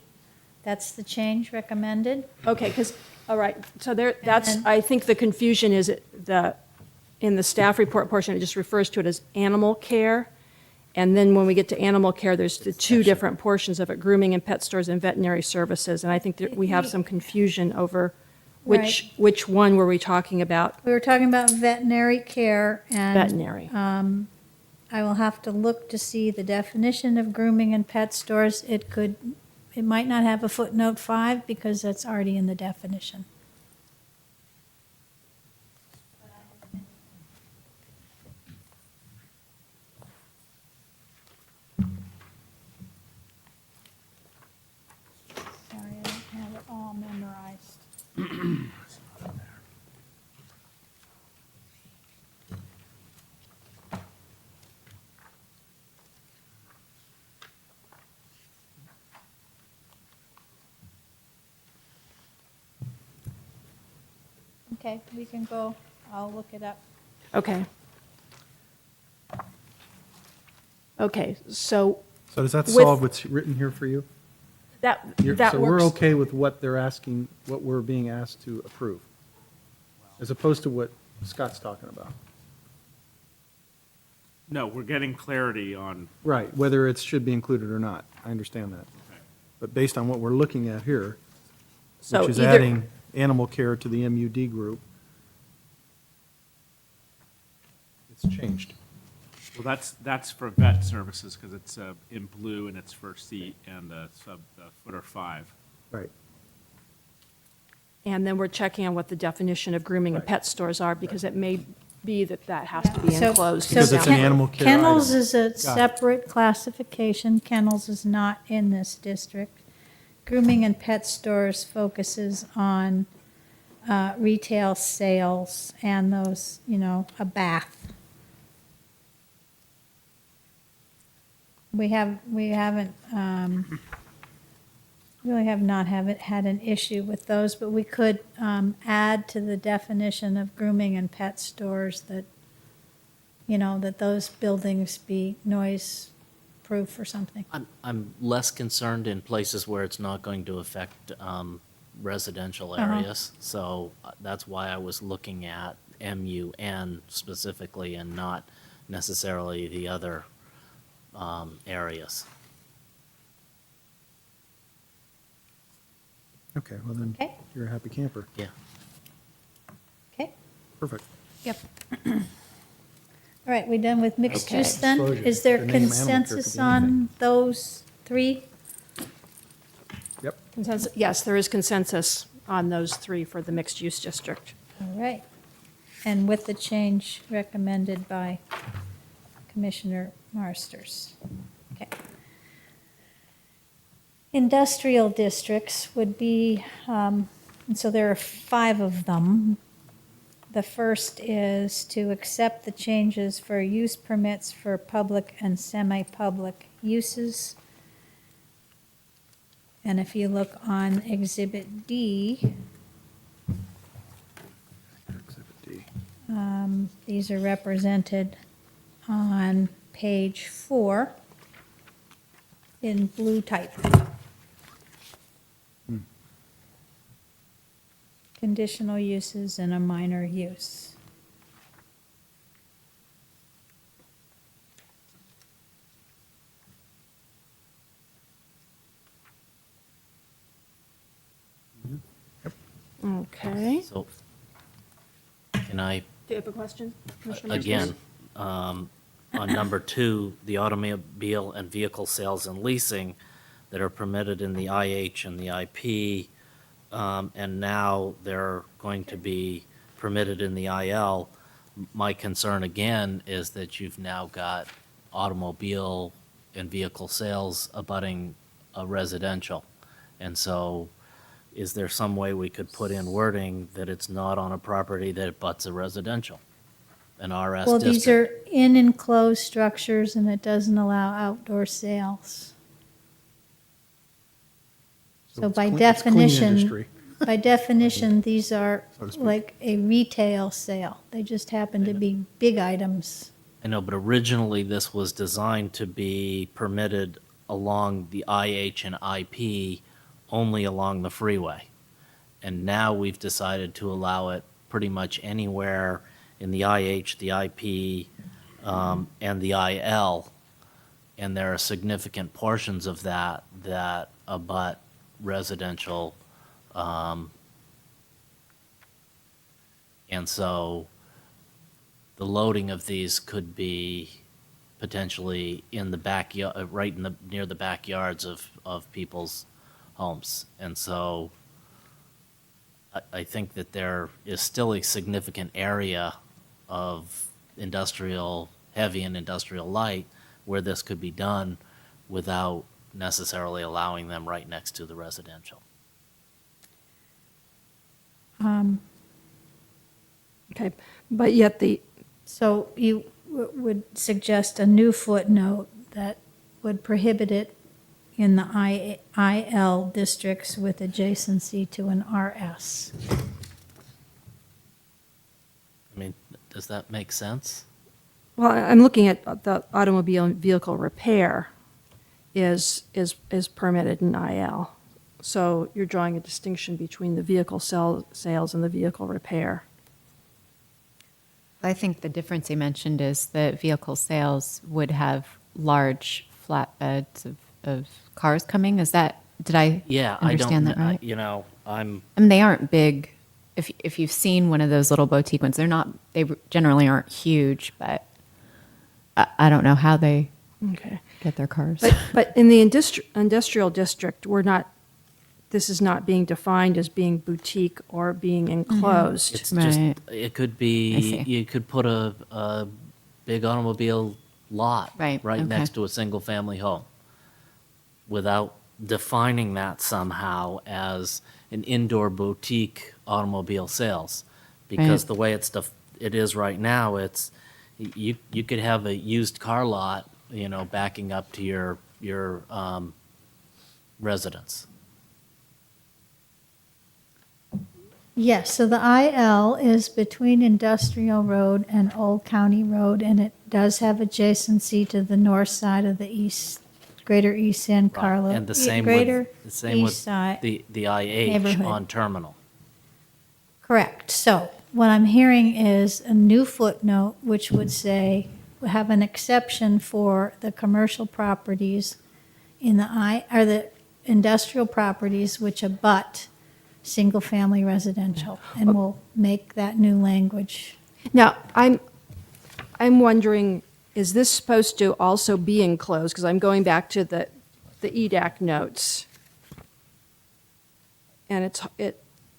That's the change recommended. Okay, because, all right, so there, that's, then- I think the confusion is in the staff report portion, it just refers to it as animal care. And then when we get to animal care, there's the two different portions of it, grooming and pet stores and veterinary services. And I think that we have some confusion over which one were we talking about? We were talking about veterinary care and. Veterinary. I will have to look to see the definition of grooming and pet stores. It might not have a footnote 5 because that's already in the definition. Sorry, I don't have it all memorized. Okay, we can go, I'll look it up. Okay. Okay, so So does that With- solve what's written here for you? that So we're works. okay with what they're asking, what we're being asked to approve, as opposed to what Scott's talking about? No, we're getting clarity on, Right, whether it should be included or not. I understand that. But based on what we're looking at here, So which is either- adding animal care to the MUD group, it's changed. well, that's for vet services, because it's in blue and it's for seat and the footer 5. Right. And then we're checking on what the definition of grooming and pet stores are, because it may be that has to be So- enclosed. Because so it's an ken- animal care Kennels item. is a Got it. separate classification. Kennels is not in this district. Grooming and pet stores focuses on retail sales and those, a bath. We haven't, really have not had an issue with those, but we could add to the definition of grooming and pet stores that, that those buildings be noise-proof or something. I'm less concerned in places where it's not going to affect residential Uh-huh. areas. So that's why I was looking at MUN specifically and not necessarily the other areas. Okay, well then, Okay. you're a happy camper. Yeah. Okay? Perfect. Yep. All right, we done with mixed Okay. use then? Disclosure. Is there The name animal care could consensus be on anything. those 3? Yep. Consensus, yes, there is consensus on those 3 for the mixed-use district. All right. And with the change recommended by Commissioner Marsters. Okay. Industrial districts would be, and so there are 5 of them. The first is to accept the changes for use permits for public and semi-public uses. And if you look on Exhibit D, Exhibit D. these are represented on page 4 in blue type. Conditional uses and a minor use. Okay. So can I Do you have a question, Commissioner Merzbacher? again, on number 2, the automobile and vehicle sales and leasing that are permitted in the IH and the IP, and now they're going to be permitted in the IL. My concern again is that you've now got automobile and vehicle sales abutting a residential. And so is there some way we could put in wording that it's not on a property that abuts a residential? An RS Well, district? these are in enclosed structures and it doesn't allow outdoor sales. So it's by clean- it's clean definition, industry. by definition, these are So to speak. like a retail sale. They just happen to be big items. I know, but originally this was designed to be permitted along the IH and IP, only along the freeway. And now we've decided to allow it pretty much anywhere in the IH, the IP, and the IL. and there are significant portions of that that abut residential. And so the loading of these could be potentially in the backyard, right in the, near the backyards of people's homes. And so I think that there is still a significant area of industrial, heavy and industrial light where this could be done without necessarily allowing them right next to the residential. Okay, but yet So you would suggest a new footnote that would prohibit it in the IL districts with adjacency to an RS. I mean, does that make sense? well, I'm looking at the automobile and vehicle repair is permitted in IL. So you're drawing a distinction between the vehicle sales and the vehicle repair. I think the difference you mentioned is that vehicle sales would have large flatbeds of cars coming. Is that, did I Yeah, I don't, understand that right? you know, I mean, they aren't big. If you've seen one of those little boutique ones, they generally aren't huge, but I don't know how they Okay. get their cars. But in the industrial district, this is not being defined as being boutique or being enclosed. it's just, Right. it could I be, see. you could put a big automobile lot Right, okay. next to a single-family home without defining that somehow as an indoor boutique automobile sales. Because Right. the way it is right now, you could have a used car lot, you know, backing up to your residence. Yes, so the IL is between Industrial Road and Old County Road, and it does have adjacency to the north side of the Greater East San Right. Carlos. And the same Greater with, East Side. the IH neighborhood. on Terminal. Correct. So what I'm hearing is a new footnote which would say, we have an exception for the commercial properties in the industrial properties which abut single-family residential, and we'll make that new language. Now, I'm wondering, is this supposed to also be enclosed? Because I'm going back to the EDAC notes. And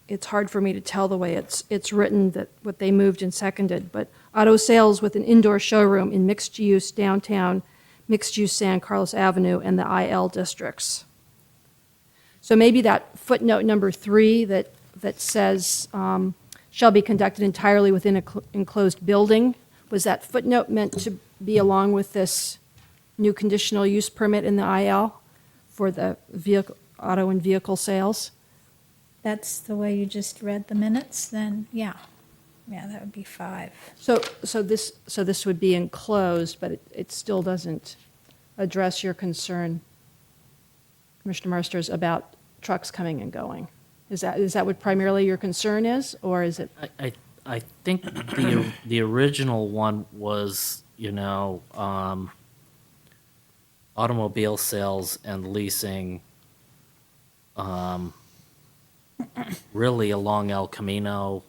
it's hard for me to tell the way it's written, that what they moved and seconded, but auto sales with an indoor showroom in mixed-use downtown, mixed-use San Carlos Avenue, and the IL districts. So maybe that footnote number 3 that says shall be conducted entirely within an enclosed building, was that footnote meant to be along with this new conditional use permit in the IL for the auto and vehicle sales? That's the way you just read the minutes, then, yeah. Yeah, that would be 5. So this would be enclosed, but it still doesn't address your concern, Commissioner Marsters, about trucks coming and going. Is that what primarily your concern is, or is it? I think the original one was, you know, automobile sales and leasing, really along El Camino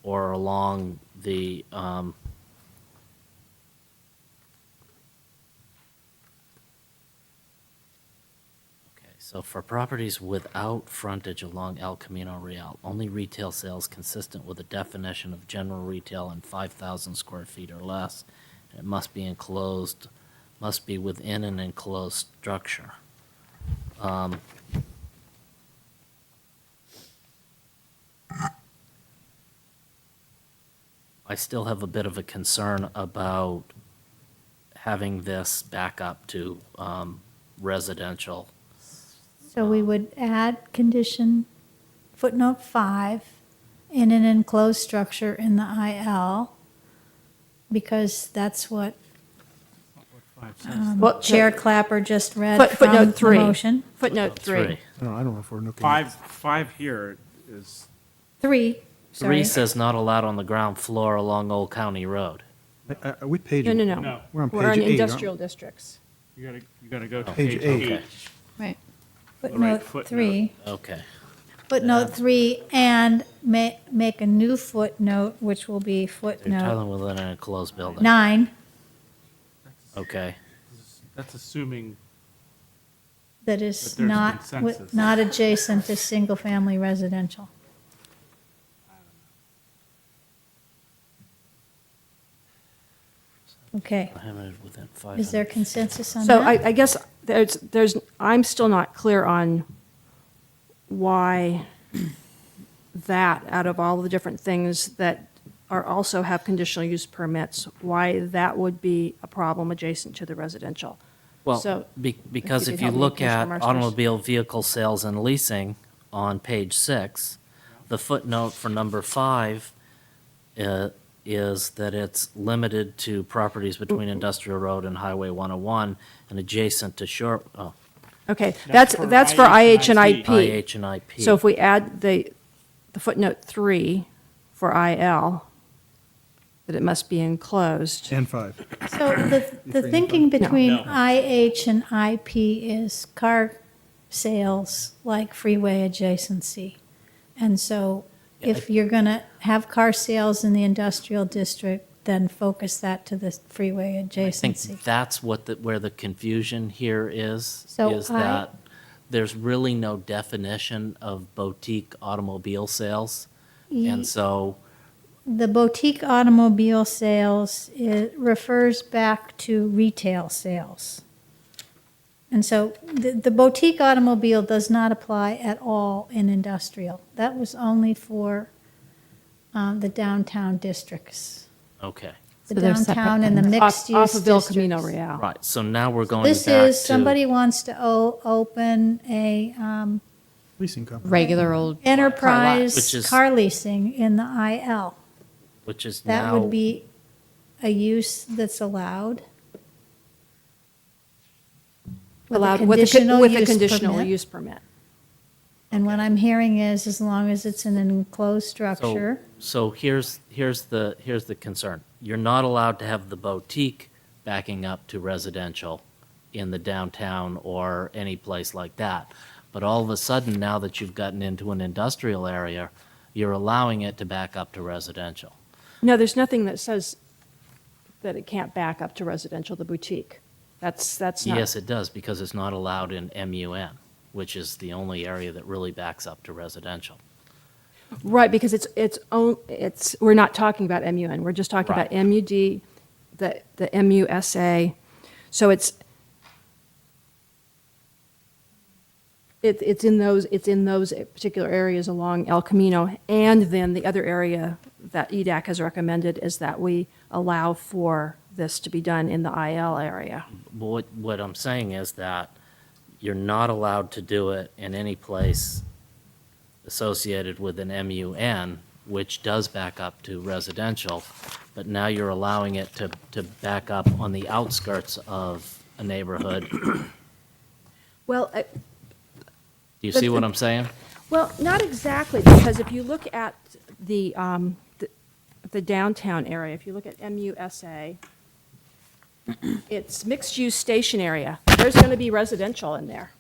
or along the, so for properties without frontage along El Camino Real, only retail sales consistent with the definition of general retail in 5,000 square feet or less. It must be enclosed, must be within an enclosed structure. I still have a bit of a concern about having this back up to residential. So we would add condition footnote 5 in an enclosed structure in the IL, because that's what Well, Chair Clapper just read from Footnote the 3. motion. Footnote 3. I don't know if we're looking. Five here is, 3, sorry. 3 says not allowed on the ground floor along Old County Road. Are we page? No. No. We're on We're on page 8. industrial districts. You gotta go to Page page eight. eight. Right. Footnote footnote. 3. Okay. Footnote 3, and make a new footnote, which will be You're footnote telling within an enclosed building. 9, Okay. That's assuming, that is But there's not, consensus. not adjacent to single-family residential. Okay, Prohibited within 500. is there consensus on So that? I guess I'm still not clear on why that, out of all the different things that are also have conditional use permits, why that would be a problem adjacent to the residential. Well, So, because you if could you help me, look Commissioner at Marsters. automobile vehicle sales and leasing on page 6, the footnote for number 5 is that it's limited to properties between Industrial Road and Highway 101 and adjacent to shore, Okay, That's that's for for IH and IH IP. IH and IP. So if we add the footnote 3 for IL, that it must be enclosed. And 5. So the thinking between IH and IP is car sales like freeway adjacency. And so if you're going to have car sales in the industrial district, then focus that to the freeway I think adjacency. that's where the confusion here is So that there's really no definition of boutique automobile sales. And so, The boutique automobile sales, it refers back to retail sales. And so the boutique automobile does not apply at all in industrial. That was only for the downtown districts, okay, the So they're separate downtown and the things. mixed-use Off of El districts. Camino Real. right, so now we're going back This to. is, somebody wants to open a Leasing company. Regular old. Which enterprise is- car leasing in the IL. Which is That now, would be a use that's allowed. Allowed with a use conditional permit. use permit. And what I'm hearing is, as long as it's in an enclosed structure, so here's the concern. You're not allowed to have the boutique backing up to residential in the downtown or any place like that. But all of a sudden, now that you've gotten into an industrial area, you're allowing it to back up to residential. No, there's nothing that says that it can't back up to residential, the boutique. That's not. Yes, it does, because it's not allowed in MUN, which is the only area that really backs up to residential. Right, because we're not talking about MUN, we're just talking about Right. MUD, the MUSA. So it's in those particular areas along El Camino. And then the other area that EDAC has recommended is that we allow for this to be done in the IL area. What I'm saying is that you're not allowed to do it in any place associated with an MUN, which does back up to residential, but now you're allowing it to back up on the outskirts of a neighborhood. Do Well, you see what I'm saying? Well, not exactly, because if you look at the downtown area, if you look at MUSA, it's mixed-use station area. There's going to be residential in there.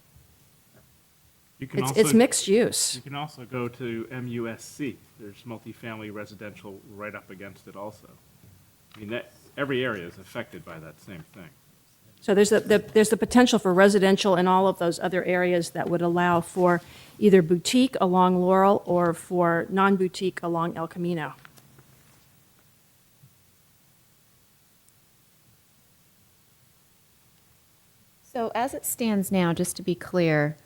You can It's mixed use. You can also go to MUSC. There's multifamily residential right up against it also. I mean, every area is affected by that same thing. So there's the potential for residential in all of those other areas that would allow for either boutique along Laurel or for non-boutique along El Camino. So as it stands now, just to be clear,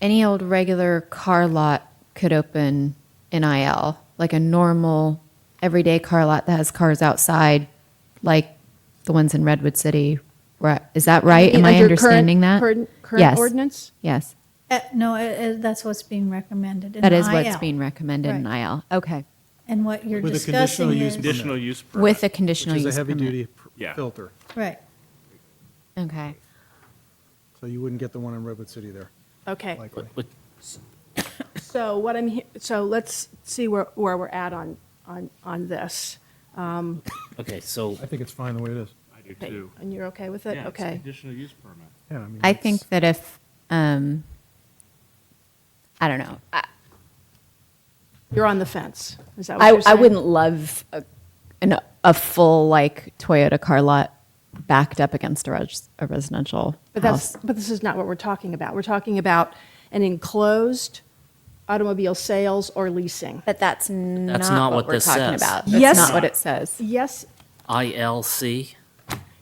any old regular car lot could open in IL, like a normal, everyday car lot that has cars outside, like the ones in Redwood City. Right? Is that right? Am I Under understanding that? Current Yes. ordinance? Yes, no, that's what's being recommended in that the is what's IL. being recommended in Right. IL. Okay, And what you're With a conditional discussing use is, Conditional use permit. with a Which conditional is a use permit. heavy-duty Yeah. filter. right. Okay. So you wouldn't get the one in Redwood City there, Okay. likely. But So so let's see where we're at on this. okay, so I think it's fine the way it is. I do Okay, too. and you're okay with it? Yeah, it's a Okay. conditional use permit. Yeah, I mean, I it's- think that if, I don't know, You're on the fence. Is that what you're I saying? wouldn't love a full like Toyota car lot backed up against a residential But house. but this is not what we're talking about. We're talking about an enclosed automobile sales or leasing. but that's not not what what we're this talking says. about. Yes. That's not what it says. Yes, ILC,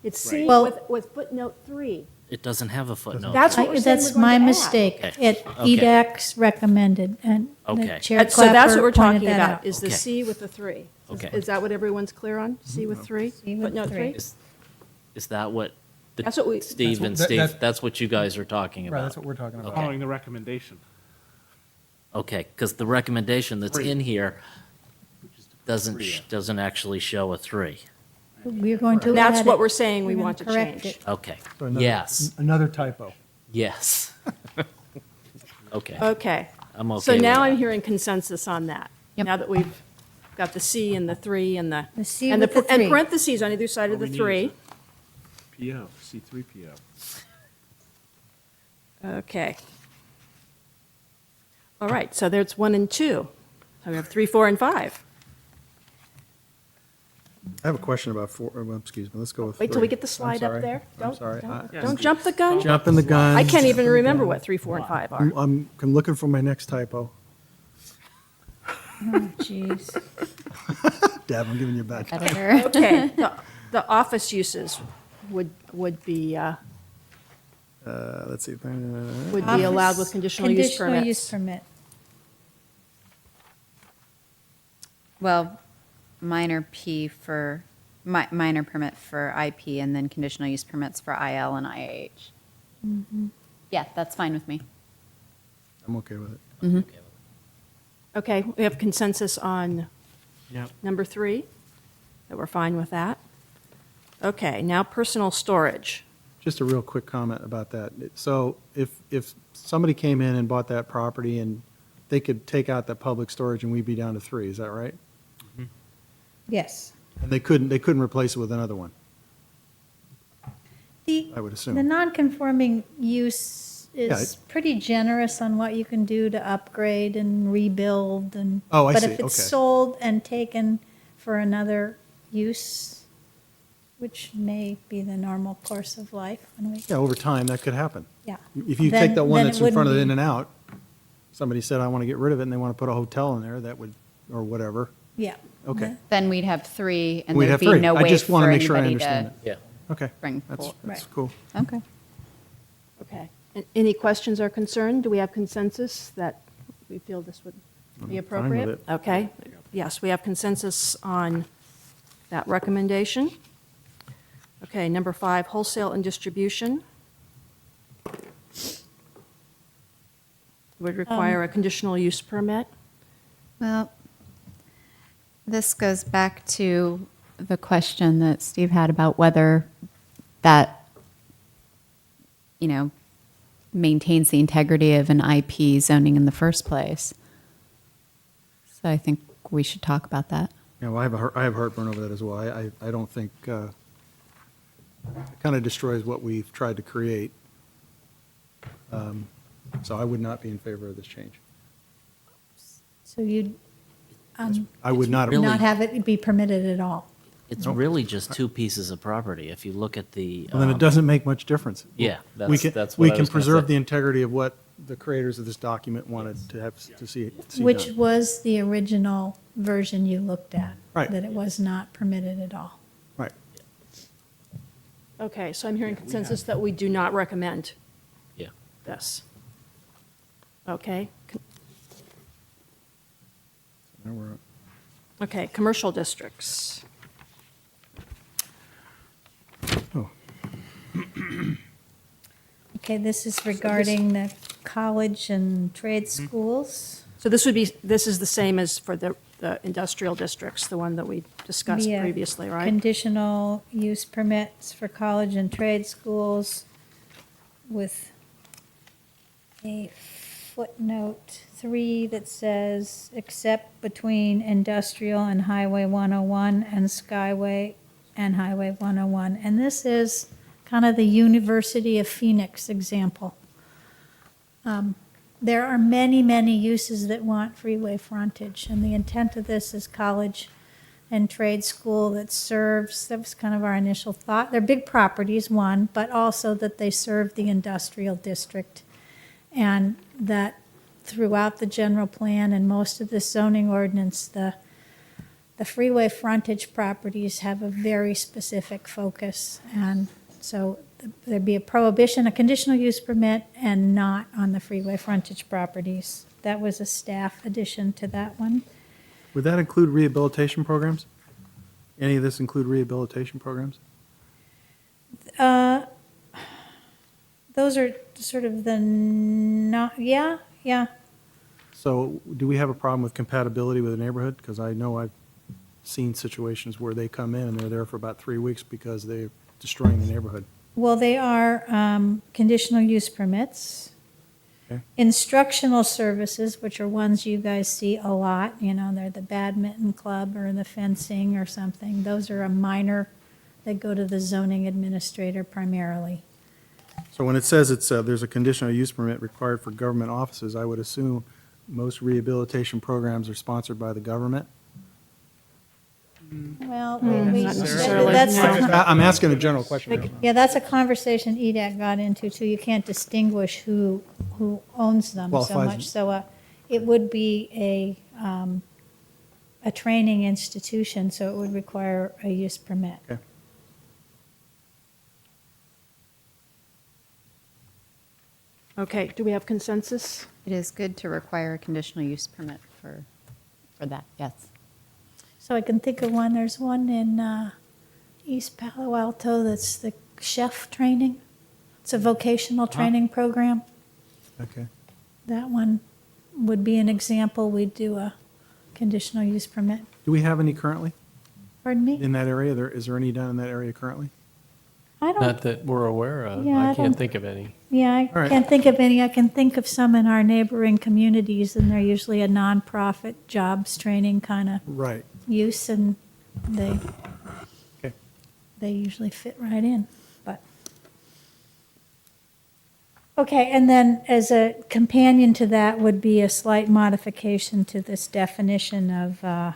it's C Well- with footnote 3. it doesn't have a footnote. That's what we're saying That's we're my going to add. mistake. Okay. It, Okay. EDAX recommended, and Okay. the Chair And so that's what Clapper we're talking pointed that about, out. is the Okay. C with the 3. Okay. Is that what everyone's clear on? C with 3? C with Footnote 3? three. Is that what, That's what we. Steve and that- Steve, that- that's what you guys are talking Right, about? that's what we're talking about. Following the recommendation. Okay, because the recommendation that's Three. in here which is to put doesn't, three in. doesn't actually show a 3. We're going to That's add what it. we're saying we We're gonna want to correct change. it. Okay, So another- yes, Another typo. yes. Okay, Okay. I'm okay So with now I'm that. hearing consensus on that. Yep. Now that we've got the C and the 3 and the. The C and with the and 3. parentheses on either side of All the we need 3. is PO, C3PO. Okay. All right, so there's 1 and 2. So we have 3, 4, and 5. I have a question about four, well, excuse me, let's go with Wait till we three. get the slide I'm up sorry. there. I'm sorry. Don't jump the gun. Jumping the gun. I can't even remember what 3, 4, and 5 are. I'm looking for my next typo. Oh, jeez. Deb, I'm giving you a bad time. Editor. Okay, the office uses would be, Let's see. would be allowed with conditional use Conditional use permits. permit. Well, minor P for, minor permit for IP and then conditional use permits for IL and IH. Yeah, that's fine with me. I'm okay with it. Okay, we have consensus on Yep. number 3, that we're fine with that. Okay, now personal storage. Just a real quick comment about that. So if somebody came in and bought that property and they could take out that public storage and we'd be down to 3, is that right? Yes. And they couldn't replace it with another one, The, I would assume. the non-conforming use Yeah, is pretty generous on what you can do to upgrade and rebuild and. Oh, I But see, if it's okay. sold and taken for another use, which may be the normal course of life, when we, Yeah, over time, that could happen. yeah. If you Then- take that one then it that's in front of the wouldn't In be- and Out, somebody said, I want to get rid of it, and they want to put a hotel in there, that would, or whatever. Yeah. Okay. Then we'd have 3 and We'd there'd have be 3. no I way just want for to make sure I anybody understand to it. Yeah, Okay. bring That's forward. that's cool. Okay. Okay. Any questions or concern? Do we have consensus that we feel this would be fine with appropriate? it. Okay. Yes, we have consensus on that recommendation. Okay, number 5, wholesale and distribution. Would require a conditional use permit. Well, this goes back to the question that Steve had about whether that, maintains the integrity of an IP zoning in the first place. So I think we should talk about that. Yeah, well, I have heartburn over that as well. I don't think, it kind of destroys what we've tried to create. So I would not be in favor of this change. So you'd I would not. Really? not have it be permitted at all. it's Nope. really just 2 pieces of property. If you look at the. Well, then it doesn't make much difference. Yeah, We that's, can, that's we what I can was gonna preserve say. the integrity of what the creators of this document wanted to have, to see Which done. was the original version you looked at. Right. That it was not permitted at all. Right. Okay, so I'm hearing consensus that we do not recommend Yeah. this. Okay. Now we're- Okay, commercial districts. oh, Okay, this is regarding the college and trade schools. So this is the same as for the industrial districts, the one that we discussed Yeah, previously, right? Conditional use permits for college and trade schools with a footnote 3 that says, except between industrial and Highway 101 and Skyway and Highway 101. And this is kind of the University of Phoenix example. There are many, many uses that want freeway frontage, and the intent of this is college and trade school that serves, that was kind of our initial thought. They're big properties, one, but also that they serve the industrial district. And that throughout the general plan and most of the zoning ordinance, the freeway frontage properties have a very specific focus. And so there'd be a prohibition, a conditional use permit, and not on the freeway frontage properties. That was a staff addition to that one. Would that include rehabilitation programs? Any of this include rehabilitation programs? Those are sort of the not, yeah. So do we have a problem with compatibility with the neighborhood? Because I know I've seen situations where they come in and they're there for about 3 weeks because they're destroying the neighborhood. Well, they are conditional use permits. Okay. Instructional services, which are ones you guys see a lot, they're the badminton club or the fencing or something. Those are a minor, they go to the zoning administrator primarily. So when it says there's a conditional use permit required for government offices, I would assume most rehabilitation programs are sponsored by the government? Well, Not necessarily. I'm asking a general question. here. Yeah, that's a conversation EDAC got into too. You can't distinguish who owns them so Qualifies. much. So it would be a training institution, so it would require a use permit. Okay. Okay, do we have consensus? It is good to require a conditional use permit for that, yes. So I can think of one, there's one in East Palo Alto that's the chef training. It's a vocational training program. Okay. That one would be an example. We'd do a conditional use permit. Do we have any currently Pardon me? in that area? Is there any done in that area currently? I don't, Not that we're aware of. Yeah, I I don't- can't think of any. yeah, I All right. can't think of any. I can think of some in our neighboring communities, and they're usually a nonprofit jobs training kind of Right. use, and Okay. they usually fit right in, but. Okay, and then as a companion to that would be a slight modification to this definition of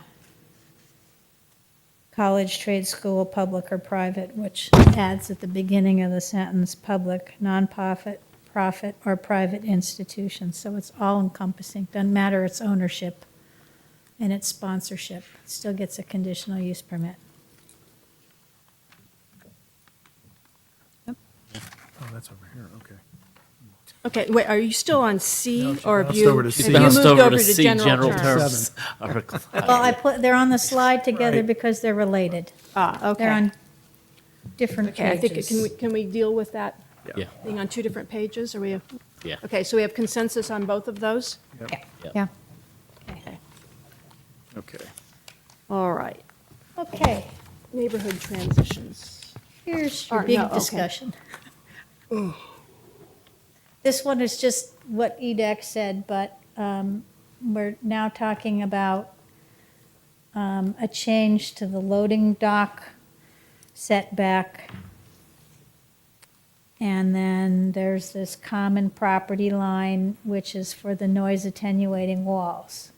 college, trade school, public or private, which adds at the beginning of the sentence, public, nonprofit, profit, or private institution. So it's all encompassing, doesn't matter its ownership and its sponsorship, it still gets a conditional use permit. Oh, that's over here, okay. Okay, wait, are you still on C, or have bounced you over to have C. you Bounced moved over to C, general terms? terms. Article Well, they're on the slide together Right. because they're related. Ah, They're okay. on different Okay, I think, pages. can we deal with that Yeah, being on two different pages, or we have? yeah. Okay, so we have consensus on both of those? Yeah. Okay. Okay. All right, Okay, neighborhood transitions. here's your Or, big no, okay. discussion. This one is just what EDAC said, but we're now talking about a change to the loading dock setback. And then there's this common property line, which is for the noise attenuating walls.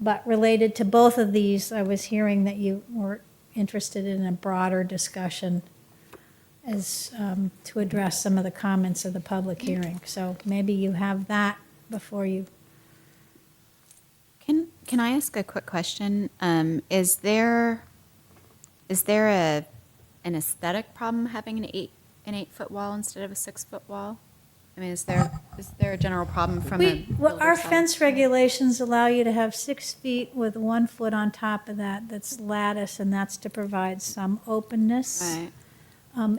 But related to both of these, I was hearing that you were interested in a broader discussion as to address some of the comments of the public hearing. So maybe you have that before you. Can I ask a quick question? Is there an aesthetic problem having an 8-foot wall instead of a 6-foot wall? I mean, is there a general problem from a Well, our builder's side? fence regulations allow you to have 6 feet with 1 foot on top of that, that's lattice, and that's to provide some openness. Right.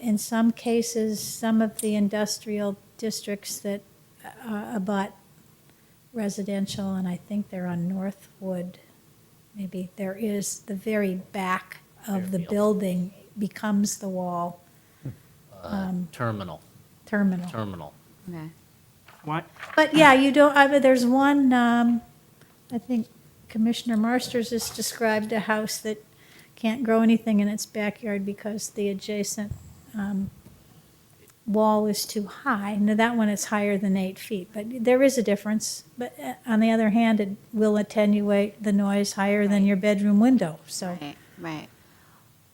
In some cases, some of the industrial districts that abut residential, and I think they're on Northwood, maybe there is, the very back of the Fairfield. building becomes the wall Terminal, terminal. Okay. Why, But yeah, you don't, I mean, there's one, I think Commissioner Marsters has described a house that can't grow anything in its backyard because the adjacent wall is too high. Now, that one is higher than 8 feet, but there is a difference. But on the other hand, it will attenuate the noise higher than your bedroom window, so. Right, right.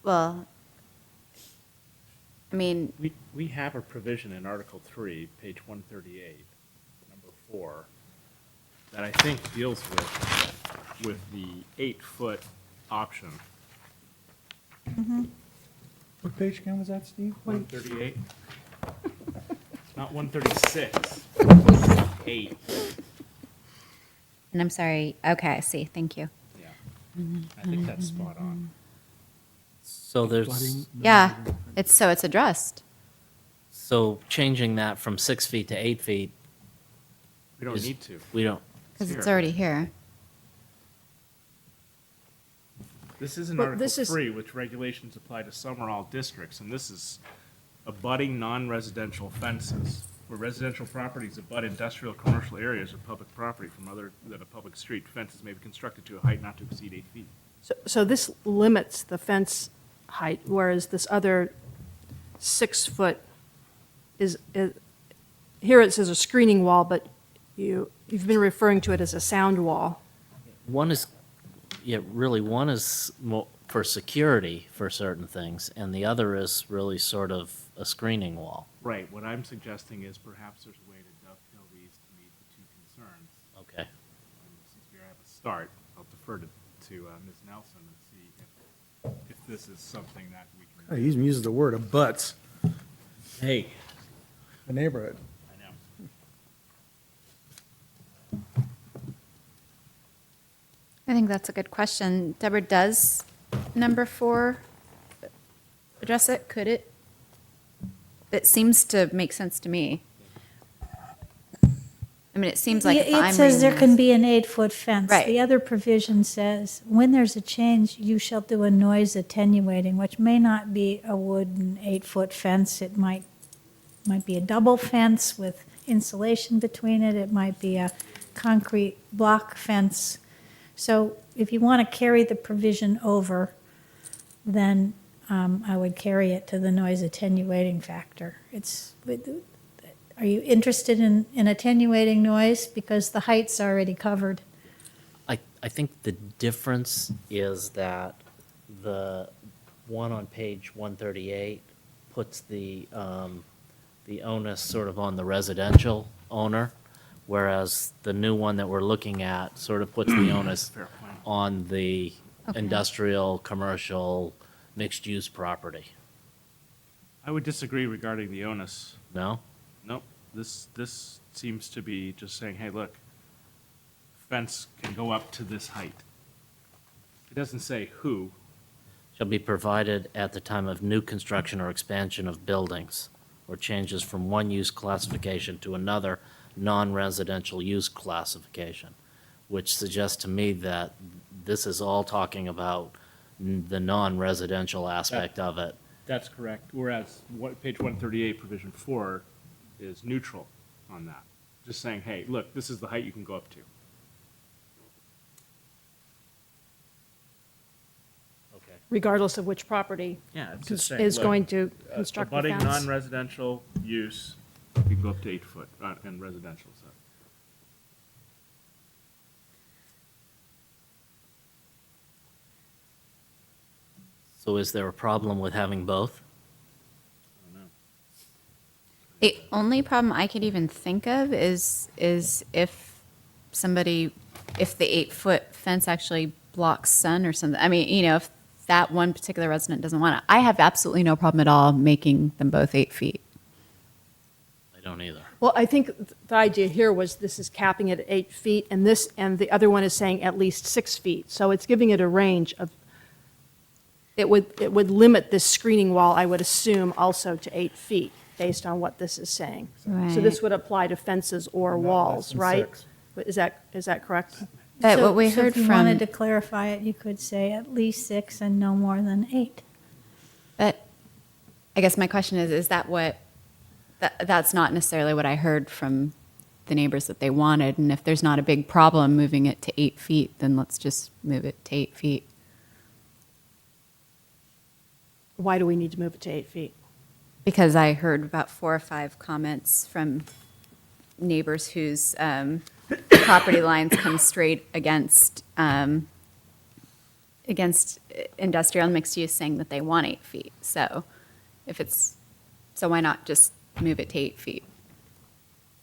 Well, I mean, We have a provision in Article 3, page 138, number 4, that I think deals with the 8-foot option. What page again was that, Steve? 138? Not 136. 8, and I'm sorry, okay, I see, thank you. yeah. I think that's spot on. So there's, Yeah, it's addressed. so changing that from 6 feet to 8 feet, We don't is- need to. we don't, Because it's Here. already here. This is in But Article this is- 3, which regulations apply to some or all districts, and this is abutting non-residential fences, where residential properties abut industrial, commercial areas of public property from other than a public street. Fences may be constructed to a height not to exceed 8 feet. So this limits the fence height, whereas this other 6-foot is, here it says a screening wall, but you've been referring to it as a sound wall. one is, yeah, really, one is for security for certain things, and the other is really sort of a screening wall. Right, what I'm suggesting is perhaps there's a way to dovetail these to meet the two concerns. Okay. And since we have a start, I'll defer to Ms. Nelson and see if this is something that we can. He even uses the word abuts Hey. the neighborhood. I know. I think that's a good question. Deborah, does number 4 address it? Could it? It seems to make sense to me. I mean, it seems like if It I'm says there reading can this- be an 8-foot fence. Right. The other provision says, when there's a change, you shall do a noise attenuating, which may not be a wooden 8-foot fence. It might be a double fence with insulation between it. It might be a concrete block fence. So if you want to carry the provision over, then I would carry it to the noise attenuating factor. Are you interested in attenuating noise? Because the height's already covered. I think the difference is that the one on page 138 puts the onus sort of on the residential owner, whereas the new one that we're looking at sort of puts the onus Fair point. on the Okay. industrial, commercial, mixed-use property. I would disagree regarding the onus. No? Nope, this seems to be just saying, hey, look, fence can go up to this height. It doesn't say who. Shall be provided at the time of new construction or expansion of buildings, or changes from one use classification to another non-residential use classification, which suggests to me that this is all talking about the non-residential aspect of it. That's correct. Whereas page 138, provision 4 is neutral on that. Just saying, hey, look, this is the height you can go up to. Okay. Regardless of which property Yeah, it's just saying, is look, going to construct the abutting fence. non-residential use, you can go up to 8 foot, and residential, so. So is there a problem with having both? I don't know. The only problem I could even think of is if somebody, if the 8-foot fence actually blocks sun or something. I mean, if that one particular resident doesn't want it. I have absolutely no problem at all making them both 8 feet. I don't either. Well, I think the idea here was this is capping it at 8 feet, and the other one is saying at least 6 feet. So it's giving it a range of, it would limit this screening wall, I would assume, also to 8 feet, based on what this is saying. So this Right. would apply to fences or Not less walls, than right? 6. Is that correct? But So- what we so heard if you from, wanted to clarify it, you could say at least 6 and no more than 8. but I guess my question is that what, that's not necessarily what I heard from the neighbors that they wanted. And if there's not a big problem moving it to 8 feet, then let's just move it to 8 feet. Why do we need to move it to 8 feet? Because I heard about 4 or 5 comments from neighbors whose property lines come straight against industrial and mixed use, saying that they want 8 feet. So why not just move it to 8 feet?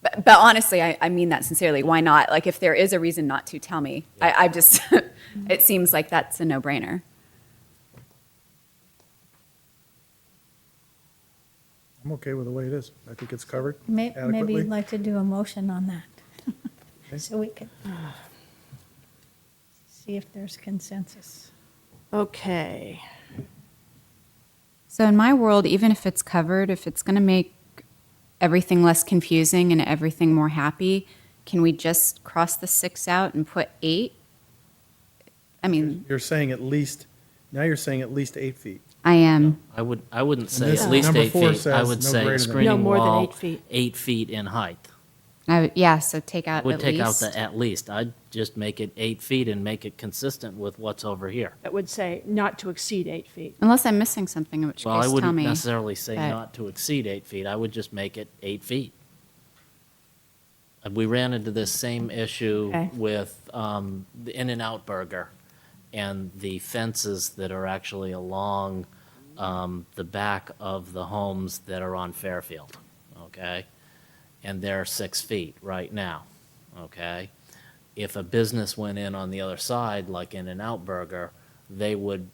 But honestly, I mean that sincerely. Why not? Like, if there is a reason not to, tell me. I just, it seems like that's a no-brainer. I'm okay with the way it is. I think it's covered Maybe adequately. you'd like to do a motion on that. So we can see if there's consensus. Okay. So in my world, even if it's covered, if it's going to make everything less confusing and everything more happy, can we just cross the 6 out and put 8? I mean, You're saying at least, now you're saying at least 8 feet. I am. I wouldn't say this at least number 8 4 feet. I says would no say greater than- screening No more than wall, 8 feet. 8 feet in height. Yeah, so take out Would at take out least. the at least. I'd just make it 8 feet and make it consistent with what's over here. That would say not to exceed 8 feet. Unless I'm missing something, in which Well, I case tell wouldn't me. necessarily say but- not to exceed 8 feet. I would just make it 8 feet. We ran into this same issue Okay. with the In-N-Out Burger and the fences that are actually along the back of the homes that are on Fairfield, okay? And they're 6 feet right now, okay? If a business went in on the other side, like In-N-Out Burger, they would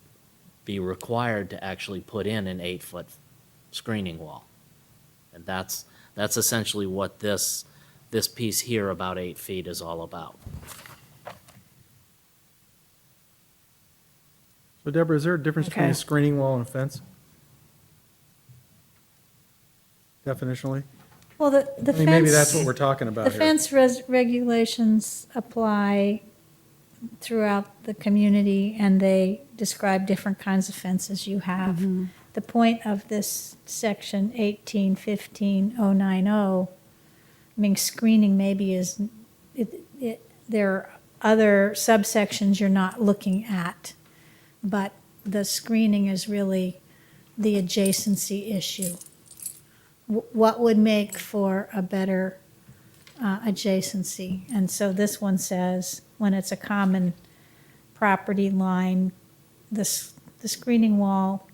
be required to actually put in an 8-foot screening wall. And that's essentially what this piece here about 8 feet is all about. So Deborah, is there a difference between Okay. a screening wall and a fence? Definitionally? Well, the I fence. mean, maybe that's what we're talking about The here. fence regulations apply throughout the community, and they describe different kinds of fences you have. The point of this section 1815-090, I mean, screening maybe is, there are other subsections you're not looking at, but the screening is really the adjacency issue. What would make for a better adjacency? And so this one says, when it's a common property line, the screening wall,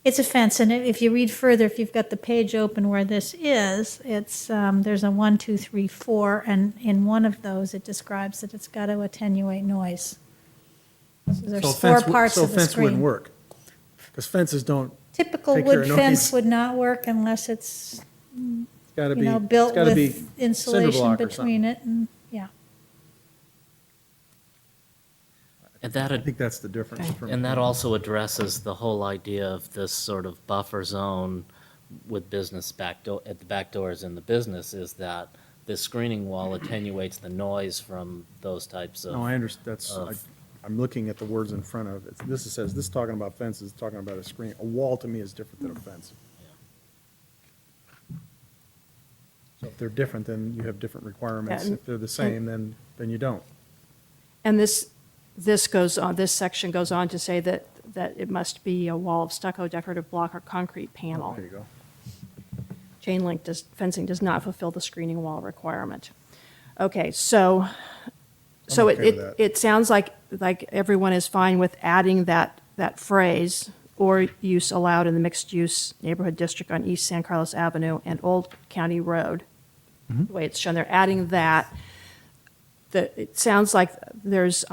it's a fence, and if you read further, if you've got the page open where this is, it's, there's a 1, 2, 3, 4, and in one of those, it describes that it's got to attenuate noise. So So there's a 4 fence parts so of the fence wouldn't screen. work. Because fences don't, Typical take care wood of fence noise. would not work unless it's, it's gotta you be, know, it's built gotta be with cinder insulation block or between something. it, and, yeah. And I think that's the difference. from- And that also addresses the whole idea of this sort of buffer zone with business at the back doors in the business, is that this screening wall attenuates the noise from those types of. No, I understand, that's, of- I'm looking at the words in front of it. This says, this is talking about fences, talking about a screen. A wall to me is different than a fence. So if they're different, then you have different requirements. And- If they're the same, then you don't. And this goes on, this section goes on to say that it must be a wall of stucco, decorative block, or concrete panel. There you go. Chain link fencing does not fulfill the screening wall requirement. Okay, so okay with that. it sounds like everyone is fine with adding that phrase, or use allowed in the mixed-use neighborhood district on East San Carlos Avenue and Old County Road. The way it's shown, they're adding that. It sounds like there's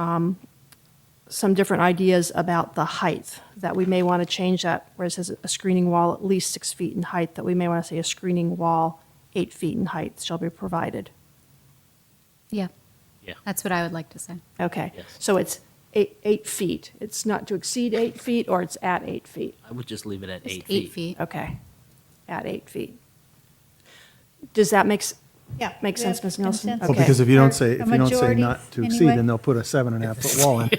some different ideas about the height, that we may want to change that, where it says a screening wall at least 6 feet in height, that we may want to say a screening wall 8 feet in height shall be provided. Yeah, Yeah. that's what I would like to say. Okay, Yes. so it's 8 feet. It's not to exceed 8 feet, or it's at 8 feet. I would just leave it at Just 8 8 feet. feet. Okay, at 8 feet. Does that make sense, Yeah. Make we sense, have Ms. Nelson? consensus. Well, because if you Or don't say, a if you don't say majority, not to exceed, anyway. then they'll put a 7.5-foot wall in.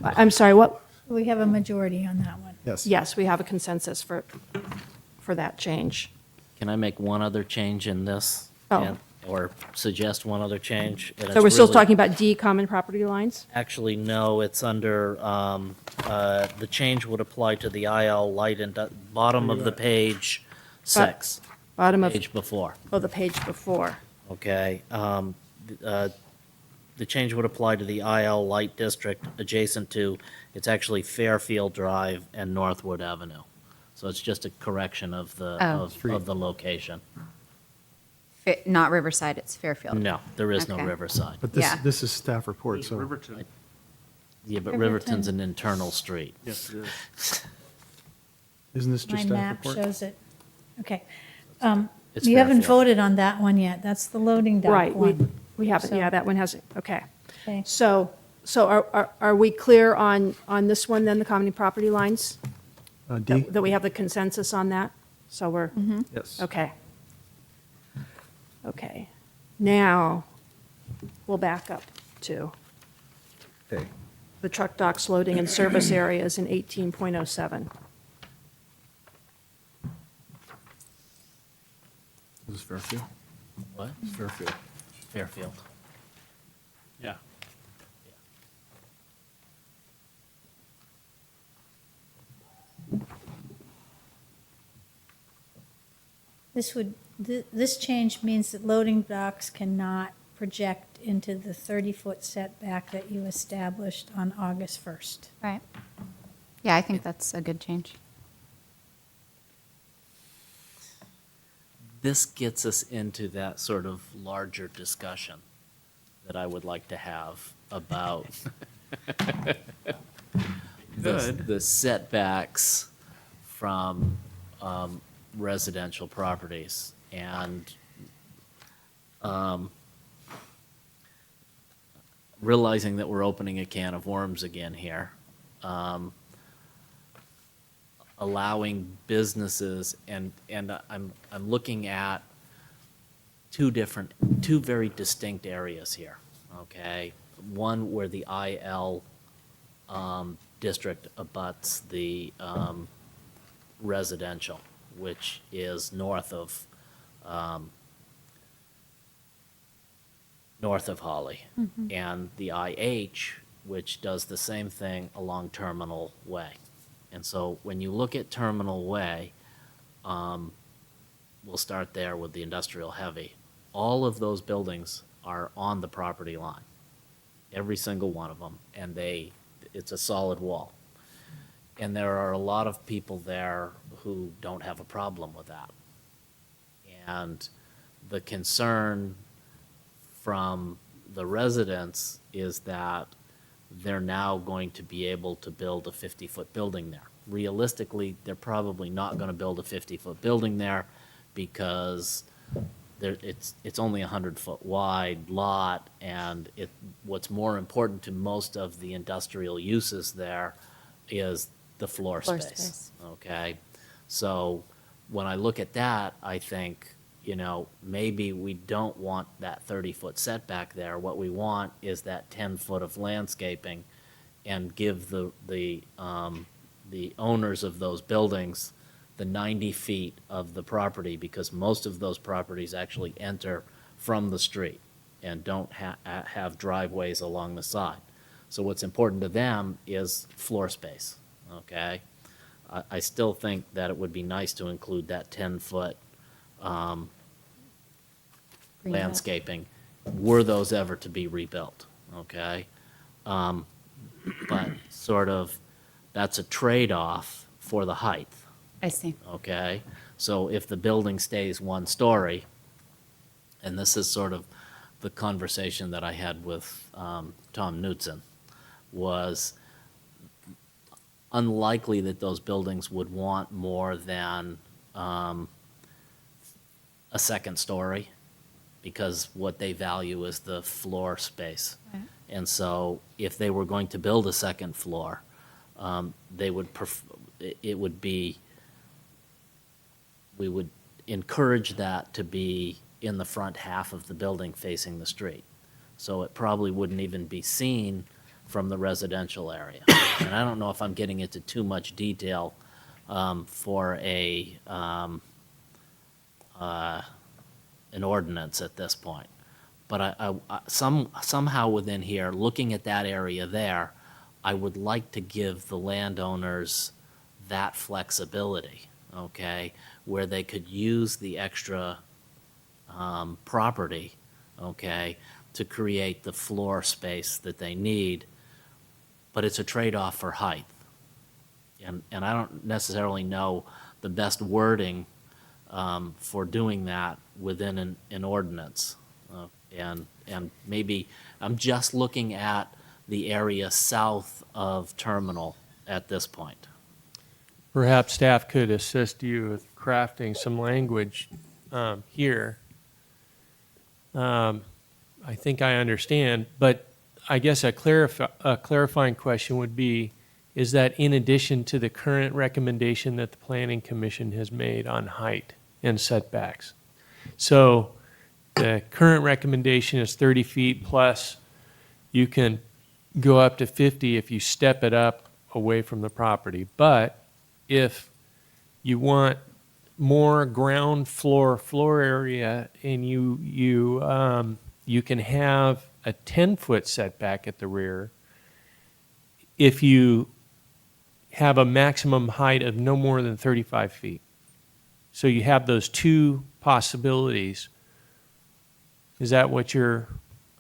I'm sorry, what? We have a majority on that one. Yes. Yes, we have a consensus for that change. Can I make one other change in this? Oh, And or suggest one other change. and So it's we're still really- talking about D, common property lines? Actually, no, it's under, the change would apply to the IL light and bottom of the page 6, Bottom of, page before, oh, the page before. okay? The change would apply to the IL light district adjacent to, it's actually Fairfield Drive and Northwood Avenue. So it's just a correction of the, Oh. of the location. Not Riverside, it's Fairfield. No, there is no Okay. Riverside. But this, Yeah. this is staff report, There's so. Riverton. Yeah, but Riverton. Riverton's an internal street. Yes, it is. Isn't this My just staff map report? shows it. Okay. It's You haven't Fairfield. voted on that one yet. That's the loading dock Right, one. we haven't, So- yeah, that one hasn't, okay. Okay. So are we clear on this one then, the common property lines? D? That we have the consensus on that? So we're, Yes. okay. Okay. Now, we'll back up to Okay. the truck docks, loading and service areas in 18.07. This is Fairfield? What? Fairfield. Fairfield. Yeah. This change means that loading docks cannot project into the 30-foot setback that you established on August 1st. Right. Yeah, I think that's a good change. This gets us into that sort of larger discussion that I would like to have about the setbacks from residential properties. And realizing that we're opening a can of worms again here, allowing businesses, and I'm looking at two very distinct areas here, okay? One where the IL district abuts the residential, which is north of Holly. And the IH, which does the same thing along Terminal Way. And so when you look at Terminal Way, we'll start there with the industrial heavy. All of those buildings are on the property line, every single one of them, and it's a solid wall. And there are a lot of people there who don't have a problem with that. And the concern from the residents is that they're now going to be able to build a 50-foot building there. Realistically, they're probably not going to build a 50-foot building there because it's only a 100-foot wide lot, and what's more important to most of the industrial uses there is the floor Floor space. space. Okay? So when I look at that, I think, maybe we don't want that 30-foot setback there. What we want is that 10-foot of landscaping and give the owners of those buildings the 90 feet of the property, because most of those properties actually enter from the street and don't have driveways along the side. So what's important to them is floor space, okay? I still think that it would be nice to include that 10-foot Bring it up. landscaping, were those ever to be rebuilt, okay? But sort of, that's a trade-off for the height, I see. okay? So if the building stays one story, and this is sort of the conversation that I had with Tom Knutson, was unlikely that those buildings would want more than a second story, because what they value is the floor space. Right. And so if they were going to build a second floor, they would we would encourage that to be in the front half of the building facing the street. So it probably wouldn't even be seen from the residential area. And I don't know if I'm getting into too much detail for an ordinance at this point. But somehow within here, looking at that area there, I would like to give the landowners that flexibility, okay? Where they could use the extra property, okay, to create the floor space that they need, but it's a trade-off for height. And I don't necessarily know the best wording for doing that within an ordinance. And maybe, I'm just looking at the area south of Terminal at this point. Perhaps staff could assist you with crafting some language here. I think I understand, but I guess a clarifying question would be, is that in addition to the current recommendation that the Planning Commission has made on height and setbacks? So the current recommendation is 30 feet plus. You can go up to 50 if you step it up away from the property. But if you want more ground floor area, and you can have a 10-foot setback at the rear if you have a maximum height of no more than 35 feet. So you have those two possibilities. Is that what you're,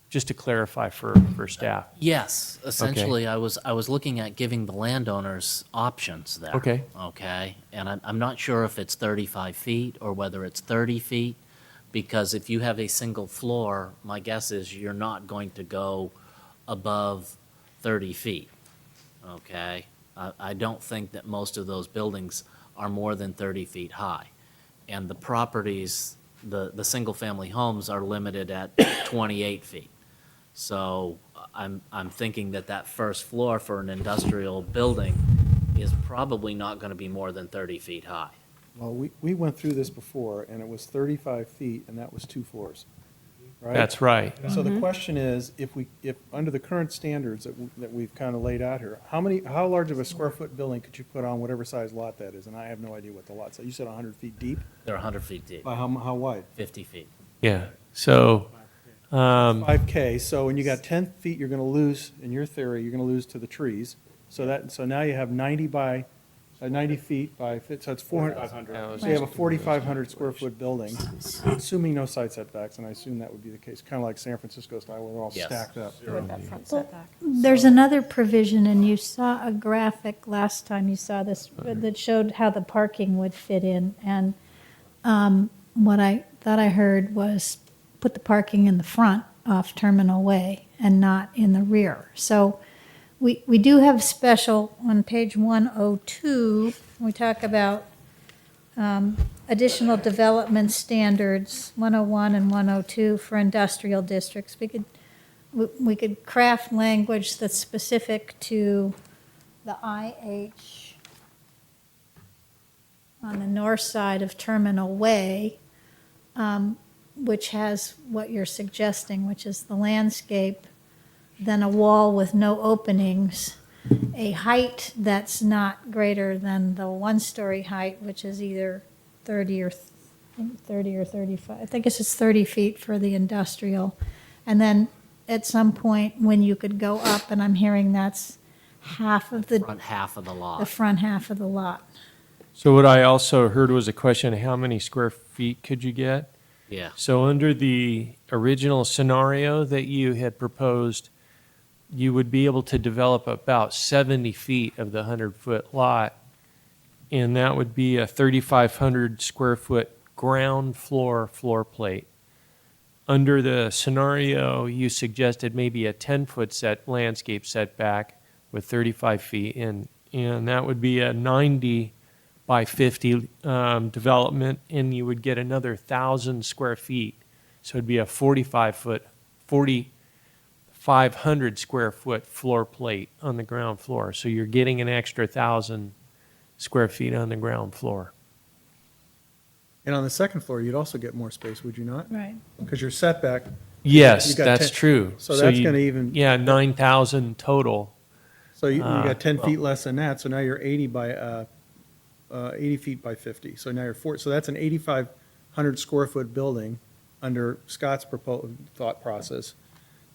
just to clarify for staff? Yes, essentially, I was looking at giving the landowners options there. Okay. Okay, and I'm not sure if it's 35 feet or whether it's 30 feet, because if you have a single floor, my guess is you're not going to go above 30 feet, okay? I don't think that most of those buildings are more than 30 feet high. And the properties, the single-family homes are limited at 28 feet. So I'm thinking that first floor for an industrial building is probably not going to be more than 30 feet high. Well, we went through this before, and it was 35 feet, and that was 2 floors, right? That's right. So the question is, if under the current standards that we've kind of laid out here, how large of a square foot building could you put on whatever size lot that is? And I have no idea what the lot's, you said 100 feet deep? They're 100 feet deep, By how wide? 50 feet. Yeah, so, 5K, so when you got 10 feet, you're going to lose, in your theory, you're going to lose to the trees. So now you have 90 feet by, so it's 400. So you have a 4,500 square foot building, assuming no side setbacks, and I assume that would be the case, kind of like San Francisco style, where they're all Yes. stacked up. With that front setback. There's another provision, and you saw a graphic last time you saw this, that showed how the parking would fit in. And what I thought I heard was put the parking in the front off Terminal Way and not in the rear. So we do have special, on page 102, we talk about additional development standards, 101 and 102 for industrial districts. We could craft language that's specific to the IH on the north side of Terminal Way, which has what you're suggesting, which is the landscape, then a wall with no openings, a height that's not greater than the one-story height, which is either 30 or 35. I think it's 30 feet for the industrial. And then at some point, when you could go up, and I'm hearing that's half of the Front half of the lot. the front half of the lot. so what I also heard was a question, how many square feet could you get? Yeah. So under the original scenario that you had proposed, you would be able to develop about 70 feet of the 100-foot lot, and that would be a 3,500 square foot ground floor plate. Under the scenario, you suggested maybe a 10-foot landscape setback with 35 feet, and that would be a 90 by 50 development, and you would get another 1,000 square feet. So it'd be a 4,500 square foot floor plate on the ground floor. So you're getting an extra 1,000 square feet on the ground floor. And on the second floor, you'd also get more space, would you not? Right. Because your setback, Yes, You got that's 10 true. so that's you- gonna even- Yeah, 9,000 total. so you got 10 well- feet less than that, so now you're 80 feet by 50. So now you're so that's an 8,500 square foot building under Scott's thought process,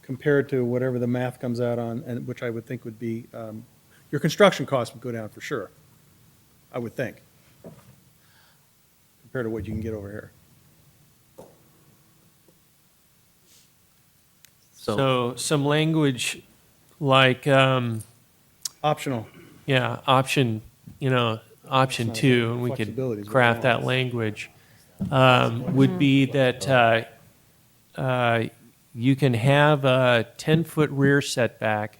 compared to whatever the math comes out on, and which I would think would be, your construction costs would go down for sure, I would think, compared to what you can get over here. So some language like, Optional. yeah, option, option It's not two, and we could flexibility is what craft I that want. language, would be that you can have a 10-foot rear setback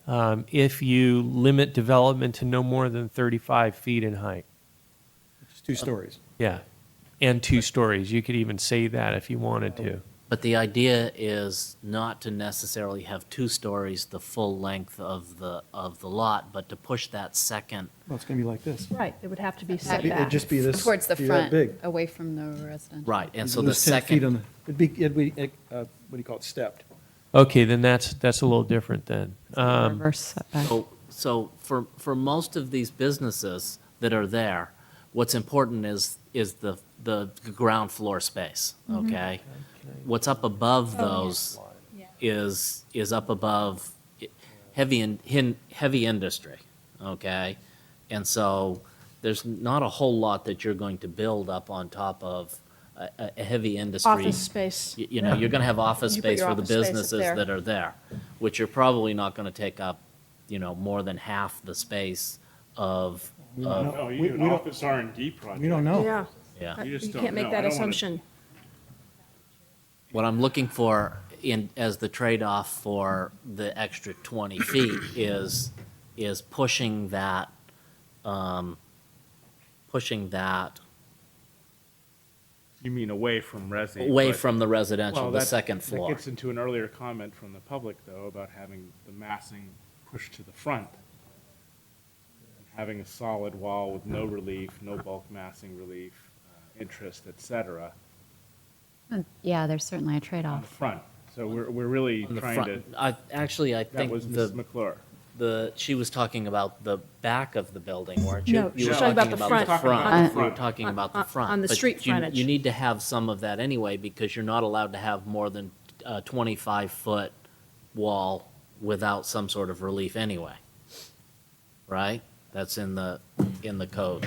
if you limit development to no more than 35 feet in height. It's 2 stories. Yeah, and 2 stories. You could even say that if you wanted to. But the idea is not to necessarily have 2 stories the full length of the lot, but to push that second. Well, it's going to be like this. Right, it would have to be set It'd back. just be this. Towards the be that front, big. away from the residential. Right, and so You'd the lose 10 feet on second, the- it'd be, what do you call it, stepped. Okay, then that's a little different then. Reverse setback. so for most of these businesses that are there, what's important is the ground floor space, okay? What's up above those is up above heavy industry, okay? And so there's not a whole lot that you're going to build up on top of a heavy industry. Office space. You're going to have office You put space your for the office space up businesses there. that are there, which are probably not going to take up, more than half the space of, No, you we do an don't- office R&D project. We don't know. Yeah. yeah. You just You don't can't make know. that I don't wanna- assumption. What I'm looking for as the trade-off for the extra 20 feet is pushing that, You mean away from resi? away but- from the residential, Well, the that- second floor. That gets into an earlier comment from the public, though, about having the massing pushed to the front. Having a solid wall with no relief, no bulk massing relief, interest, et cetera, Yeah, there's certainly a on the trade-off. front. So we're really On the trying to, front. I that think was Ms. the, McClure. she was talking about the back of the building, weren't you? No, You she were was talking about the the front. Talking about front. the You were front. talking about the On- front. on the but street you- frontage. You need to have some of that anyway, because you're not allowed to have more than a 25-foot wall without some sort of relief anyway. Right? That's in the code.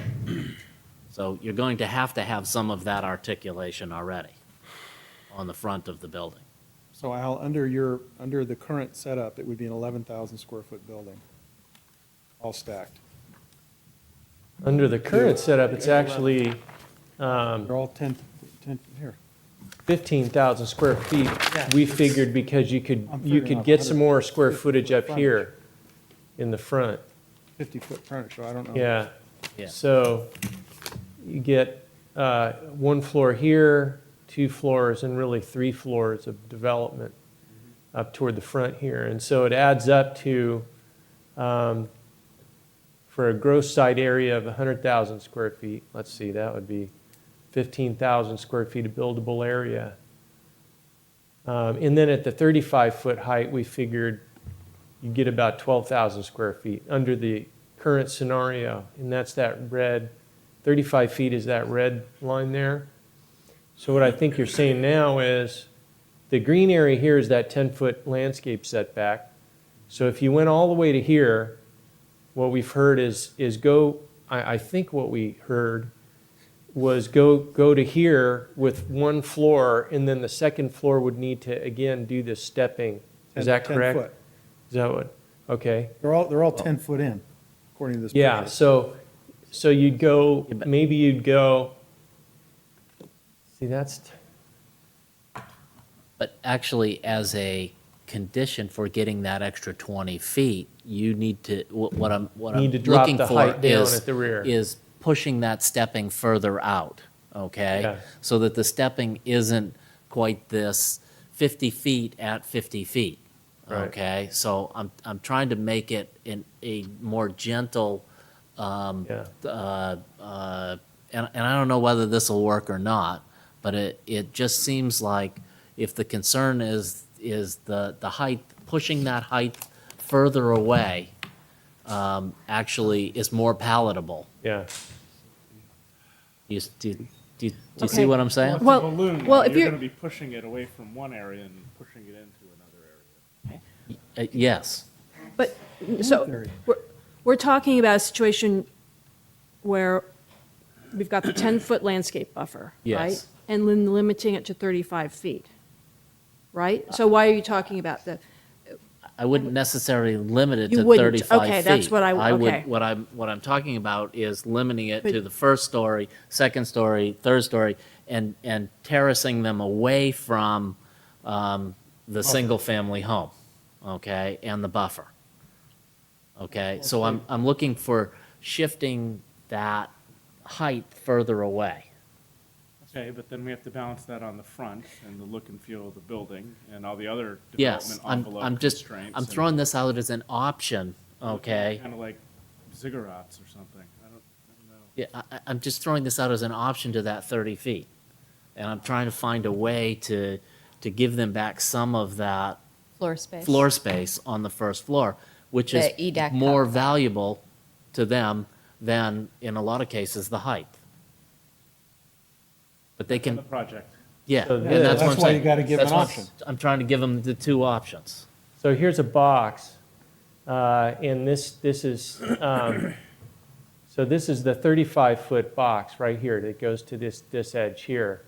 So you're going to have some of that articulation already on the front of the building. So Al, under the current setup, it would be an 11,000 square foot building, all stacked. Under the current setup, it's actually They're all 10 here. 15,000 square feet. We figured because you could I'm figuring out get some 100 more square foot footage up frontage. here in the front. 50-foot frontage, so I don't know. Yeah. Yeah. So you get 1 floor here, 2 floors, and really 3 floors of development up toward the front here. And so it adds up to, for a gross site area of 100,000 square feet, let's see, that would be 15,000 square feet of buildable area. And then at the 35-foot height, we figured you get about 12,000 square feet under the current scenario, and that's that red, 35 feet is that red line there. So what I think you're saying now is the green area here is that 10-foot landscape setback. So if you went all the way to here, what we've heard is go, I think what we heard was go to here with 1 floor, and then the second floor would need to, again, do this stepping. Is that 10 correct? foot. Is that what, okay. They're all 10 foot in, according to this. Yeah, picture. so you'd go, maybe you'd go, see, that's, But actually, as a condition for getting that extra 20 feet, you need to, what I'm Need to drop looking the for height down is, at the rear. is pushing that stepping further out, okay? Yeah. So that the stepping isn't quite this 50 feet at 50 feet, Right. okay? So I'm trying to make it in a more gentle, yeah. and I don't know whether this will work or not, but it just seems like if the concern is the height, pushing that height further away, actually is more palatable. Yeah. You s- do- Do you see Okay. what I'm saying? Well- It's a balloon, well, though. if You're you're- gonna be pushing it away from one area and pushing it into another area. Yes. But, so, we're talking about a situation where we've got the 10-foot landscape buffer, right? Yes. And then limiting it to 35 feet, right? So why are you talking about the, I wouldn't necessarily limit it You to wouldn't. 35 feet. Okay, that's what I- would, okay. what I'm talking about is limiting it to But- the first story, second story, third story, and terracing them away from the single-family home, okay, and the buffer. Okay, so I'm looking for shifting that height further away. Okay, but then we have to balance that on the front and the look and feel of the building and all the other Yes, development envelope I'm just, constraints. I'm throwing this out as an option, okay? Kind of like ziggurats or something. I don't know. Yeah, I'm just throwing this out as an option to that 30 feet. And I'm trying to find a way to give them back some of that Floor space. floor space on the first floor, which is The E-deck more top. valuable to them than, in a lot of cases, the height. But they On can, the project. yeah. So and this- that's what I'm That's why you saying. gotta give That's an what option. I'm trying to give them the two options. So here's a box, and this is, so this is the 35-foot box right here that goes to this edge here.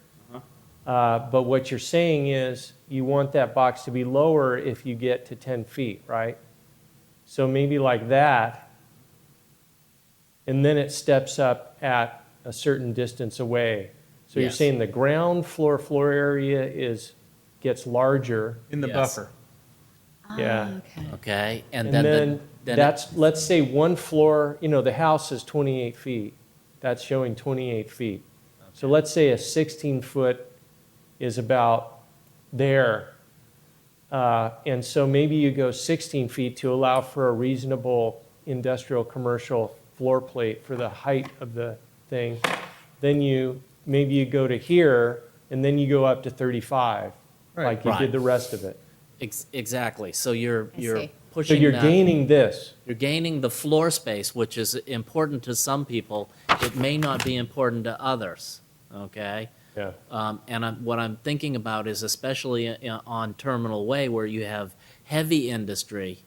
But what you're saying is you want that box to be lower if you get to 10 feet, right? So maybe like that, and then it steps up at a certain distance away. So you're Yes. saying the ground floor area gets larger. In the Yes. buffer. Yeah. Okay. Okay, and And then, then then that's, let's say one floor, the house is 28 feet. That's showing 28 feet. So let's say a 16-foot is about there. And so maybe you go 16 feet to allow for a reasonable industrial commercial floor plate for the height of the thing. Then maybe you go to here, and then you go up to 35, like you Right. did the rest of it. exactly. So you're I see. So pushing you're that. gaining this. You're gaining the floor space, which is important to some people. It may not be important to others, okay? Yeah. And what I'm thinking about is especially on Terminal Way where you have heavy industry,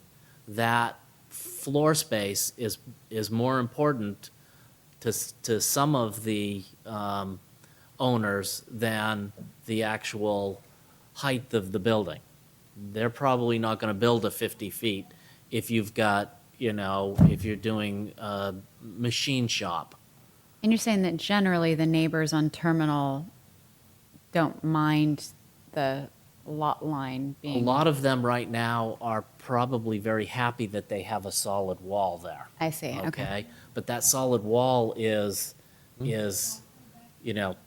that floor space is more important to some of the owners than the actual height of the building. They're probably not going to build a 50 feet if you've got, if you're doing a machine shop. And you're saying that generally the neighbors on Terminal don't mind the lot line A being. lot of them right now are probably very happy that they have a solid wall there. I see, okay. Okay? But that solid wall is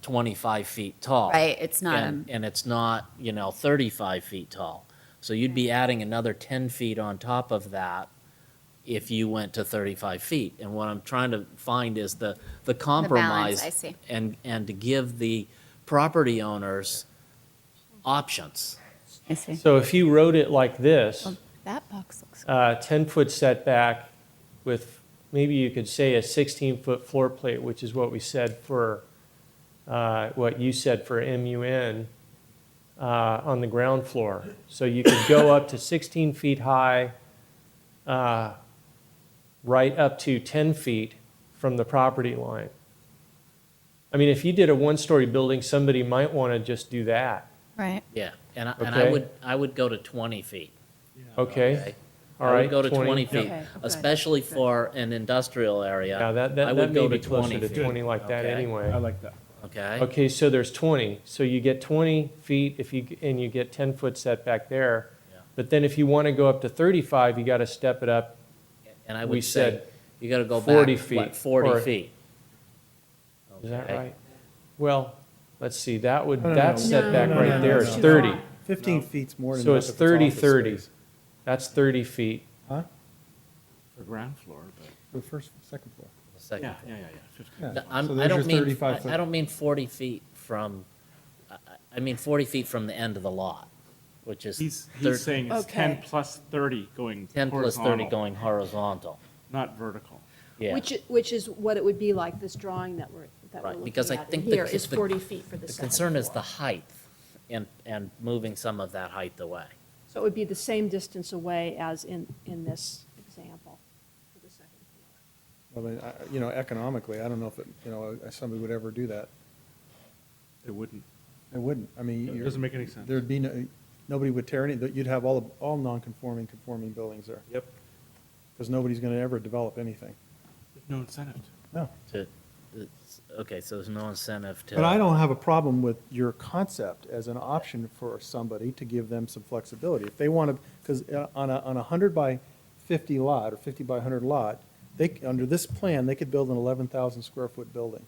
25 feet tall. Right, it's not And it's not, 35 feet tall. So you'd be adding another 10 feet on top of that if you went to 35 feet. And what I'm trying to find is the compromise. I see. And to give the property owners options. I see. So if you wrote it like this, Well, that box looks, 10-foot setback with, maybe you could say a 16-foot floor plate, which is what we said for, what you said for MUN on the ground floor. So you could go up to 16 feet high, right up to 10 feet from the property line. I mean, if you did a one-story building, somebody might want to just do that, right. Yeah, and Okay. I would go to 20 feet. okay? All I right, would go to 20 feet, Okay, okay. especially for an industrial area. Yeah, I that would may go be to closer 20 to feet. 20 like that Okay. anyway. I like that. Okay? Okay, so there's 20. So you get 20 feet and you get 10-foot setback there. Yeah. But then if you want to go up to 35, you got to step it up. And I We would say, said you gotta go 40 back, feet, what, 40 or- feet? Is that Okay. right? Well, let's see, that No, no, that no. setback No, right no, there no, is no. 30. 15 feet's more than So enough it's if 30, office 30. space. That's 30 feet. Huh? For ground floor, but, The first, second floor. The second yeah, floor. yeah, yeah, yeah. 15. Yeah. No, So I there's don't your mean, 35 I foot. don't mean 40 feet from, I mean 40 feet from the end of the lot, which is He's thir- saying it's Okay. 10 plus 30 going 10 plus 30 horizontal, going horizontal. not vertical. Yeah. which is what it would be like, this drawing that we're Right, looking because I at think here the- is the- 40 feet for the The second concern is floor. the height and moving some of that height away. So it would be the same distance away as in this example for the second floor. Well, then, you know, economically, I don't know if it, you know, somebody would ever do that. It wouldn't. It wouldn't. I mean, It you're- doesn't make any sense. There'd be no, nobody would tear any, you'd have all non-conforming, conforming buildings there. Yep. Because nobody's going to ever develop anything. There's no incentive. No. Okay, so there's no incentive to. But I don't have a problem with your concept as an option for somebody to give them some flexibility. If they want to, because on a 100 by 50 lot or 50 by 100 lot, under this plan, they could build an 11,000 square foot building.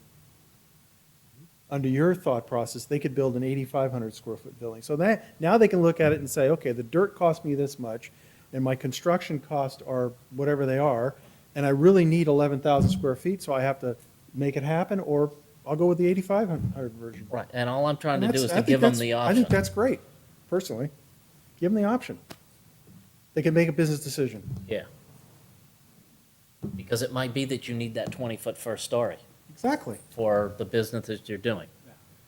Under your thought process, they could build an 8,500 square foot building. So now they can look at it and say, okay, the dirt cost me this much, and my construction costs are whatever they are, and I really need 11,000 square feet, so I have to make it happen, or I'll go with the 8,500 version. Right, and all I'm trying to And do is that's- to I think give them that's- the I think option. that's great, personally. Give them the option. They can make a business decision. Yeah. Because it might be that you need that 20-foot first story Exactly. for the business that you're doing.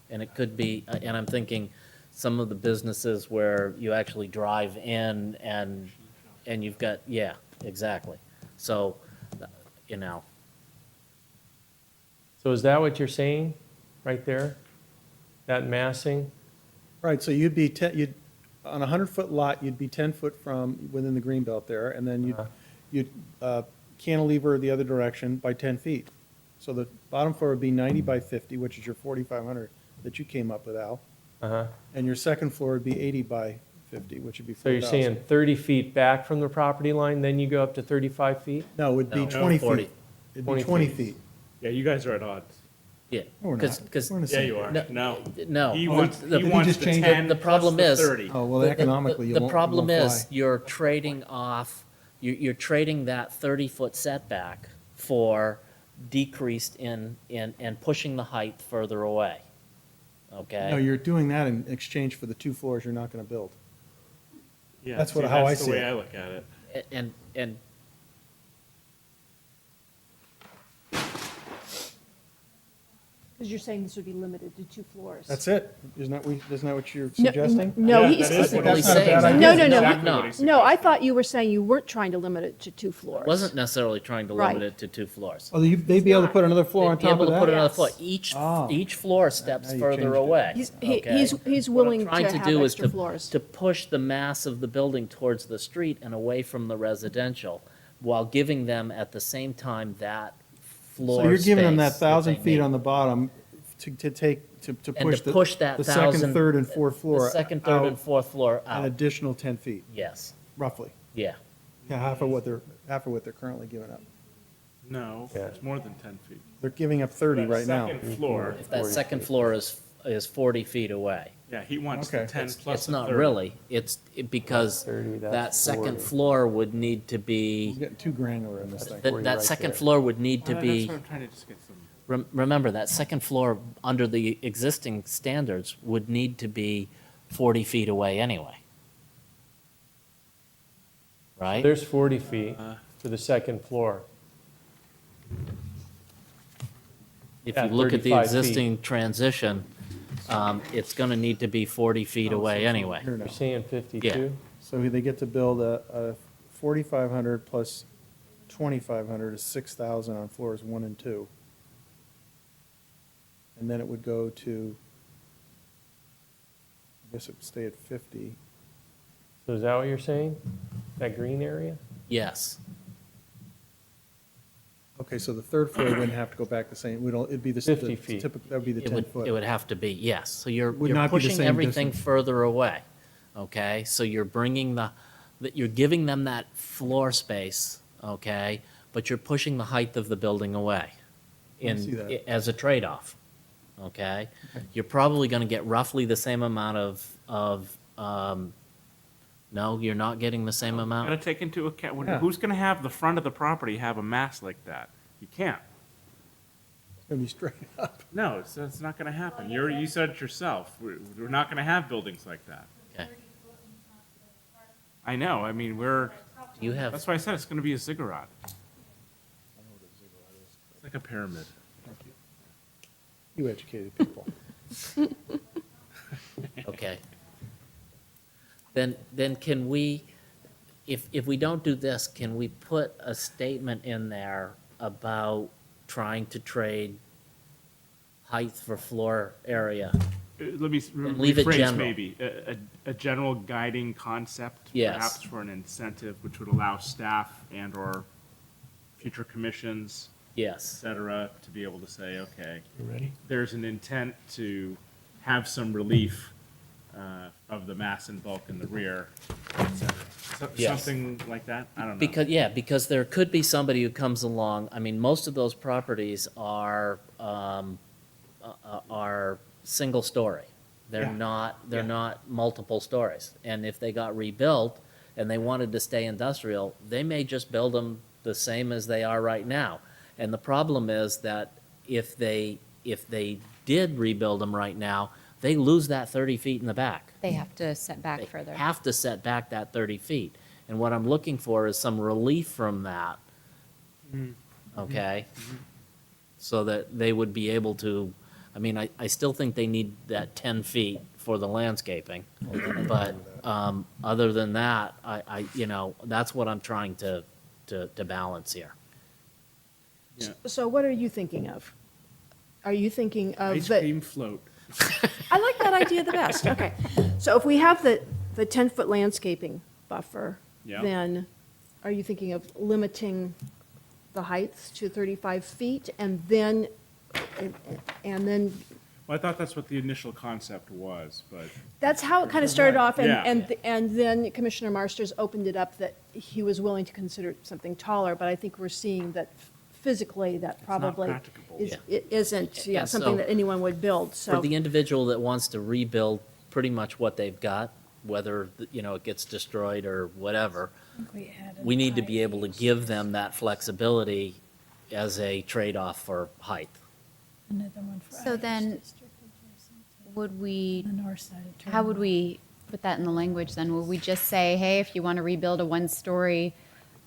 And it could be, and I'm thinking some of the businesses where you actually drive in and you've got, yeah, exactly. So, you know, So is that what you're saying, right there? That massing? Right, so you'd be, on a 100-foot lot, you'd be 10 foot from within the green belt there, and then you'd cantilever the other direction by 10 feet. So the bottom floor would be 90 by 50, which is your 4,500 that you came up with, Al. Uh-huh. And your second floor would be 80 by 50, which would be So you're 4,000. saying 30 feet back from the property line, then you go up to 35 feet? No, it would be No, 20 40. feet. It'd 20 be 20 feet. feet. Yeah, you guys are at odds. yeah. No, we're not. 'cause- We're in the Yeah, same you are. page. No. No. He Well, wants, the- he you wants just the change it? 10 The problem plus the is- 30. Oh, well, The- the- economically, you The won't- problem it won't is, fly. you're trading off, you're trading that 30-foot setback for decreased in, and pushing the height further away. Okay? No, you're doing that in exchange for the 2 floors you're not going to build. Yeah, That's see, how I that's see the way it. I look at it. And Because you're saying this would be limited to 2 floors. That's it. Isn't that what you're No, suggesting? No, Yeah, he's, that is what That's he's not a bad saying. idea. no, no, no. Exactly what he's No, I suggesting. thought you were saying you weren't trying to limit it to 2 floors. wasn't necessarily trying to limit Right. it to 2 floors. Oh, they'd be able to put another floor on They'd be top able of to put that? another Yes. floor. Oh. Each floor steps Now you further changed it. away. He's okay? willing What I'm to trying have do is extra floors. to push the mass of the building towards the street and away from the residential, while giving them at the same time that floor So you're giving them that space 1,000 they feet need. on the bottom to And push to push that the second, 1,000 third, and fourth floor The second, third, and out fourth floor an out. additional 10 feet, Yes, roughly. yeah. Yeah, half of what they're currently giving up. No, Yeah. it's more than 10 feet. They're giving up 30 That right now. Second floor, If that second floor is 40 feet away. yeah, he wants Okay. the 10 plus It's the not 30. really. Because 30, that's that second 40. floor would need to We're be, getting too granular in this thing. that right second there. floor would need to That's be, what I'm trying to just get some. remember, that second floor, under the existing standards, would need to be 40 feet away anyway. Right? There's 40 feet to the second floor. If you at look at the 35 feet. existing transition, it's going to need to be 40 feet away anyway. Here now. You're saying 52? So they get to build a 4,500 plus 2,500 is 6,000 on floors 1 and 2. And then it would go to, I guess it would stay at 50. So is that what you're saying? That green area? Yes. Okay, so the third floor wouldn't have to go back the same, it'd be the. 50 feet. Typical, that'd be the It 10 would, foot. it would have to be, yes. So you're Would you're not be the pushing same everything distance. further away, okay? So you're bringing that you're giving them that floor space, okay? But you're pushing the height of the building away see that. as a trade-off, okay? You're probably going to get roughly the same amount of, no, you're not getting the same Got to amount? take into account, Yeah. who's going to have the front of the property have a mass like that? You can't. It's gonna be straight up. No, it's not going to happen. You said it yourself. We're not going to have buildings like that. Okay. I know, I mean, You have, that's why I said it's going to be a ziggurat. It's like a pyramid. You educated people. Okay. Then can we, if we don't do this, can we put a statement in there about trying to trade height for floor area? Let me And leave it rephrase general. maybe, a general guiding concept. Yes. Perhaps for an incentive, which would allow staff and/or future commissions, et Yes, cetera, to be able to say, okay, You ready? there's an intent to have some relief of the mass and bulk in the rear, et cetera. Yes. Something like that? I don't know. because there could be somebody who comes along, I mean, most of those properties are single story. They're Yeah. not multiple stories. And if they got rebuilt and they wanted to stay industrial, they may just build them the same as they are right now. And the problem is that if they did rebuild them right now, they lose that 30 feet in the back. They have to set back They further. have to set back that 30 feet. And what I'm looking for is some relief from that. Okay? So that they would be able to, I mean, I still think they need that 10 feet for the landscaping. But other than that, that's what I'm trying to balance here. So what are you thinking of? Are you thinking of Ice the, cream float. I like that idea the best, okay. So if we have the 10-foot landscaping buffer, Yeah. then are you thinking of limiting the heights to 35 feet and then, Well, I thought that's what the initial concept was, but that's how it kind of started off, Yeah. and then Commissioner Marsters opened it up that he was willing to consider something taller, but I think we're seeing that physically that not probably practicable. it isn't, Yeah, something so that anyone would build, For so. the individual that wants to rebuild pretty much what they've got, whether, it gets destroyed or whatever, we need to be able to give them that flexibility as a trade-off for height. Another one for So Irish then- District adjacent Would we, to the north side of how would Terminal. we put that in the language then? Would we just say, hey, if you want to rebuild a one-story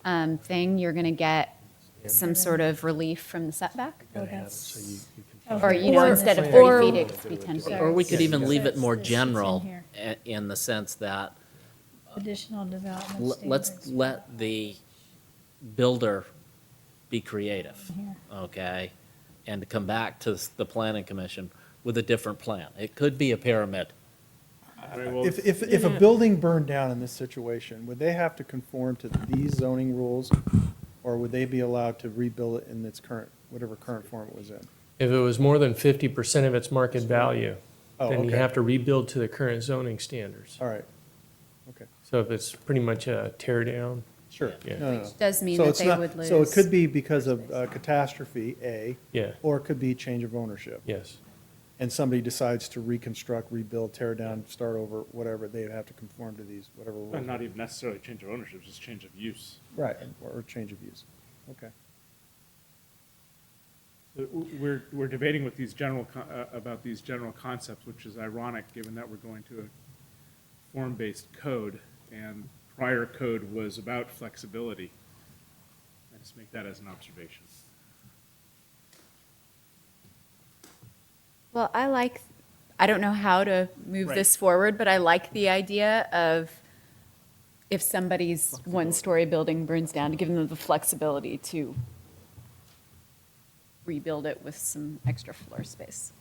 thing, you're going to get some sort of relief from the setback? Oh, that's- Or, Or- instead of or- 30 feet, it could be 10 feet. Or we could Sorry. even leave it more This is in general here. in the sense that Additional development let's standards. let the builder be creative, Here. okay? And to come back to the planning commission with a different plan. It could be a pyramid. I mean, well, If a building burned down in this situation, would they have to conform to these zoning rules? Or would they be allowed to rebuild it in its current, whatever current form it was in? If it was more than 50% of its market value, Oh, then you okay. have to rebuild to the current zoning standards. All right, okay, So if it's pretty much a tear down, sure. Yeah. No, no, no. Does mean So that it's they not- would lose. So it could be because of catastrophe, A, yeah, or it could be change of ownership. yes. And somebody decides to reconstruct, rebuild, tear down, start over, whatever, they have to conform to these, whatever rules. not even necessarily change of ownership, just change of use. Right, or change of use, okay. We're debating with these about these general concepts, which is ironic, given that we're going to a form-based code, and prior code was about flexibility. I just make that as an observation. Well, I don't know how to move Right. this forward, but I like the idea of if somebody's one-story building burns down, to give them the flexibility to rebuild it with some extra floor space.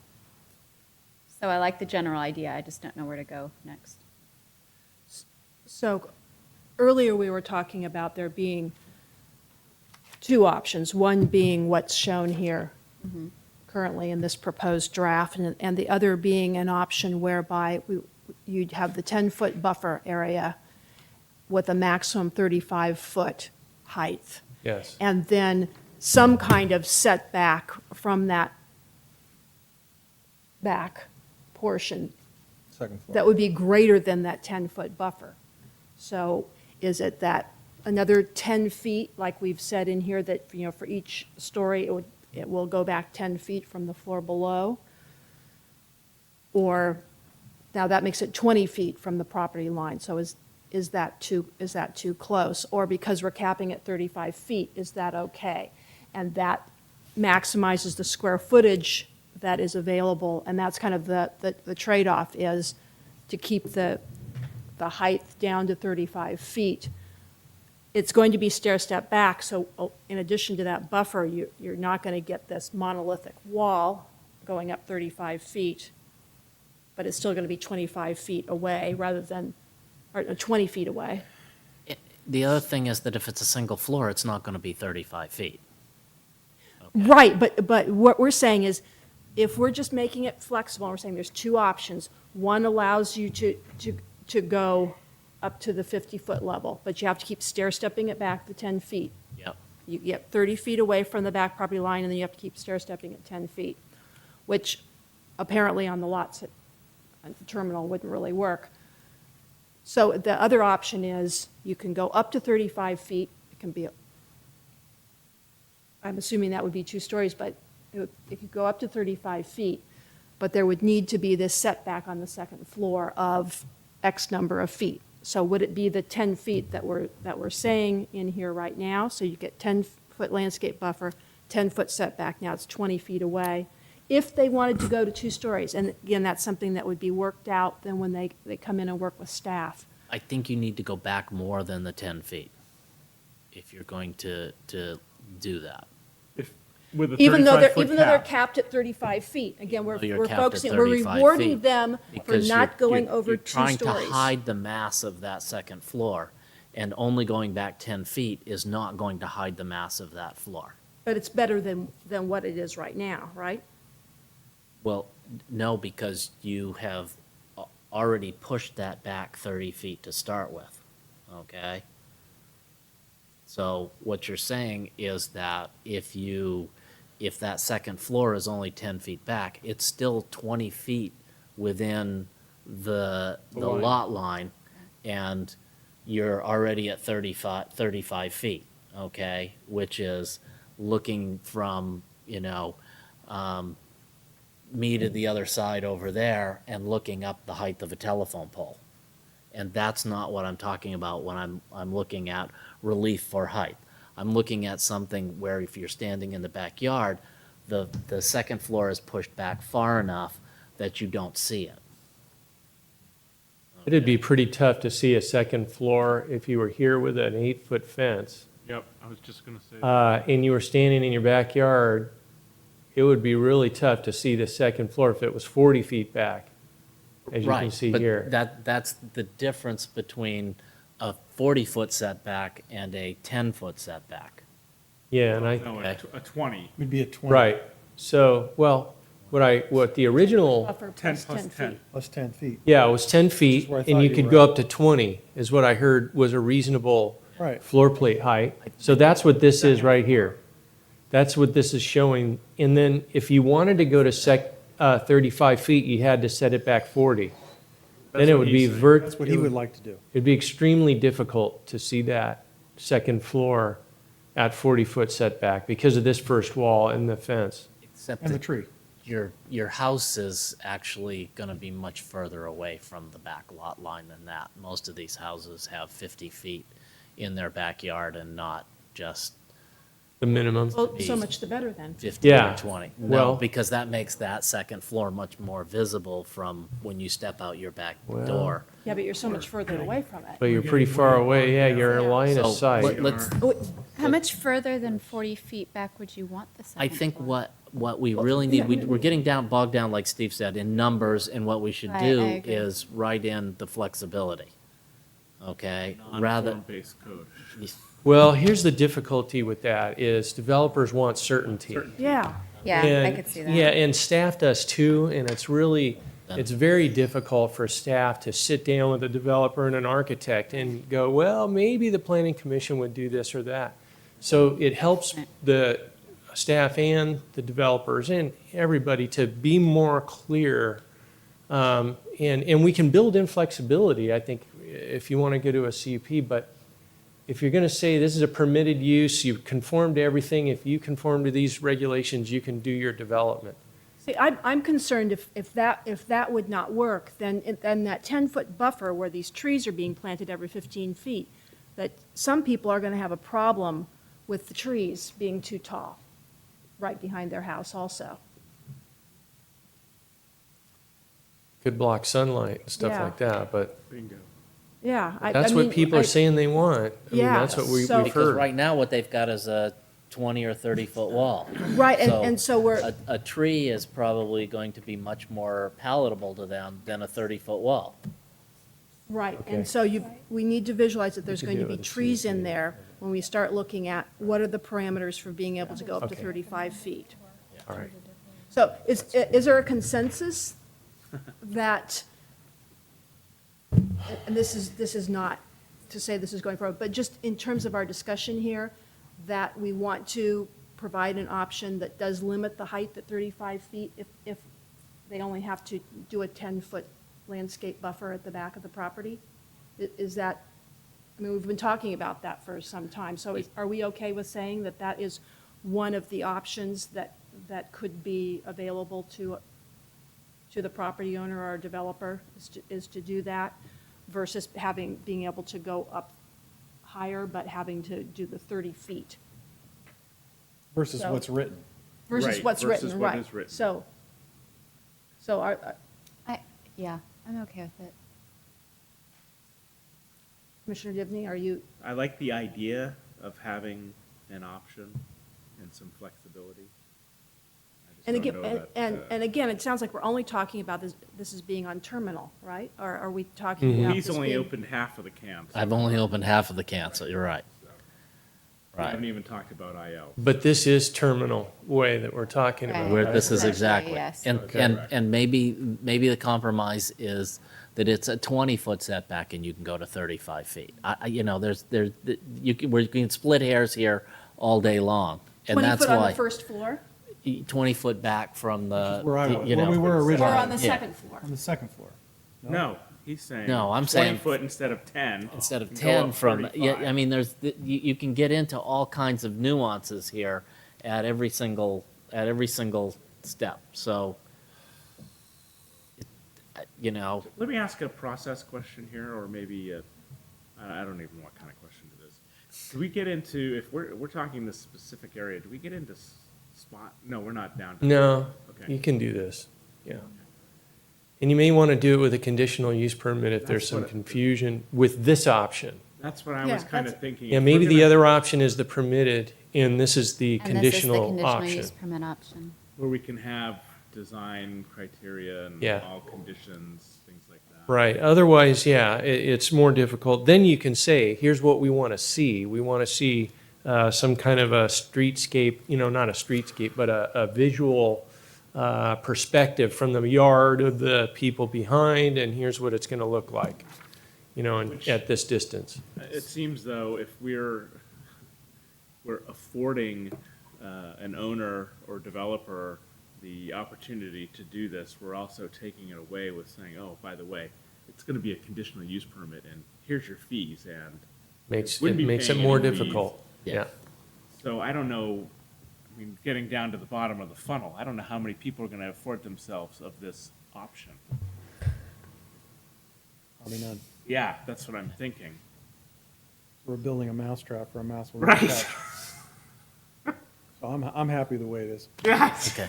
So I like the general idea, I just don't know where to go next. So earlier, we were talking about there being two options, one being what's shown here currently in this proposed draft, and the other being an option whereby you'd have the 10-foot buffer area with a maximum 35-foot height, Yes. and then some kind of setback from that back portion Second floor. that would be greater than that 10-foot buffer. So is it that another 10 feet, like we've said in here, that, for each story, it will go back 10 feet from the floor below? Or, now that makes it 20 feet from the property line, so is that too close? Or because we're capping at 35 feet, is that okay? And that maximizes the square footage that is available, and that's kind of the trade-off is to keep the height down to 35 feet. It's going to be stair-step back, so in addition to that buffer, you're not going to get this monolithic wall going up 35 feet, but it's still going to be 25 feet away rather than, or 20 feet away. The other thing is that if it's a single floor, it's not going to be 35 feet. Right, but what we're saying is, if we're just making it flexible, we're saying there's two options. One allows you to go up to the 50-foot level, but you have to keep stair-stepping it back to 10 feet. Yep. You get 30 feet away from the back property line, and then you have to keep stair-stepping at 10 feet, which apparently on the lots at the terminal wouldn't really work. So the other option is you can go up to 35 feet. It can be, I'm assuming that would be 2 stories, but if you go up to 35 feet, but there would need to be this setback on the second floor of X number of feet. So would it be the 10 feet that we're saying in here right now? So you get 10-foot landscape buffer, 10-foot setback, now it's 20 feet away. If they wanted to go to 2 stories, and again, that's something that would be worked out then when they come in and work with staff. I think you need to go back more than the 10 feet if you're going to do that. With a Even though 35-foot they're cap. capped at 35 feet. Again, Though you're we're capped at focusing, we're 35 rewarding feet, them for because not going over you're 2 trying stories. to hide the mass of that second floor, and only going back 10 feet is not going to hide the mass of that floor. But it's better than what it is right now, right? Well, no, because you have already pushed that back 30 feet to start with, okay? So what you're saying is that if that second floor is only 10 feet back, it's still 20 feet within the lot line, and you're already at 35 feet, okay? Which is looking from, me to the other side over there and looking up the height of a telephone pole. And that's not what I'm talking about when I'm looking at relief for height. I'm looking at something where if you're standing in the backyard, the second floor is pushed back far enough that you don't see it. It'd be pretty tough to see a second floor if you were here with an 8-foot fence, Yep, I was just going to say. and you were standing in your backyard. It would be really tough to see the second floor if it was 40 feet back, as you can see here. But that's the difference between a 40-foot setback and a 10-foot setback. Yeah, and No, Okay. a 20. Would be at 20. right. So, well, what the original, Buffer 10 plus plus 10 10. feet. Plus 10 feet. yeah, it was 10 feet, where I and thought you you could were go at. up to 20, is what I heard was a reasonable Right. floor plate height. So that's what this is right here. That's what this is showing. And then if you wanted to go to 35 feet, you had to set it back 40. Then That's it what would he's be saying. That's what he would like to do. It'd be extremely difficult to see that second floor at 40-foot setback because of this first wall and the fence. Except And the that tree. your house is actually going to be much further away from the back lot line than that. Most of these houses have 50 feet in their backyard and not just The minimum. Well, so much the better then. 50 Yeah. or 20. Well- No, because that makes that second floor much more visible from when you step out your back Well- door. Yeah, but you're so much further away from it. But you're pretty far away. Yeah, you're in line of So sight. let's, How much further than 40 feet back would you want the second I think floor? what we really need, we're getting bogged down, like Steve said, in numbers, and what we should Right, I do agree. is write in the flexibility. Okay, rather, Non-form-based code. Well, here's the difficulty with that is developers want certainty. Yeah. Yeah, I And- could see that. Yeah, and staff does too, and it's very difficult for staff to sit down with a developer and an architect and go, well, maybe the planning commission would do this or that. So it helps the staff and the developers and everybody to be more clear. And we can build in flexibility, I think, if you want to go to a CUP, but if you're going to say this is a permitted use, you conform to everything, if you conform to these regulations, you can do your development. See, I'm concerned if that would not work, then that 10-foot buffer where these trees are being planted every 15 feet, that some people are going to have a problem with the trees being too tall, right behind their house also. Could block sunlight and stuff Yeah. like that, but Bingo. Yeah. that's what people are saying they want. I mean, Yeah, that's what so- we've Because heard. right now, what they've got is a 20 or 30-foot wall. Right, and so we're, A tree is probably going to be much more palatable to them than a 30-foot wall. right, Okay. and so we need to visualize that there's could going to do it be with a trees in CUP. there when we start looking at what are the parameters for being able to go up to Okay. 35 feet. All right. So is there a consensus that, and this is not to say this is going forward, but just in terms of our discussion here, that we want to provide an option that does limit the height at 35 feet if they only have to do a 10-foot landscape buffer at the back of the property? Is that, I mean, we've been talking about that for some time, so are we okay with saying that that is one of the options that could be available to the property owner or developer, is to do that, versus being able to go up higher, but having to do the 30 feet? Versus So- what's written. Versus Right, what's versus written, what right. is written. So Yeah, I'm okay with it. Commissioner Dibny, are you, I like the idea of having an option and some flexibility. I just and don't again, know that, and again, it sounds like we're only talking about this as being on terminal, right? Or are we talking about He's this only being? opened half of the camp. so I've only opened half of the can, so you're right. We haven't Right. even talked about IL. But this is terminal way that we're talking about. Right. Where right? this is Essentially, exactly. yes. And, Okay. and maybe the compromise is that it's a 20-foot setback and you can go to 35 feet. You know, we can split hairs here all day long. And 20 that's foot on the why first floor 20 foot back from the, Where you we know. were or originally. on the Yeah. second floor? On the second floor. No, he's saying. No, I'm 20 saying- foot instead of 10. Instead of and go 10 up from, yeah, 35. I mean, you can get into all kinds of nuances here at every single step. So, you know, Let me ask a process question here, or maybe I don't even know what kind of question it is. Do we get into, if we're talking this specific area, do we get into spot? No, we're not down to. No, Okay. you can do this, yeah. And you may want to do it with a conditional use permit if there's That's some what it- confusion with this option. That's what I Yeah, was kind of that's- thinking. Yeah, If maybe we're the gonna- other option is the permitted, and this is the And this is the conditional conditional option. use permit option. Where we can have design criteria and Yeah. all conditions, things like that. Right, otherwise, yeah, it's more difficult. Then you can say, here's what we want to see. We want to see some kind of a streetscape, you know, not a streetscape, but a visual perspective from the yard of the people behind, and here's what it's going to look like, you know, at this distance. It seems though, if we're affording an owner or developer the opportunity to do this, we're also taking it away with saying, oh, by the way, it's gonna be a conditional use permit, and here's your fees, and It wouldn't be makes it paying more any fees. difficult, Yeah. yeah. so I don't know, I mean, getting down to the bottom of the funnel, I don't know how many people are gonna afford themselves of this option. Probably none. Yeah, that's what I'm thinking. We're building a mousetrap for a mouse. we're Right. gonna catch. So I'm happy the way it is. Okay.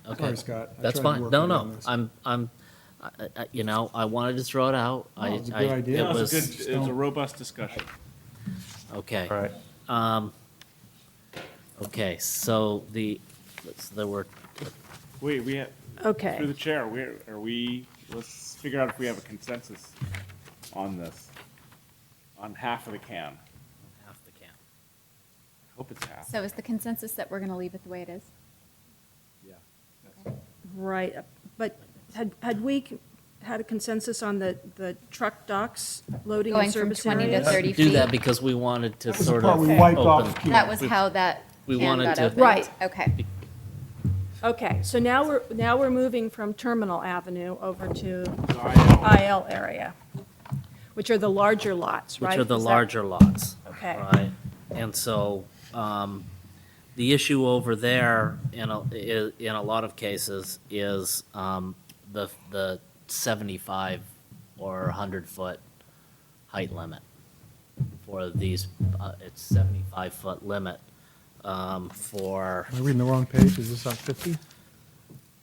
Okay. Sorry, Scott. I That's tried to fine. work No, with you no, on this. you know, I wanted to throw it out. No, it's a good idea. It It was a was- good, it was a robust discussion. Okay. All right. Okay, so there were, We have, Okay. through the chair, let's figure out if we have a consensus on this, on half of the can. half the can. I hope it's half. So is the consensus that we're going to leave it the way it is? Yeah. Right, but had we had a consensus on the truck docks loading and Going from service 20 to areas? 30 Do that feet? because we wanted to That was the sort part of we wiped open. off. That was how that we can wanted got to- opened? Right. Okay. Okay, so now we're moving from Terminal Avenue over to IL. IL area, which are the larger lots, right? Which are the Is that- larger lots. Okay. Right? And so, the issue over there in a lot of cases is, the 75 or 100-foot height limit for these, it's 75-foot limit, for, Am I reading the wrong page? Is this on 50?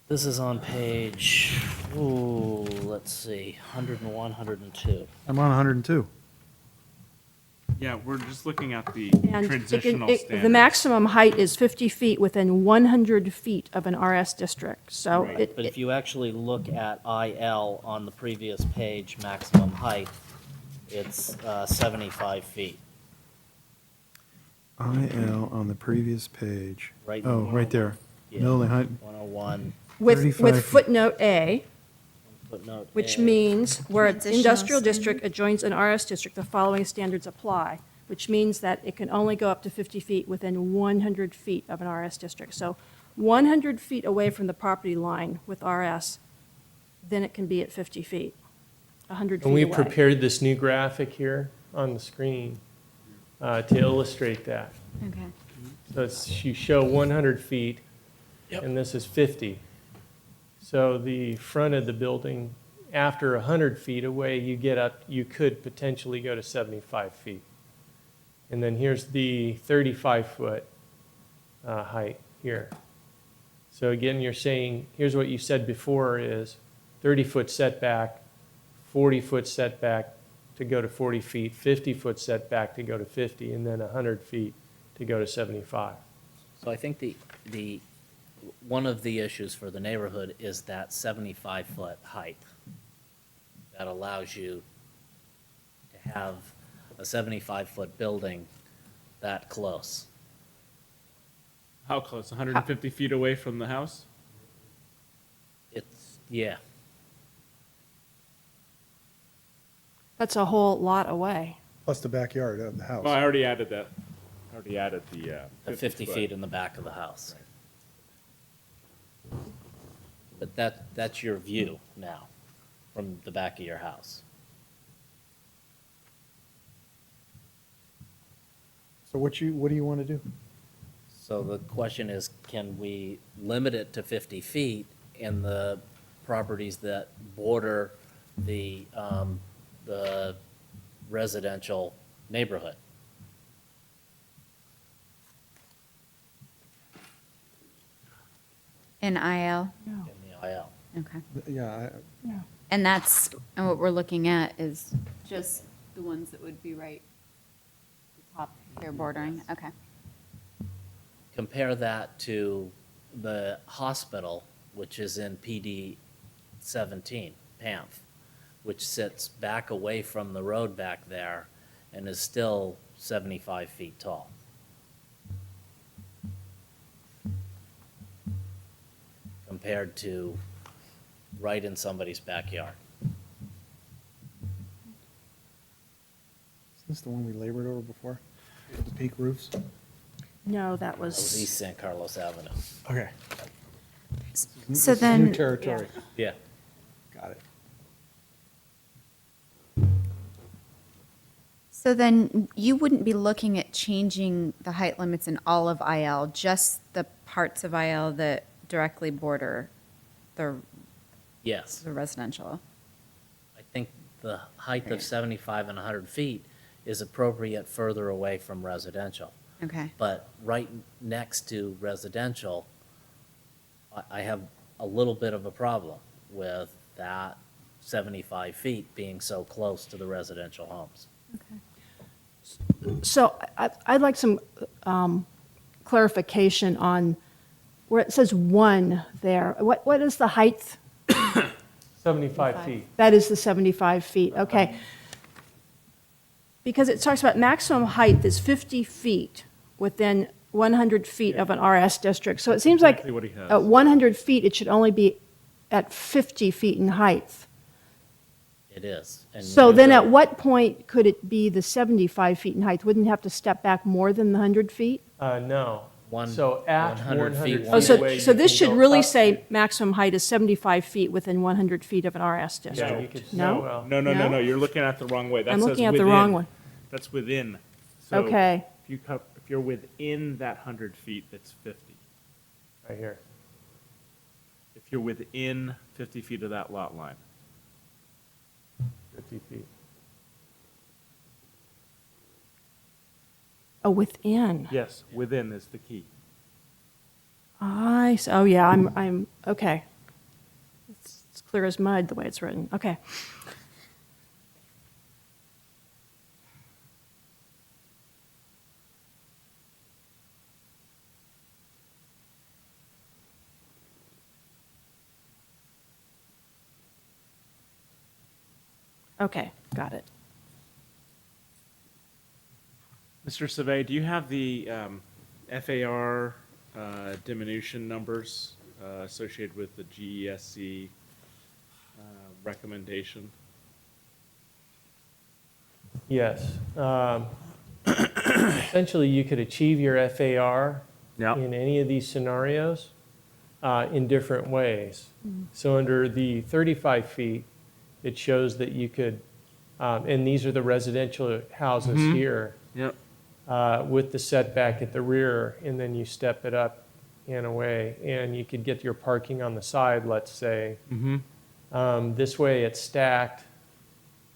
This is on page, ooh, let's see, 101, 102. I'm on 102. Yeah, we're just looking at the And transitional the standards. maximum height is 50 feet within 100 feet of an RS district, so Right. it, But if you actually look at IL on the previous page, maximum height, it's 75 feet. IL on the previous page. Right. Oh, right there. Yeah. Building height, 101, with 35 feet. footnote A, footnote which A. means where an Transitional industrial district standards? adjoins an RS district, the following standards apply, which means that it can only go up to 50 feet within 100 feet of an RS district. So 100 feet away from the property line with RS, then it can be at 50 feet, 100 feet And we away. prepared this new graphic here on the screen to illustrate that. Okay. So you show 100 feet, and this is 50. So the front of the building, after 100 feet away, you could potentially go to 75 feet. And then here's the 35-foot height here. So again, you're saying, here's what you said before is 30-foot setback, 40-foot setback to go to 40 feet, 50-foot setback to go to 50, and then 100 feet to go to 75. So I think one of the issues for the neighborhood is that 75-foot height that allows you to have a 75-foot building that close. How close? 150 feet away from the house? It's, yeah, That's a whole lot away. plus the backyard of the house. Well, I already added that. I already added the. the 50 foot. feet in the back of the house. But that's your view now, from the back of your house. So what do you want to do? So the question is, can we limit it to 50 feet in the properties that border the residential neighborhood? In IL? In the IL. Okay. Yeah, And and what we're looking at is just the ones that would be right, the top here bordering, okay. Compare that to the hospital, which is in PD 17, PAMF, which sits back away from the road back there and is still 75 feet tall. Compared to right in somebody's backyard. Is this the one we labored over before? The peak roofs? No, that That was was, East San Carlos Avenue. Okay. So This is then. New territory. Yeah. Got it. So then you wouldn't be looking at changing the height limits in all of IL, just the parts of IL that directly border the Yes. the residential? I think the height of 75 and 100 feet is appropriate further away from residential. Okay. But right next to residential, I have a little bit of a problem with that 75 feet being so close to the residential homes. so I'd like some clarification on where it says 1 there. What is the height? 75 feet. That is the 75 feet, okay. Because it talks about maximum height is 50 feet within 100 feet of an RS district. So it seems like Exactly what he has. at 100 feet, it should only be at 50 feet in height. It is. And So you then go- at what point could it be the 75 feet in height? Wouldn't it have to step back more than the 100 feet? No. One- So at 100 100 feet, feet one Oh, so, away, so you this can should go really up say to- maximum height is 75 feet within 100 feet of an RS Yeah, district. you could, No? well, No, you're looking at the wrong way. That I'm says looking at the wrong within. one. That's within. So Okay. if you're within that 100 feet, that's 50. right here. If you're within 50 feet of that lot line. 50 feet. Oh, within. Yes, within is the key. Oh yeah, I'm, okay. It's clear as mud, the way it's written. Okay. Okay, got it. Mr. Savay, do you have the FAR diminution numbers associated with the GESC recommendation? Yes. Essentially, you could achieve your FAR Yeah. in any of these scenarios in different ways. So under the 35 feet, it shows that you could, and these are the residential houses here, Yep. with the setback at the rear, and then you step it up and away, and you could get your parking on the side, let's say. This way it's stacked,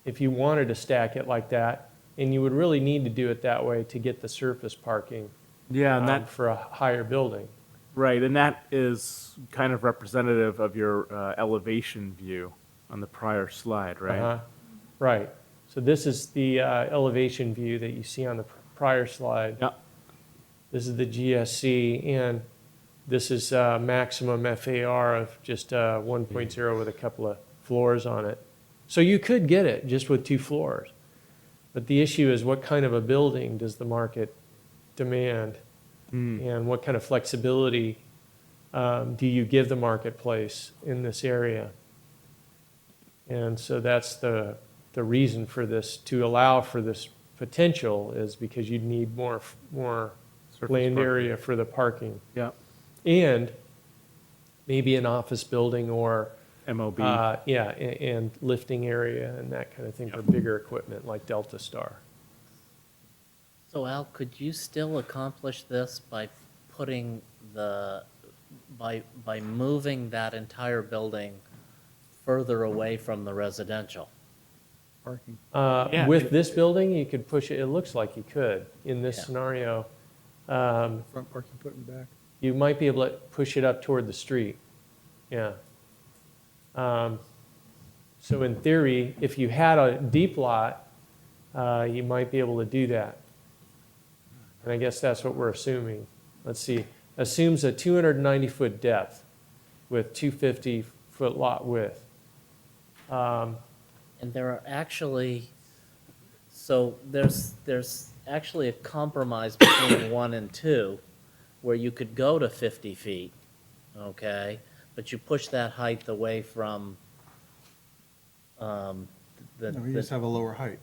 if you wanted to stack it like that, and you would really need to do it that way to get the surface parking Yeah, and that, for a higher building. right, and that is kind of representative of your elevation view on the prior slide, right? Uh-huh. Right. So this is the elevation view that you see on the prior slide. Yeah. This is the GSC, and this is maximum FAR of just 1.0 with a couple of floors on it. So you could get it just with 2 floors. But the issue is, what kind of a building does the market demand? And what kind of flexibility do you give the marketplace in this area? And so that's the reason for this, to allow for this potential, is because you'd need more Surface land parking. area for the parking. Yeah. And maybe an office building or, MOB. and lifting area and that kind of thing for bigger equipment like Delta Star. So Al, could you still accomplish this by putting by moving that entire building further away from the residential? Parking. Yeah. With this building, you could push it, it looks like you could, in this Yeah. scenario. Front parking put in back. You might be able to push it up toward the street, yeah. So in theory, if you had a deep lot, you might be able to do that. And I guess that's what we're assuming. Let's see, assumes a 290-foot depth with 250-foot lot width. And there are actually, so there's actually a compromise between 1 and 2, where you could go to 50 feet, okay? But you push that height away from No, you just have a lower height.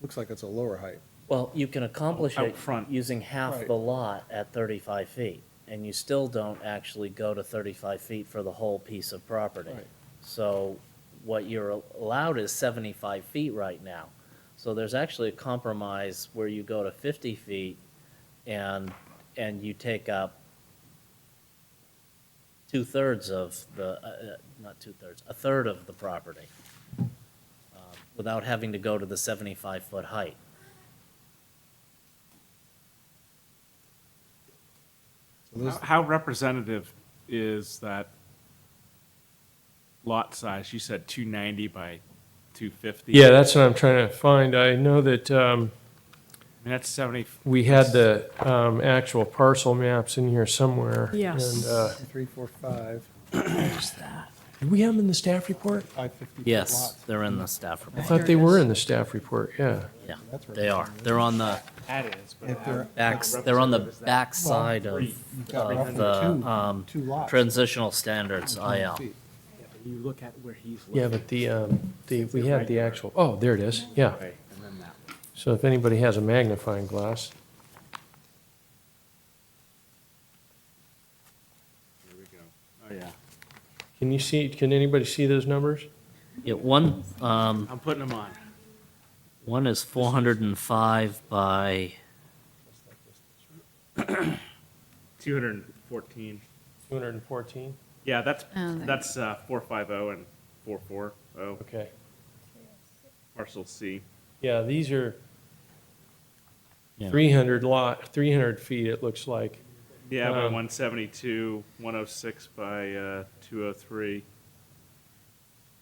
Looks like it's a lower height. well, you can accomplish Out it front. using half Right. the lot at 35 feet, and you still don't actually go to 35 feet for the whole piece of property. Right. So what you're allowed is 75 feet right now. So there's actually a compromise where you go to 50 feet and you take up 2/3 of the, not 2/3, 1/3 of the property, without having to go to the 75-foot height. So those, How representative is that lot size? You said 290 by 250? Yeah, that's what I'm trying to find. I know that I mean, that's 70, we had the actual parcel maps in here somewhere. Yes. And 3, 4, 5, did we have them in the staff report? 550 foot Yes, lots. they're in the staff I report. thought they were in the staff report, yeah. Yeah, That's they are. They're on the that is, but If they're- they're on the representative is that? back side of You've got roughly the two lots. transitional standards 20 IL. feet. Yeah, but you look at where he's looking. Yeah, but we had the actual, oh, there it is, yeah. Right, and then that one. So if anybody has a magnifying glass. There we go. Oh, yeah. Can anybody see those numbers? Yeah, I'm putting them on. one is 405 by, 214. 214? Yeah, that's Oh, there. 450 and 440, Okay. parcel C. Yeah, these are Yeah. 300 feet, it looks like. Yeah, by Um, 172, 106 by 203.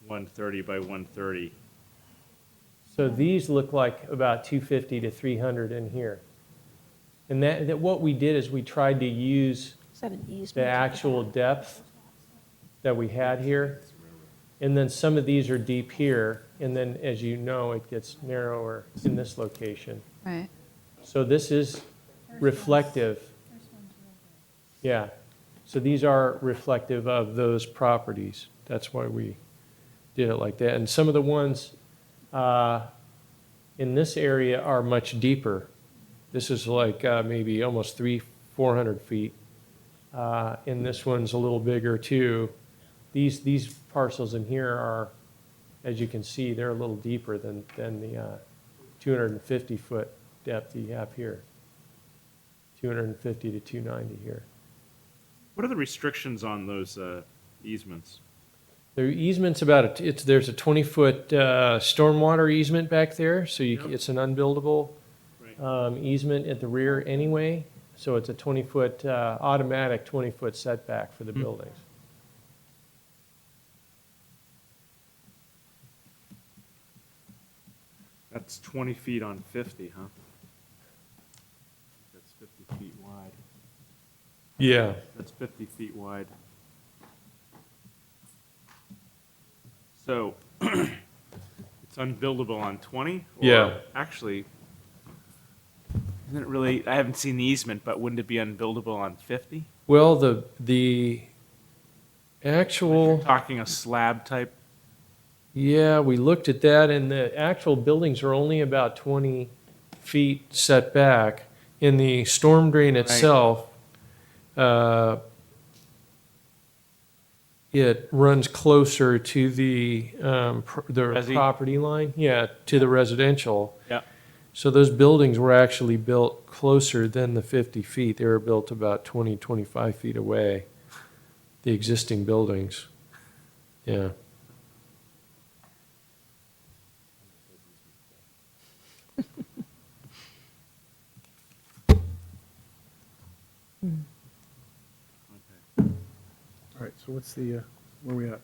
130 by 130. So these look like about 250 to 300 in here. And that what we did is we tried to use Is that an easement? the actual depth that we had here. And then some of these are deep here, and then, as you know, it gets narrower in this location. Right. So this is reflective. Yeah. So these are reflective of those properties. That's why we did it like that. And some of the ones in this area are much deeper. This is like maybe almost 400 feet. And this one's a little bigger too. These parcels in here are, as you can see, they're a little deeper than the 250-foot depth you have here. 250 to 290 here. What are the restrictions on those easements? The easement's about, there's a 20-foot stormwater easement back there, so it's an unbuildable easement at the rear anyway. So it's a 20-foot, automatic 20-foot setback for the buildings. That's 20 feet on 50, huh? That's 50 feet wide. Yeah. That's 50 feet wide. So it's unbuildable on 20? Or Yeah. Actually, isn't it really, I haven't seen the easement, but wouldn't it be unbuildable on 50? Well, the actual, Talking a slab type? yeah, we looked at that, and the actual buildings are only about 20 feet set back. In the storm drain itself, it runs closer to the Resi? property line, yeah, to the residential. Yeah. So those buildings were actually built closer than the 50 feet. They were built about 20, 25 feet away, the existing buildings. Yeah. All right, so what's the, where are we at?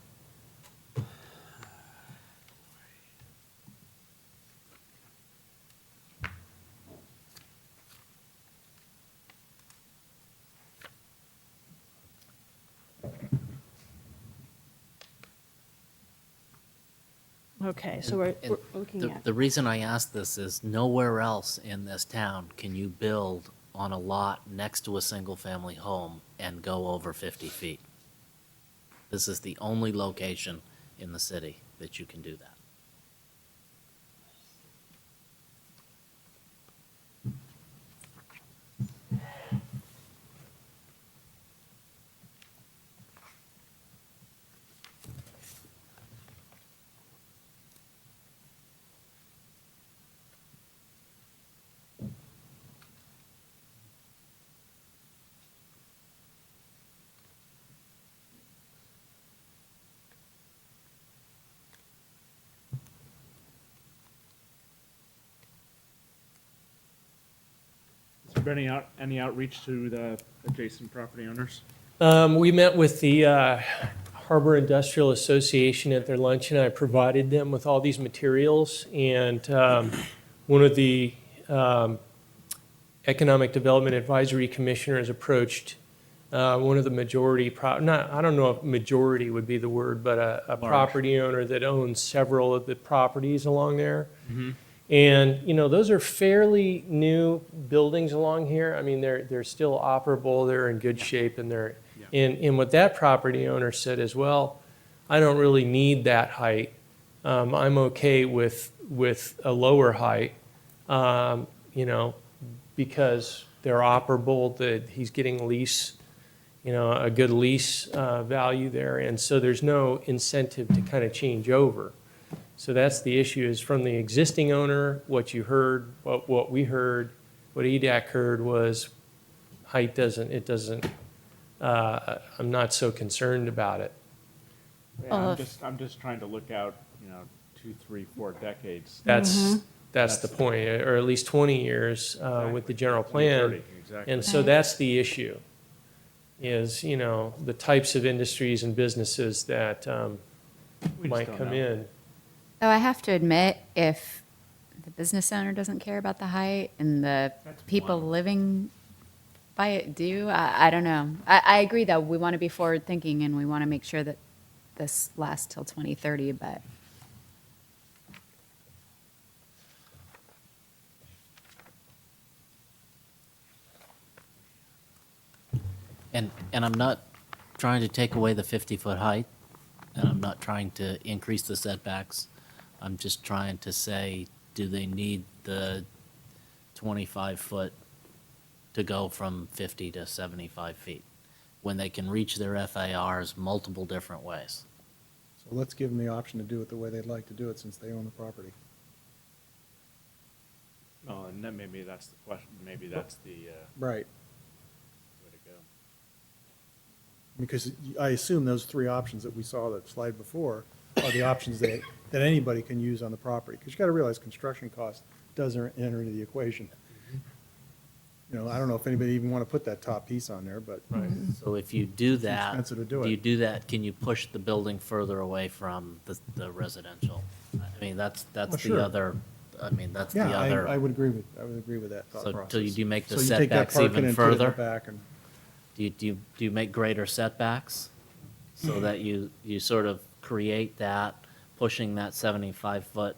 Okay, so we're And looking the, at, the reason I ask this is nowhere else in this town can you build on a lot next to a single-family home and go over 50 feet. This is the only location in the city that you can do that. Has there been any outreach to the adjacent property owners? We met with the Harbor Industrial Association at their luncheon. I provided them with all these materials, and one of the Economic Development Advisory Commissioners approached one of the majority, I don't know if majority would be the word, but a property owner that owns several of the properties along there. And, you know, those are fairly new buildings along here. I mean, they're still operable, they're in good shape, and they're, and what that property owner said is, well, I don't really need that height. I'm okay with a lower height, you know, because they're operable, that he's getting lease, you know, a good lease value there, and so there's no incentive to kind of change over. So that's the issue, is from the existing owner, what you heard, what we heard, what EDAC heard was height I'm not so concerned about it. Yeah, I'm just trying to look out, 2, 3, 4 decades. That's the point, or at least 20 years with the general plan. 30, exactly. And so that's the issue, is, the types of industries and businesses that We just might don't come know. in. Though I have to admit, if the business owner doesn't care about the height and the That's people one. living by it do, I don't know. I agree, though. We want to be forward-thinking and we want to make sure that this lasts till 2030, but And I'm not trying to take away the 50-foot height, and I'm not trying to increase the setbacks. I'm just trying to say, do they need the 25-foot to go from 50 to 75 feet? When they can reach their FARs multiple different ways. So let's give them the option to do it the way they'd like to do it since they own the property. Oh, and then maybe that's the question, maybe that's the Right. way to go. Because I assume those three options that we saw that slide before are the options that anybody can use on the property. Because you got to realize construction cost does enter into the equation. You know, I don't know if anybody even want to put that top piece on there, but. So if you do that, expensive to do you it. do that, can you push the building further away from the residential? I mean, that's Well, the sure. other, I mean, that's the Yeah, other. I would agree with that thought So process. do you make the So you take that setbacks parking even and put it in the further? back and- Do you make greater setbacks so that you sort of create that, pushing that 75-foot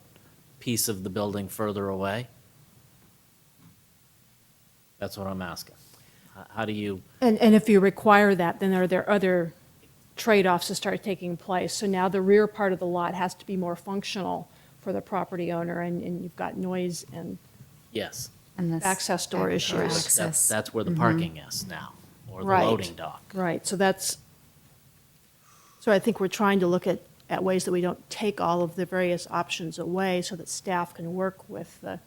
piece of the building further away? That's what I'm asking. How do you, And if you require that, then are there other trade-offs that start taking place? So now the rear part of the lot has to be more functional for the property owner, and you've got noise and yes. and this. access door back issues. door That's, access. that's where the parking is now, or the Right. loading dock. Right, so I think we're trying to look at ways that we don't take all of the various options away so that staff can work with the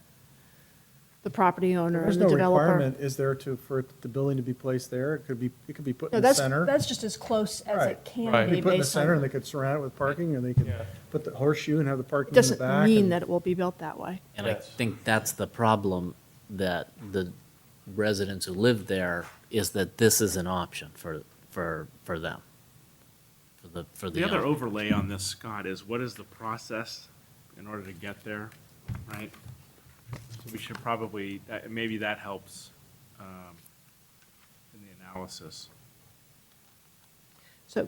property owner There's and the no developer. requirement, is there, for the building to be placed there? It could be put No, in the that's, center. that's just as close as Right. it can Right. be Be put in the based center, and on, they could surround it with parking, and they could Yeah. put the horseshoe and have the parking in the doesn't back. mean and- that it will be built that way. And I Yes. think that's the problem, that the residents who live there, is that this is an option for them, for the The other owner. overlay on this, Scott, is what is the process in order to get there, right? So we should probably, maybe that helps in the analysis. So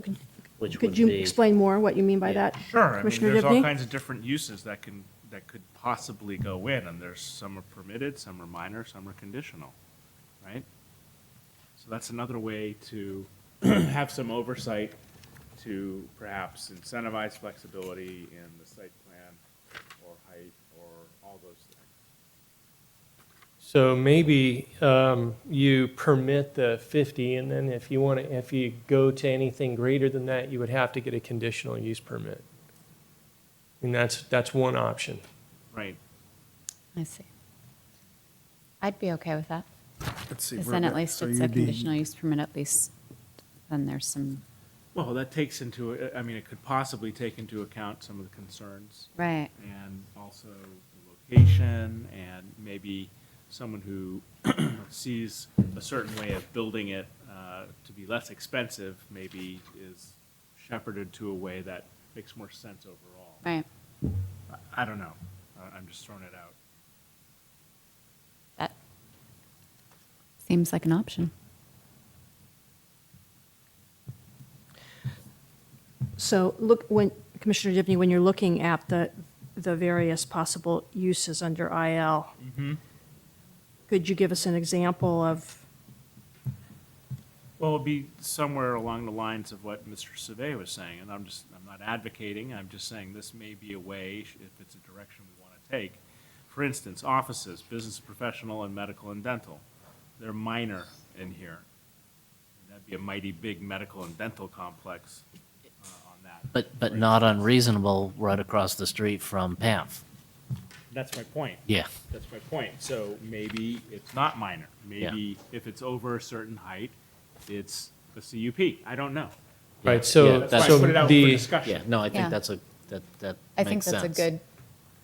Which would could you be- explain more what you mean by that? Sure, I mean, Commissioner there's all Dibny? kinds of different uses that could possibly go in, and there's, some are permitted, some are minor, some are conditional, right? So that's another way to have some oversight to perhaps incentivize flexibility in the site plan or height or all those things. So maybe you permit the 50, and then if you go to anything greater than that, you would have to get a conditional use permit. And that's one option. Right. I see. I'd be okay with that. Let's see. Because where- then at least so it's a you'd be- conditional use permit, at least then there's some, Well, that takes into, I mean, it could possibly take into account some of the concerns right. and also the location, and maybe someone who sees a certain way of building it to be less expensive, maybe is shepherded to a way that makes more sense overall. Right. I don't know. I'm just throwing it out. That seems like an option. So Commissioner Dibny, when you're looking at the various possible uses under IL, could you give us an example of, Well, it'd be somewhere along the lines of what Mr. Savay was saying, and I'm not advocating, I'm just saying this may be a way, if it's a direction we want to take. For instance, offices, business, professional, and medical and dental. They're minor in here. That'd be a mighty big medical and dental complex on that. But not unreasonable right across the street from PAMF. That's my point. Yeah. That's my point. So maybe it's not minor. Maybe if it's over a certain height, it's a CUP. I don't know. Right, so, That's why I so put it out for the, discussion. Yeah, no, I think Yeah. that I makes think that's a sense. good,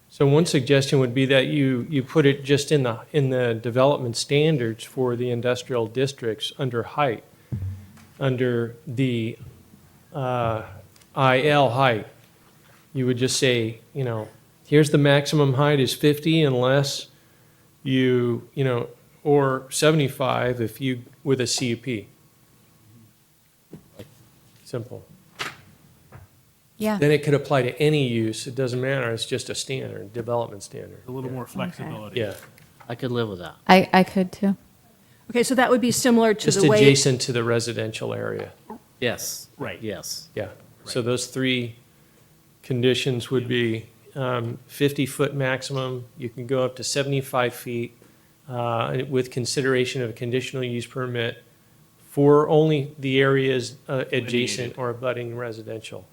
so one suggestion would be that you put it just in the development standards for the industrial districts under height, under the IL height. you would just say, here's the maximum height is 50 unless or 75 if you, with a CUP. Simple. Yeah. Then it could apply to any use. It doesn't matter. It's just a standard, development standard. A little more flexibility. Yeah, I could live with that. I could too. Okay, so that would be similar to just the way. adjacent to the residential area. Yes. Right. Yes. Yeah. So those three conditions would be 50-foot maximum. You can go up to 75 feet with consideration of a conditional use permit for only the areas adjacent or abutting residential.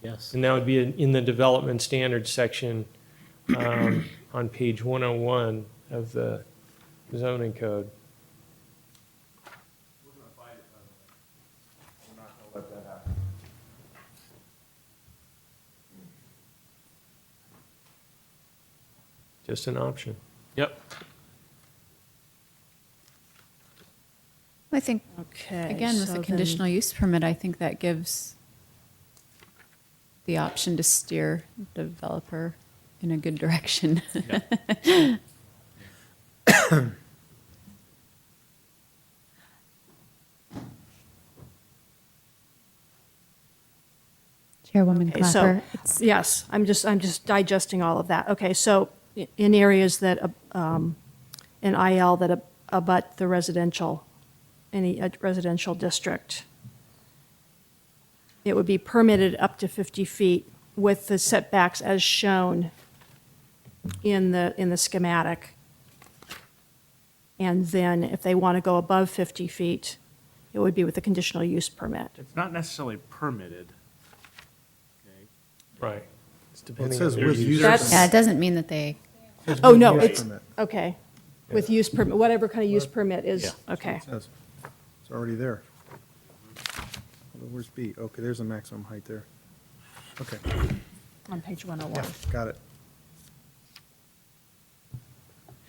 Yes. And that would be in the development standards section on page 101 of the zoning code. Just an option. Yep. I think, Okay. again, with so a then- conditional use permit, I think that gives the option to steer the developer in a good direction. Chairwoman Okay, so- Clapper, it's- Yes, I'm just digesting all of that. Okay, so in areas that, in IL that abut the residential, any residential district, it would be permitted up to 50 feet with the setbacks as shown in the schematic. And then if they want to go above 50 feet, it would be with a conditional use permit. It's not necessarily permitted. Okay. Right. It's It depending says on their with use. use. That's- yeah, it doesn't mean that they, Oh, no, Use it's, permit. okay, with use permit, whatever kind of use permit is, Yeah. okay. It says. It's already there. Where's B? Okay, there's a maximum height there. Okay, On page yeah, 101. got it.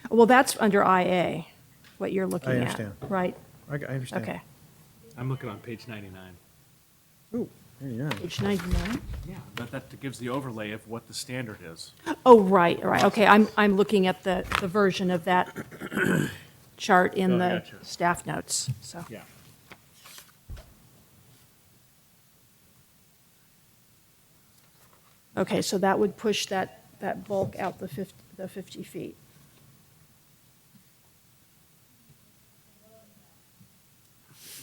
Well, that's under IA, what you're looking at. understand. Right, I understand. okay. I'm looking on page 99. Ooh, 89. Page 99? Yeah. But that gives the overlay of what the standard is. Oh, right, okay, I'm looking at the version of that chart in Oh, the gotcha. staff notes, so. Yeah. Okay, so that would push that bulk out the 50 feet.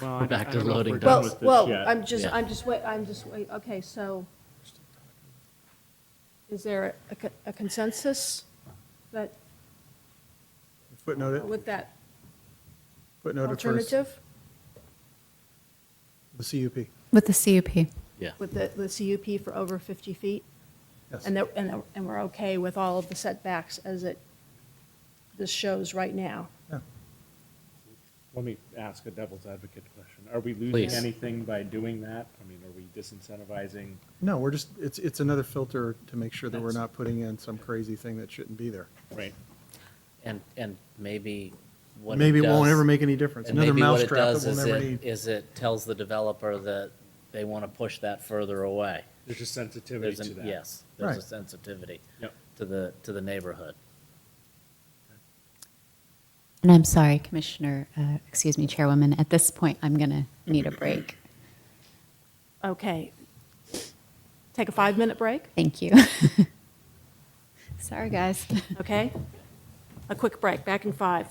Well, We're back I to don't know if loading we're done done with with this Well, yet. I'm just, Yeah. I'm just wait, okay, so is there a consensus that, Footnote it, with that footnote it first. alternative? The CUP. with the CUP. Yeah. With the CUP for over 50 feet? Yes. And we're okay with all of the setbacks as this shows right now? Yeah. Let me ask a devil's advocate question. Are we losing Please. anything by doing that? I mean, are we disincentivizing? No, we're just, it's another filter to make sure that we're That's- not putting in some crazy thing that shouldn't be there. Right. And maybe what Maybe it won't does- ever make any difference. and Another maybe what it mousetrap that does we'll is never it- need. Is it tells the developer that they want to push that further away. There's a sensitivity There's to an, that. yes, there's a Right. sensitivity Yep. to the neighborhood. And I'm sorry, Commissioner, excuse me, Chairwoman, at this point, I'm going to need a break. Okay. Take a 5-minute break, Thank you. Sorry, guys. okay? A quick break, back in 5.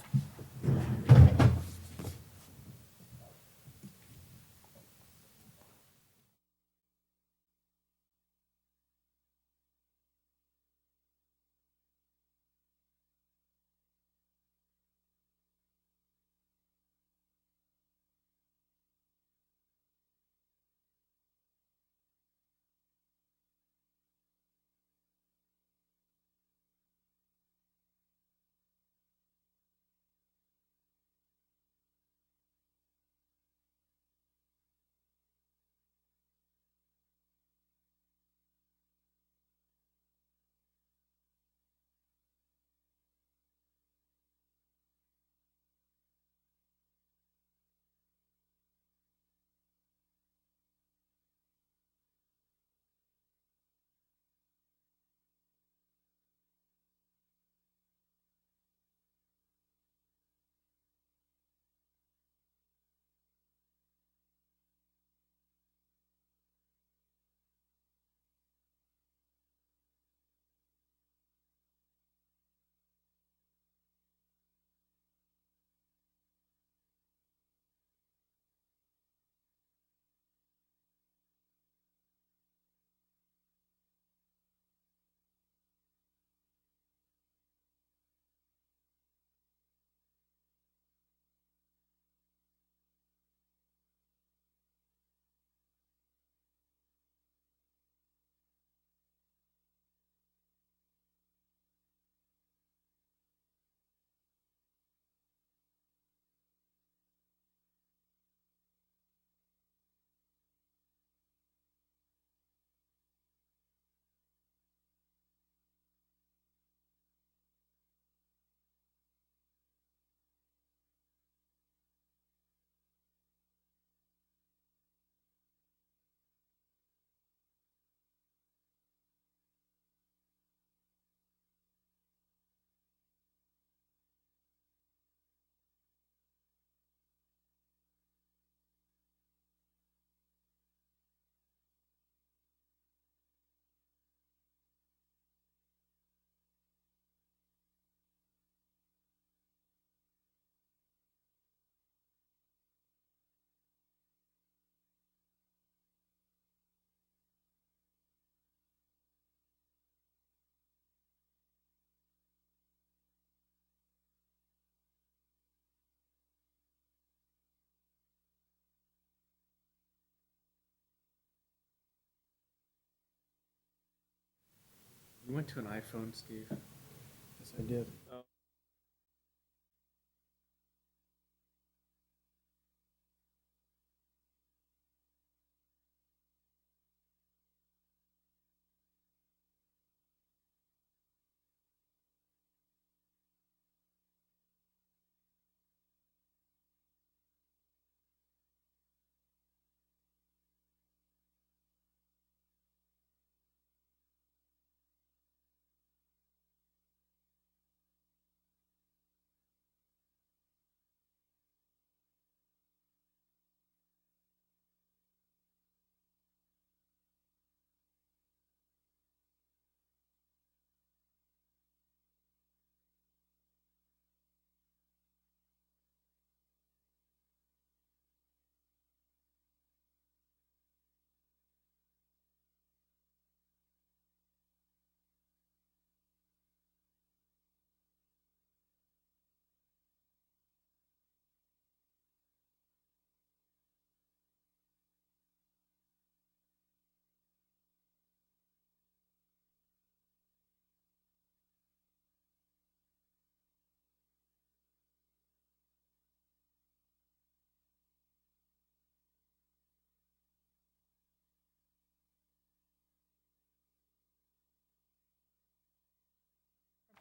You went to an iPhone, Steve? Yes, I did.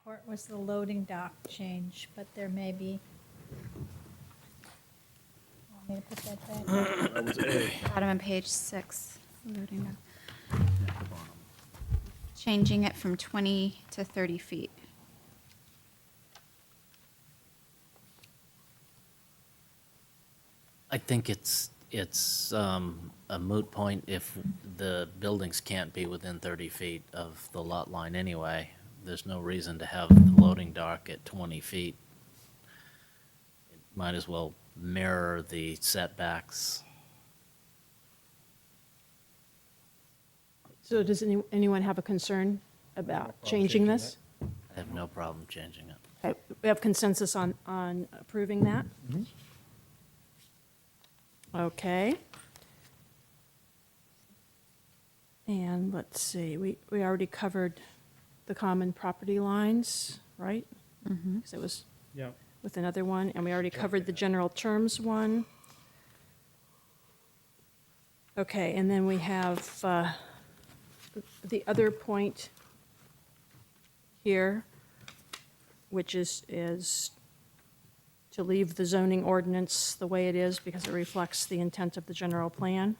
Report was the loading dock change, but there may be. Want me to put that back? That was A. Bottom of page 6, loading dock. Changing it from 20 to 30 feet. I think it's a moot point if the buildings can't be within 30 feet of the lot line anyway. There's no reason to have the loading dock at 20 feet. It might as well mirror the setbacks. So does anyone have a concern about changing this? I have no problem changing it. Okay, we have consensus on approving that? Okay. And let's see, we already covered the common property lines, right? Because it was Yeah. with another one, and we already covered the general terms one. Okay, and then we have the other point here, which is to leave the zoning ordinance the way it is because it reflects the intent of the general plan.